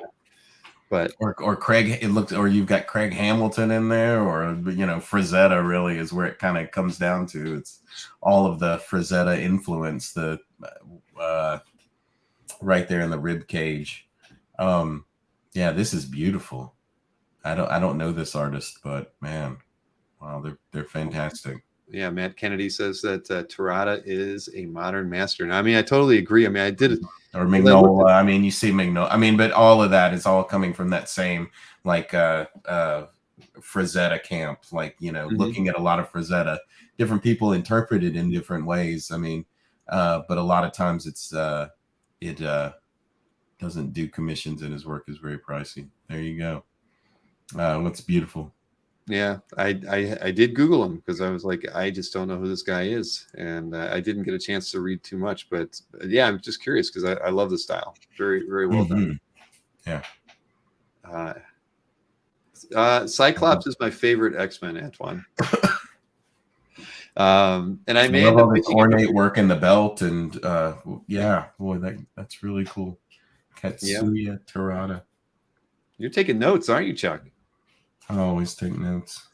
S1: But
S11: or Craig, or you've got Craig Hamilton in there, or Frazetta really is where it kind of comes down to. It's all of the Frazetta influence, the right there in the rib cage. Yeah, this is beautiful. I don't know this artist, but man, wow, they're fantastic.
S1: Yeah, Matt Kennedy says that Terada is a modern master. Now, I mean, I totally agree. I mean, I did it.
S11: Or Mignola. I mean, you see Mignola. I mean, but all of that is all coming from that same Frazetta camp. Like, looking at a lot of Frazetta, different people interpret it in different ways. I mean, but a lot of times it doesn't do commissions, and his work is very pricey. There you go. Looks beautiful.
S1: Yeah, I did Google him because I was like, I just don't know who this guy is, and I didn't get a chance to read too much. But yeah, I'm just curious because I love the style. Very, very well done.
S11: Yeah.
S1: Cyclops is my favorite X-Men, Antoine. And I may
S11: love
S1: end up
S11: all this
S1: picking it.
S11: ornate work in the belt, and yeah, boy, that's really cool. Katsuya Terada.
S1: You're taking notes, aren't you, Chuck?
S11: I always take notes.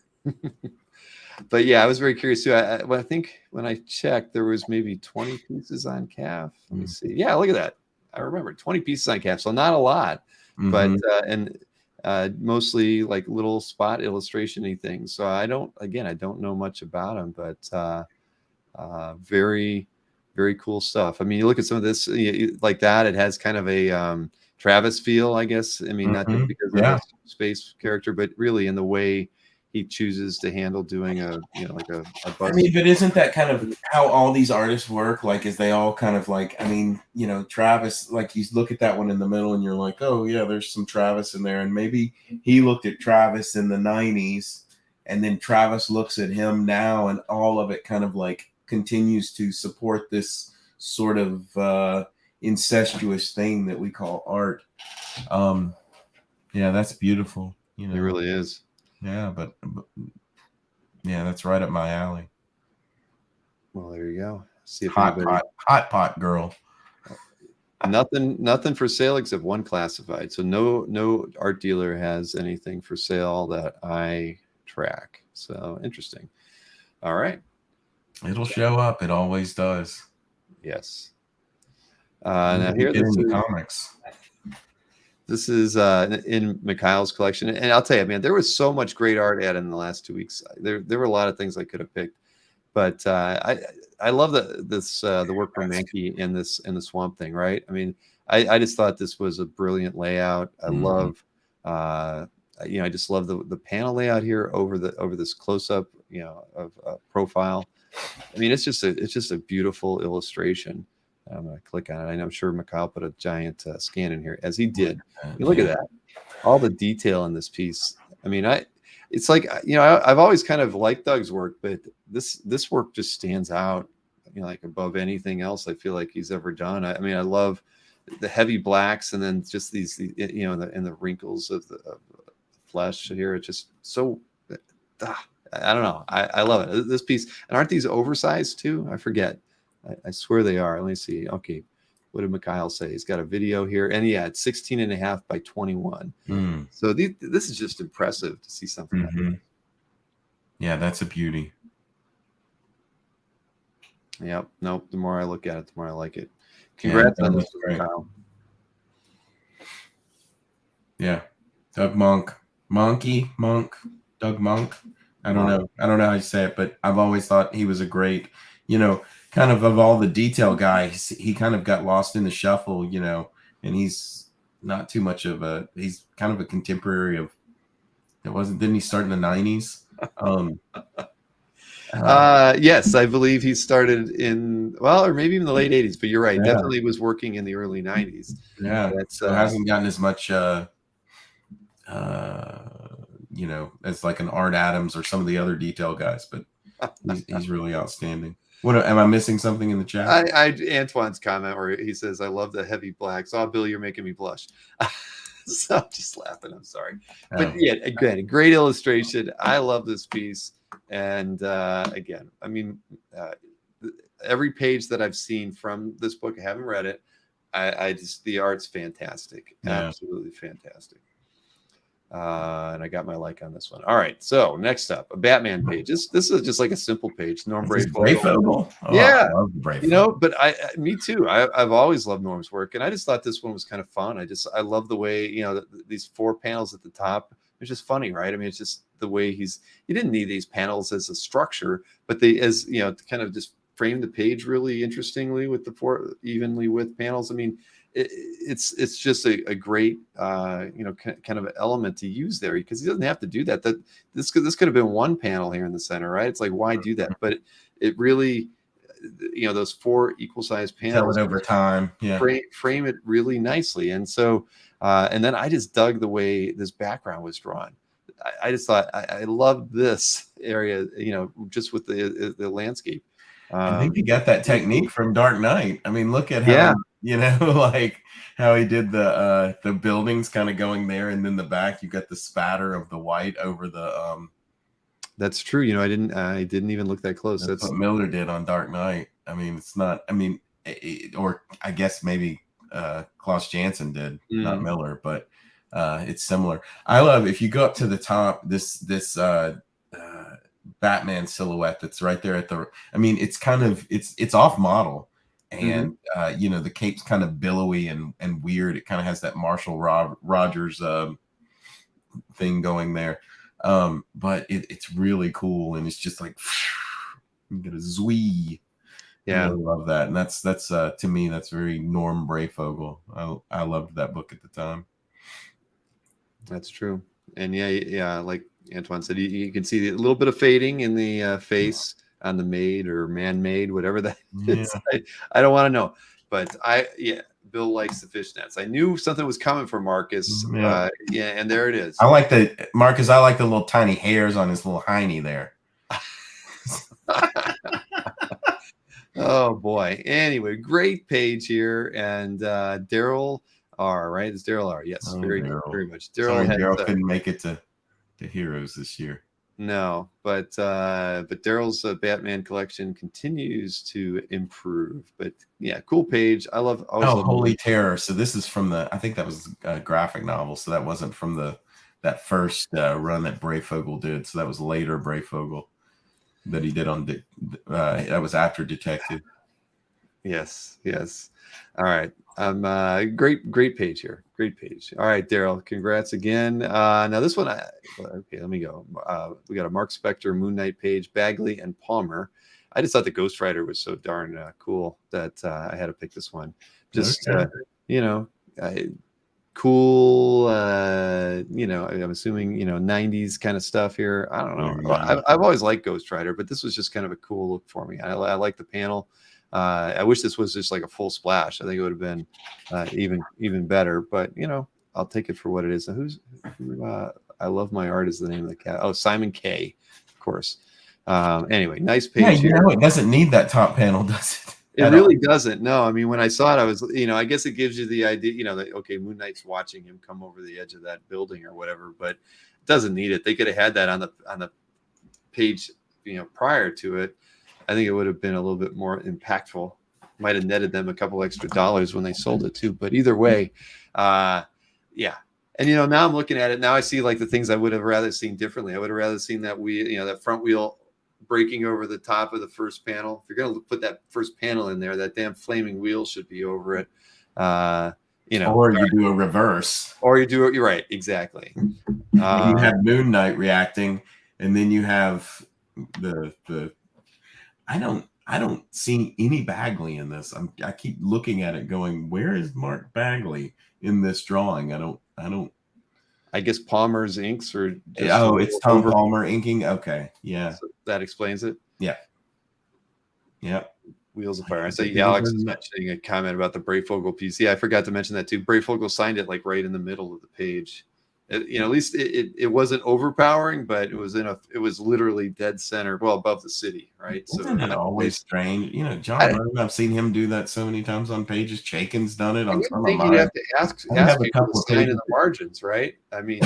S1: But yeah, I was very curious too. I think when I checked, there was maybe 20 pieces on calf. Let me see. Yeah, look at that. I remember 20 pieces on calf, so not a lot, but and mostly like little spot illustration-y things. So I don't know much about them, but very, very cool stuff. I mean, you look at some of this like that. It has kind of a Travis feel, I guess. I mean, not just because of the space character, but really in the way he chooses to handle doing a bust.
S11: I mean, but isn't that kind of how all these artists work? Like, is they all kind of like, I mean, Travis, like you look at that one in the middle and you're like, oh yeah, there's some Travis in there. And maybe he looked at Travis in the 90s and then Travis looks at him now, and all of it kind of like continues to support this sort of incestuous thing that we call art. Yeah, that's beautiful.
S1: It really is.
S11: Yeah, but yeah, that's right up my alley.
S1: Well, there you go. See if
S11: hot pot girl.
S1: Nothing for sale except one classified. So no art dealer has anything for sale that I track. So interesting. All right.
S11: It'll show up. It always does.
S1: Yes. Now here,
S11: this is comics.
S1: This is in Mikhail's collection, and I'll tell you, man, there was so much great art added in the last 2 weeks. There were a lot of things I could have picked, but I love the work from Mankey in the Swamp Thing, right? I mean, I just thought this was a brilliant layout. I love, I just love the panel layout here over this close up, of profile. I mean, it's just a beautiful illustration. I'm going to click on it. I'm sure Mikhail put a giant scan in here, as he did. Look at that. All the detail in this piece. I mean, it's like, I've always kind of liked Doug's work, but this work just stands out, like above anything else I feel like he's ever done. I mean, I love the heavy blacks, and then just these, in the wrinkles of the flesh here. It's just so, I don't know. I love it. This piece. And aren't these oversized too? I forget. I swear they are. Let me see. Okay. What did Mikhail say? He's got a video here. And yeah, it's 16.5 by 21. So this is just impressive to see something like that.
S11: Yeah, that's a beauty.
S1: Yep. Nope. The more I look at it, the more I like it. Congrats on this, Mikhail.
S11: Yeah. Doug Monk. Doug Monk. I don't know how you say it, but I've always thought he was a great, kind of all the detail guys, he kind of got lost in the shuffle, and he's not too much of he's kind of a contemporary of, didn't he start in the 90s?
S1: Yes, I believe he started or maybe even the late 80s, but you're right. Yeah. Definitely was working in the early 90s.
S11: Yeah. So hasn't gotten as much, as like an Art Adams or some of the other detail guys, but he's really outstanding. What am I missing something in the chat?
S1: Antoine's comment where he says, "I love the heavy blacks." Oh, Bill, you're making me blush. So I'm just laughing. I'm sorry, but yeah, again, great illustration. I love this piece, and again, I mean, every page that I've seen from this book, I haven't read it. I just the art's fantastic, absolutely fantastic. And I got my like on this one. All right, so next up, a Batman page. This is just like a simple page. Norm
S11: Brayfogle.
S1: Yeah, but me too. I've always loved Norm's work, and I just thought this one was kind of fun. I love the way these 4 panels at the top. It's just funny, right? I mean, it's just the way he didn't need these panels as a structure, but they to kind of just frame the page really interestingly with the 4 evenly width panels. I mean, it's just a great kind of element to use there, because he doesn't have to do that. This could have been one panel here in the center, right? It's like, why do that? But it really, those 4 equal sized panels
S11: tell it over time,
S1: frame it really nicely. And so and then I just dug the way this background was drawn. I just thought I loved this area, just with the landscape.
S11: I think he got that technique from Dark Knight. I mean, look at how
S1: Yeah.
S11: like how he did the buildings kind of going there, and then the back you got the spatter of the white over the
S1: That's true. I didn't even look that close.
S11: That's what Miller did on Dark Knight. I mean, it's not. I mean, or I guess maybe Klaus Janson did, not Miller, but it's similar. I love if you go up to the top, this Batman silhouette that's right there at the. I mean, it's kind of it's off model, and the cape's kind of billowy and weird. It kind of has that Marshall Rogers thing going there. But it's really cool, and it's just like you get a zwee.
S1: Yeah,
S11: I love that, and that's to me that's very Norm Brayfogle. I loved that book at the time.
S1: That's true, and yeah, like Antoine said, you can see a little bit of fading in the face on the maid or man-made, whatever that is. I don't want to know, but Bill likes the fishnets. I knew something was coming for Marcus. And there it is.
S11: I like the little tiny hairs on his little hiney there.
S1: Oh boy. Anyway, great page here, and Daryl R. Right? It's Daryl R. Yes, very much.
S11: Daryl couldn't make it to Heroes this year.
S1: No, but Daryl's Batman collection continues to improve. But yeah, cool page. I love.
S11: Holy Terror! So this is from I think that was a graphic novel. So that wasn't from that first run that Brayfogle did. So that was later Brayfogle that he did on that was after Detective.
S1: Yes. All right. Great page here. Great page. All right, Daryl, congrats again. Now this one, okay, let me go. We got a Mark Spector Moon Knight page, Bagley and Palmer. I just thought the Ghost Rider was so darn cool that I had to pick this one. Just cool. I'm assuming 90s kind of stuff here. I don't know. I've always liked Ghost Rider, but this was just kind of a cool look for me. I like the panel. I wish this was just like a full splash. I think it would have been even better, but I'll take it for what it is. So I Love My Art is the name of the cat. Oh, Simon K, of course. Anyway, nice page.
S11: Yeah, it doesn't need that top panel, does it?
S1: It really doesn't. No, I mean, when I saw it, I was, I guess it gives you the idea, that, okay, Moon Knight's watching him come over the edge of that building or whatever, but it doesn't need it. They could have had that on the page, prior to it. I think it would have been a little bit more impactful. Might have netted them a couple extra dollars when they sold it too. But either way, yeah. And now I'm looking at it. Now I see like the things I would have rather seen differently. I would have rather seen that that front wheel breaking over the top of the first panel. If you're going to put that first panel in there, that damn flaming wheel should be over it.
S11: Or you do a reverse.
S1: Or you do it. You're right. Exactly.
S11: You have Moon Knight reacting, and then you have the. I don't see any Bagley in this. I keep looking at it going, where is Mark Bagley in this drawing? I don't.
S1: I guess Palmer's inks are.
S11: It's Tom Palmer inking. Okay, yeah,
S1: so that explains it.
S11: Yeah.
S1: Wheels of Fire. I say Alex is mentioning a comment about the Brayfogle piece. Yeah, I forgot to mention that too. Brayfogle signed it like right in the middle of the page. At least it wasn't overpowering, but it was literally dead center, well above the city, right?
S11: Isn't that always strange? John Byrne, I've seen him do that so many times on pages. Chaikin's done it on some of mine.
S1: You'd have to ask people to sign in the margins, right? I mean,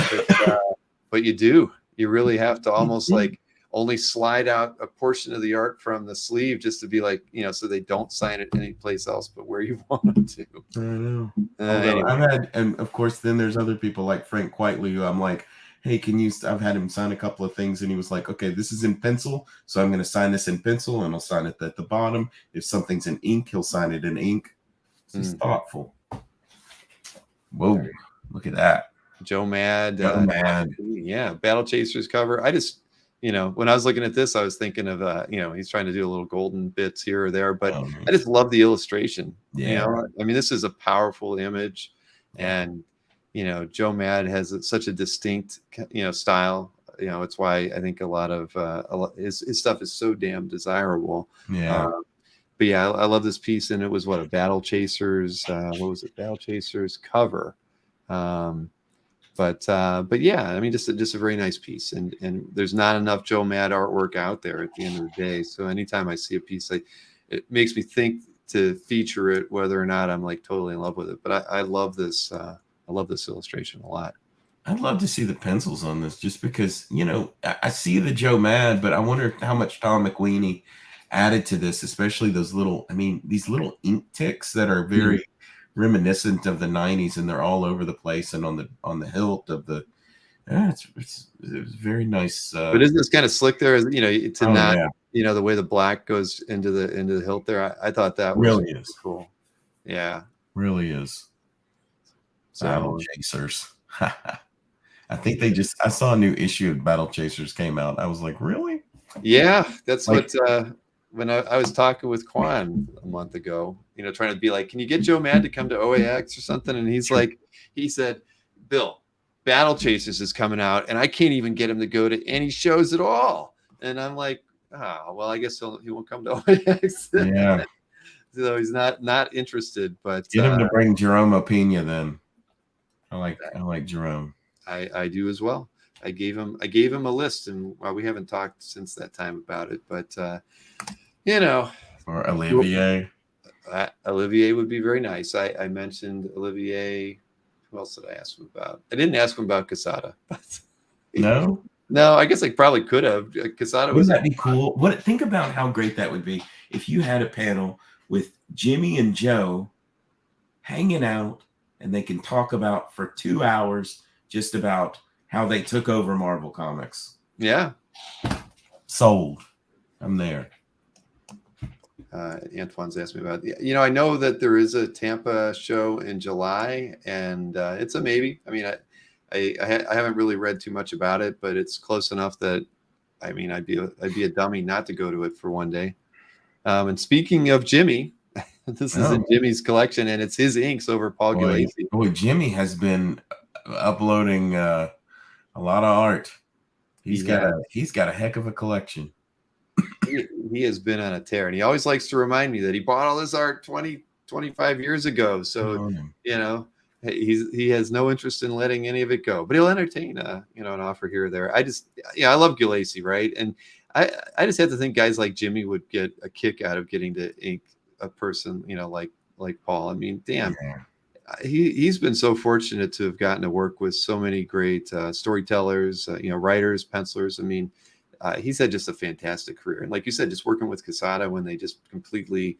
S1: but you do. You really have to almost like only slide out a portion of the art from the sleeve just to be like, so they don't sign it any place else but where you want them to.
S11: I know.
S1: Anyway.
S11: And of course, then there's other people like Frank Quitely who I'm like, hey, I've had him sign a couple of things, and he was like, okay, this is in pencil, so I'm going to sign this in pencil, and I'll sign it at the bottom. If something's in ink, he'll sign it in ink. He's thoughtful. Whoa, look at that.
S1: Joe Mad.
S11: Mad.
S1: Yeah, Battle Chasers cover. I just... when I was looking at this, I was thinking of, he's trying to do a little golden bits here or there, but I just love the illustration.
S11: Yeah.
S1: I mean, this is a powerful image, and, Joe Mad has such a distinct, style. It's why I think a lot of his stuff is so damn desirable.
S11: Yeah.
S1: But yeah, I love this piece, and it was a Battle Chasers. What was it? Battle Chasers cover. But yeah, I mean, just a very nice piece, and there's not enough Joe Mad artwork out there at the end of the day. So anytime I see a piece, it makes me think to feature it, whether or not I'm like totally in love with it. But I love this. I love this illustration a lot.
S11: I'd love to see the pencils on this, just because, you know, I see the Joe Mad, but I wonder how much Tom McQueenie added to this, especially these little ink ticks that are very reminiscent of the 90s, and they're all over the place and on the hilt of the. Yeah, it's very nice.
S1: But isn't this kind of slick there? You know, to not,
S11: yeah.
S1: you know, the way the black goes into the hilt there. I thought that was
S11: really is
S1: cool. Yeah,
S11: really is.
S1: So,
S11: Battle Chasers. I think I saw a new issue of Battle Chasers came out. I was like, really?
S1: Yeah, that's like, what. When I was talking with Quan a month ago, you know, trying to be like, can you get Joe Mad to come to OAX or something? And he's like, he said, Bill, Battle Chasers is coming out, and I can't even get him to go to any shows at all. And I'm like, oh, well, I guess he won't come to OAX.
S11: Yeah.
S1: So he's not interested. But
S11: get him to bring Jerome Opena then. I like Jerome.
S1: I do as well. I gave him a list, and we haven't talked since that time about it. But you know,
S11: or Olivier.
S1: Olivier would be very nice. I mentioned Olivier. Who else did I ask him about? I didn't ask him about Quesada.
S11: No,
S1: I guess I probably could have. Quesada
S11: wouldn't that be cool? Think about how great that would be if you had a panel with Jimmy and Joe hanging out, and they can talk about for 2 hours just about how they took over Marvel Comics.
S1: Yeah,
S11: sold. I'm there.
S1: Antoine's asked me about, you know, I know that there is a Tampa show in July, and it's a maybe. I mean, I haven't really read too much about it, but it's close enough that, I mean, I'd be a dummy not to go to it for one day. And speaking of Jimmy, this is in Jimmy's collection, and it's his inks over Paul Gulacy.
S11: Boy, Jimmy has been uploading a lot of art. He's got a heck of a collection.
S1: He has been on a tear, and he always likes to remind me that he bought all this art 25 years ago. So, you know, he has no interest in letting any of it go, but he'll entertain you know, an offer here or there. I love Gulacy, right? And I just have to think guys like Jimmy would get a kick out of getting to ink a person, you know, like Paul. I mean, damn. Yeah. He's been so fortunate to have gotten to work with so many great storytellers, you know, writers, pencilers. I mean, he's had just a fantastic career. And like you said, just working with Quesada when they just completely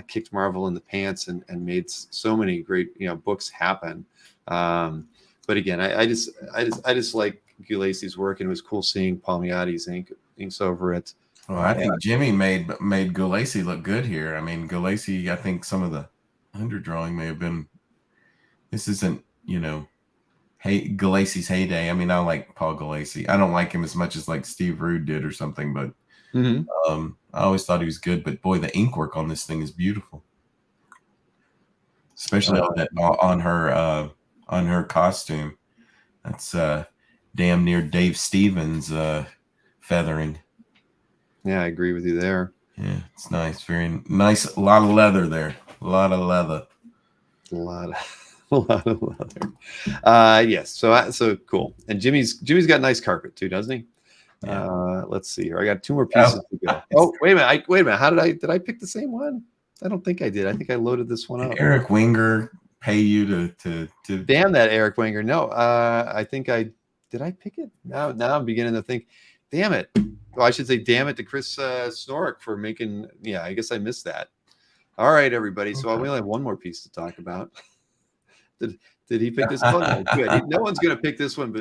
S1: kicked Marvel in the pants and made so many great, you know, books happen. But again, I just like Gulacy's work, and it was cool seeing Palmiotti's inks over it.
S11: Well, I think Jimmy made Gulacy look good here. I mean, Gulacy, I think some of the underdrawing may have been. This isn't, you know, Gulacy's heyday. I mean, I like Paul Gulacy. I don't like him as much as like Steve Rude did or something, but I always thought he was good. But boy, the ink work on this thing is beautiful, especially on her costume. That's damn near Dave Stevens feathering.
S1: Yeah, I agree with you there.
S11: Yeah, it's nice, very nice. A lot of leather there. A lot of leather.
S1: A lot of leather. Yes. So cool. And Jimmy's got nice carpet too, doesn't he? Yeah. Let's see here. I got 2 more pieces to go. Oh, wait a minute. How did I pick the same one? I don't think I did. I think I loaded this one up.
S11: Eric Winger pay you to
S1: damn that Eric Winger. No, I think did I pick it? Now I'm beginning to think, damn it. Well, I should say damn it to Chris Snorek for making, I guess I missed that. All right, everybody. So we only have one more piece to talk about. Did he pick this one? No, good. No one's going to pick this one,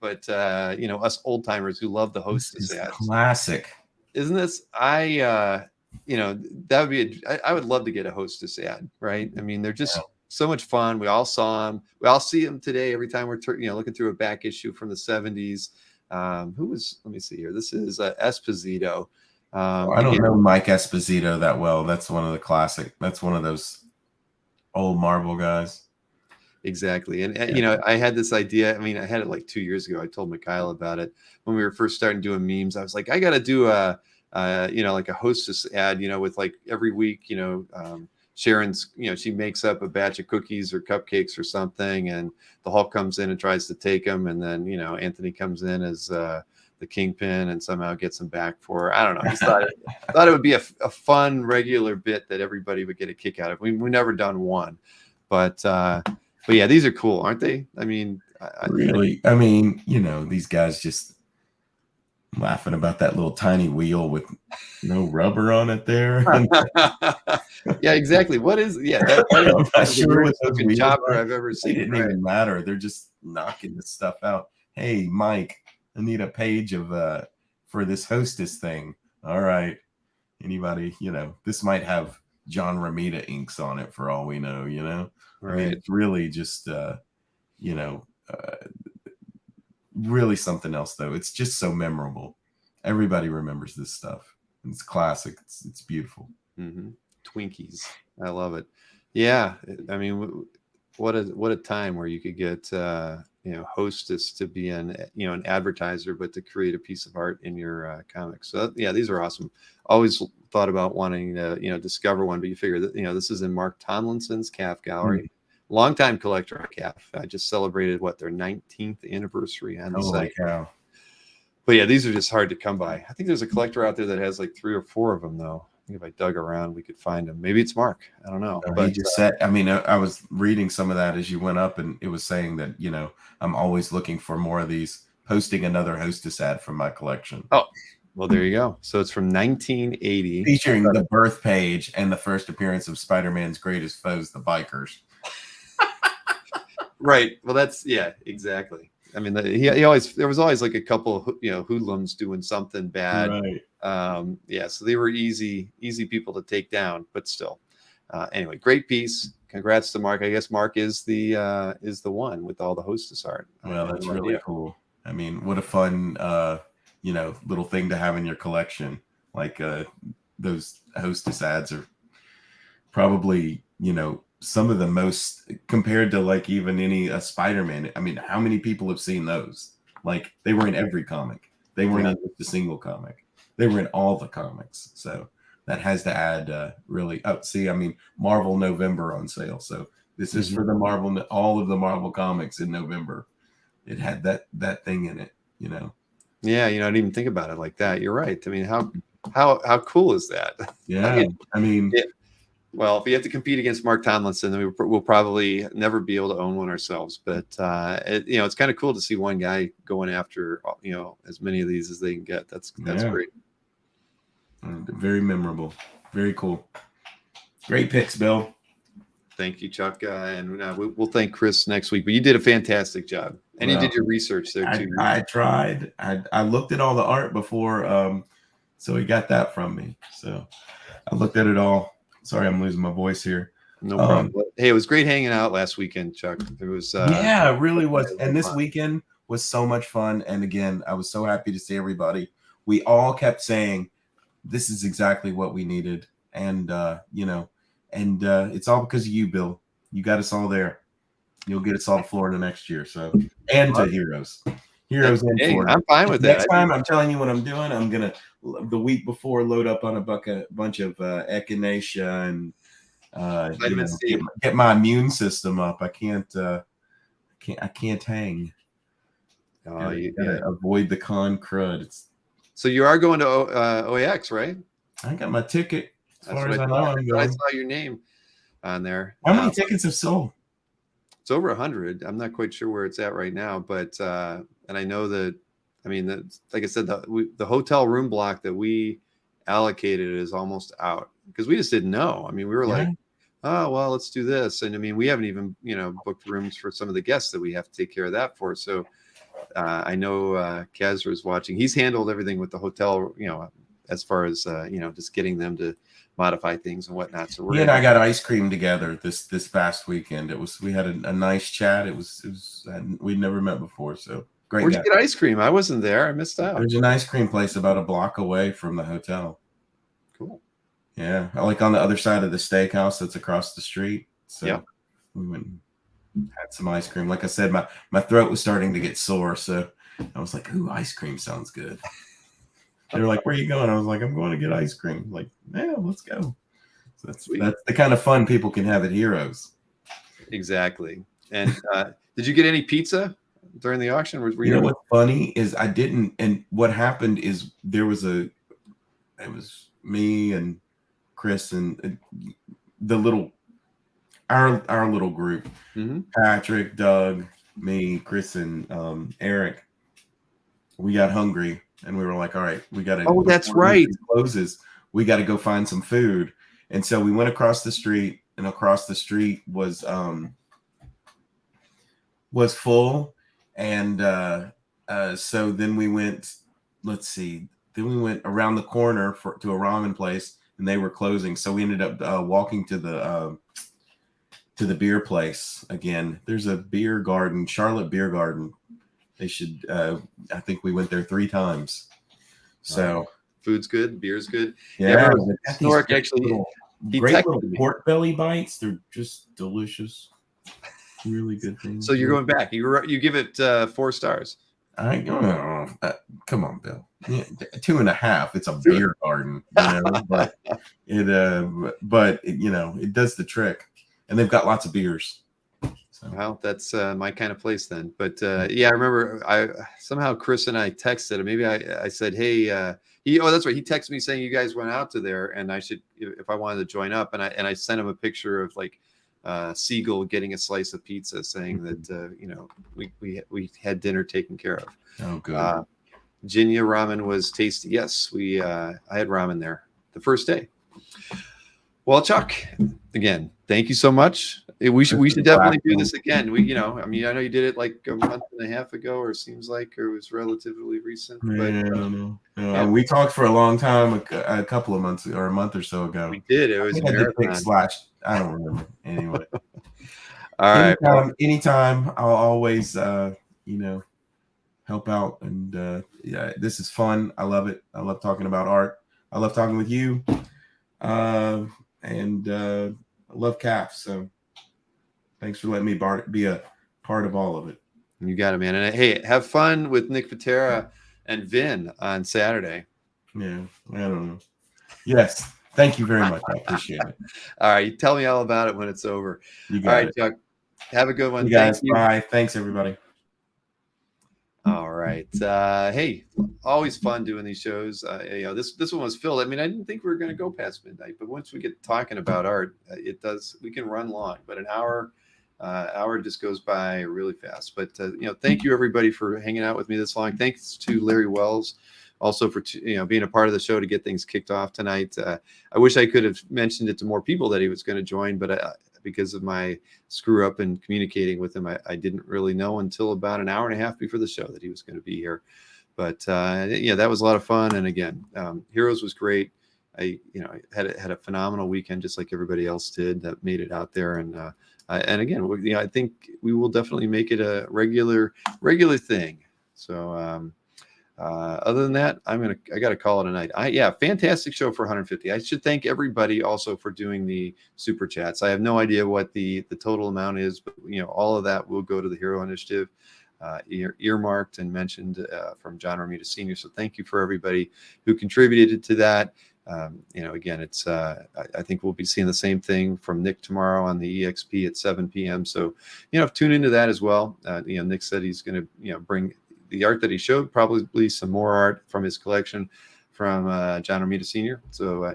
S1: but you know, us old timers who love the Hostess ads.
S11: Classic,
S1: isn't this? You know, that would be I would love to get a Hostess ad, right? I mean, they're just so much fun. We all saw them. We all see them today every time we're looking through a back issue from the 70s. Who was? Let me see here. This is Esposito.
S11: I don't know Mike Esposito that well. That's one of the classic. That's one of those old Marvel guys.
S1: Exactly. And you know, I had this idea. I mean, I had it like 2 years ago. I told Mikhail about it when we were first starting doing memes. I was like, I got to do a like a Hostess ad, you know, with like every week, you know, Sharon's, she makes up a batch of cookies or cupcakes or something, and the Hulk comes in and tries to take them, and then Anthony comes in as the Kingpin and somehow gets them back for her. I don't know. I just thought it would be a fun regular bit that everybody would get a kick out of. We've never done one, but yeah, these are cool, aren't they? I mean,
S11: I mean, these guys just laughing about that little tiny wheel with no rubber on it there.
S1: Yeah, exactly. What is? Yeah, that
S11: I'm not sure what those
S1: looking
S11: wheels
S1: chopper
S11: are.
S1: I've ever
S11: They
S1: seen.
S11: didn't even matter. They're just knocking this stuff out. Hey, Mike, I need a page of for this hostess thing. All right, anybody? This might have John Romita inks on it for all we know.
S1: Right.
S11: I mean, it's really just really something else, though. It's just so memorable. Everybody remembers this stuff. It's classic. It's beautiful.
S1: Mm-hmm. Twinkies. I love it. Yeah. I mean, what a time where you could get, hostess to be an advertiser, but to create a piece of art in your comics. So yeah, these are awesome. Always thought about wanting to, discover one, but you figure that, this is in Mark Tomlinson's CAF gallery. Mm-hmm. Longtime collector of CAF. I just celebrated their 19th anniversary on the site.
S11: Cow.
S1: But yeah, these are just hard to come by. I think there's a collector out there that has like 3 or 4 of them, though. I think if I dug around, we could find them. Maybe it's Mark. I don't know.
S11: But he just said, I was reading some of that as you went up, and it was saying that, I'm always looking for more of these, posting another hostess ad from my collection.
S1: Oh, well, there you go. So it's from 1980.
S11: Featuring the birth page and the first appearance of Spider-Man's greatest foes, the bikers.
S1: Right. Well, yeah, exactly. I mean, there was always like a couple, hoodlums doing something bad.
S11: Right.
S1: Yeah. So they were easy people to take down, but still. Anyway, great piece. Congrats to Mark. I guess Mark is the one with all the hostess art.
S11: Well, that's really cool. I mean, what a fun, little thing to have in your collection. Like those hostess ads are probably, some of the most, compared to like even any Spider-Man. I mean, how many people have seen those? Like they were in every comic. They weren't in just a single comic. They were in all the comics. So that has to add really. Oh, see, I mean, Marvel November on sale. So this is for the Marvel, all of the Marvel comics in November. It had that thing in it.
S1: Yeah, I didn't even think about it like that. You're right. I mean, how cool is that?
S11: Yeah, I mean.
S1: Well, if we have to compete against Mark Tomlinson, then we'll probably never be able to own one ourselves. But it's kind of cool to see one guy going after as many of these as they can get. That's great.
S11: Very memorable. Very cool. Great picks, Bill.
S1: Thank you, Chuck. And we'll thank Chris next week. But you did a fantastic job, and you did your research there too.
S11: I tried. I looked at all the art before, so he got that from me. So I looked at it all. Sorry, I'm losing my voice here.
S1: No problem. Hey, it was great hanging out last weekend, Chuck. It was
S11: yeah, it really was. And this weekend was so much fun. And again, I was so happy to see everybody. We all kept saying, this is exactly what we needed. And it's all because of you, Bill. You got us all there. You'll get us all to Florida next year. So, and to Heroes in Florida.
S1: I'm fine with that.
S11: Next time, I'm telling you what I'm doing. I'm gonna the week before load up on a bunch of echinacea and get my immune system up. I can't hang. Gotta avoid the con crud.
S1: So you are going to OAX, right?
S11: I got my ticket. As far as
S1: I
S11: know,
S1: I saw your name on there.
S11: How many tickets have sold?
S1: It's over 100. I'm not quite sure where it's at right now, but and I know that. I mean, like I said, the hotel room block that we allocated is almost out because we just didn't know. I mean, we were like, oh well, let's do this, and I mean, we haven't even booked rooms for some of the guests that we have to take care of that for. So I know Kaz was watching. He's handled everything with the hotel, as far as just getting them to modify things and whatnot. So
S11: I got ice cream together this past weekend. We had a nice chat. It was we'd never met before, so great.
S1: Where'd you get ice cream? I wasn't there. I missed out.
S11: There's an ice cream place about a block away from the hotel.
S1: Cool.
S11: Yeah, like on the other side of the steakhouse that's across the street. So we went and had some ice cream. Like I said, my throat was starting to get sore, so I was like, "Ooh, ice cream sounds good." They were like, "Where are you going?" I was like, "I'm going to get ice cream." Like, yeah, let's go. That's the kind of fun people can have at Heroes.
S1: Exactly. And did you get any pizza during the auction? Were
S11: You know what's funny is I didn't. And what happened is it was me and Chris and our little group, Patrick, Doug, me, Chris, and Eric. We got hungry and we were like, all right, we got to.
S1: Oh, that's right.
S11: Closes. We got to go find some food. And so we went across the street, and across the street was full. And so then we went, then we went around the corner to a ramen place, and they were closing. So we ended up walking to the beer place again. There's a beer garden, Charlotte Beer Garden. They should, I think we went there 3 times. So
S1: food's good, beer's good.
S11: Yeah,
S1: Snork actually,
S11: great little pork belly bites. They're just delicious. Really good things.
S1: So you're going back. You give it 4 stars.
S11: I don't know. Come on, Bill. Yeah, 2.5. It's a beer garden, but it does the trick, and they've got lots of beers. So.
S1: Well, that's my kind of place then. But yeah, I remember somehow Chris and I texted, and maybe I said, hey, that's right. He texted me saying you guys went out to there, and I should, if I wanted to join up, and I sent him a picture of like Siegel getting a slice of pizza, saying that we had dinner taken care of.
S11: Oh, good.
S1: Jinya ramen was tasty. Yes, I had ramen there the first day. Well, Chuck, again, thank you so much. We should definitely do this again. I know you did it like a month and a half ago, or it seems like, or it was relatively recent. But
S11: we talked for a long time, a couple of months or a month or so ago.
S1: We did. It was a marathon.
S11: I don't remember. Anyway.
S1: All right.
S11: Anytime. I'll always, help out. And yeah, this is fun. I love it. I love talking about art. I love talking with you. And I love CAF. So thanks for letting me be a part of all of it.
S1: You got it, man. And hey, have fun with Nick Patera and Vin on Saturday.
S11: Yeah, I don't know. Yes. Thank you very much. I appreciate it.
S1: All right. Tell me all about it when it's over.
S11: You got it.
S1: Chuck. Have a good one.
S11: You guys. Bye. Thanks, everybody.
S1: All right. Hey, always fun doing these shows. This one was filled. I mean, I didn't think we were going to go past midnight, but once we get talking about art, we can run long, but an hour just goes by really fast. But thank you everybody for hanging out with me this long. Thanks to Larry Wells also for being a part of the show to get things kicked off tonight. I wish I could have mentioned it to more people that he was going to join, but because of my screw up in communicating with him, I didn't really know until about an hour and a half before the show that he was going to be here. But that was a lot of fun. And again, Heroes was great. I had a phenomenal weekend, just like everybody else did that made it out there. And again, I think we will definitely make it a regular thing. So other than that, I got to call it a night. Fantastic show for 150. I should thank everybody also for doing the super chats. I have no idea what the total amount is, but all of that will go to the Hero Initiative, earmarked and mentioned from John Romita Sr. So thank you for everybody who contributed to that. Again, it's I think we'll be seeing the same thing from Nick tomorrow on the EXP at 7 p.m. So tune into that as well. Nick said he's going to bring the art that he showed, probably some more art from his collection from John Romita Sr. So,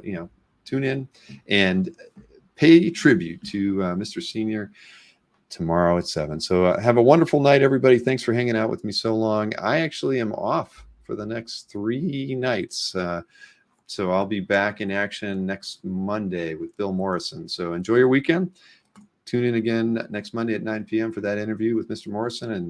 S1: tune in and pay tribute to Mr. Sr. tomorrow at 7. So have a wonderful night, everybody. Thanks for hanging out with me so long. I actually am off for the next 3 nights. So I'll be back in action next Monday with Bill Morrison. So enjoy your weekend. Tune in again next Monday at 9 p.m. for that interview with Mr. Morrison. And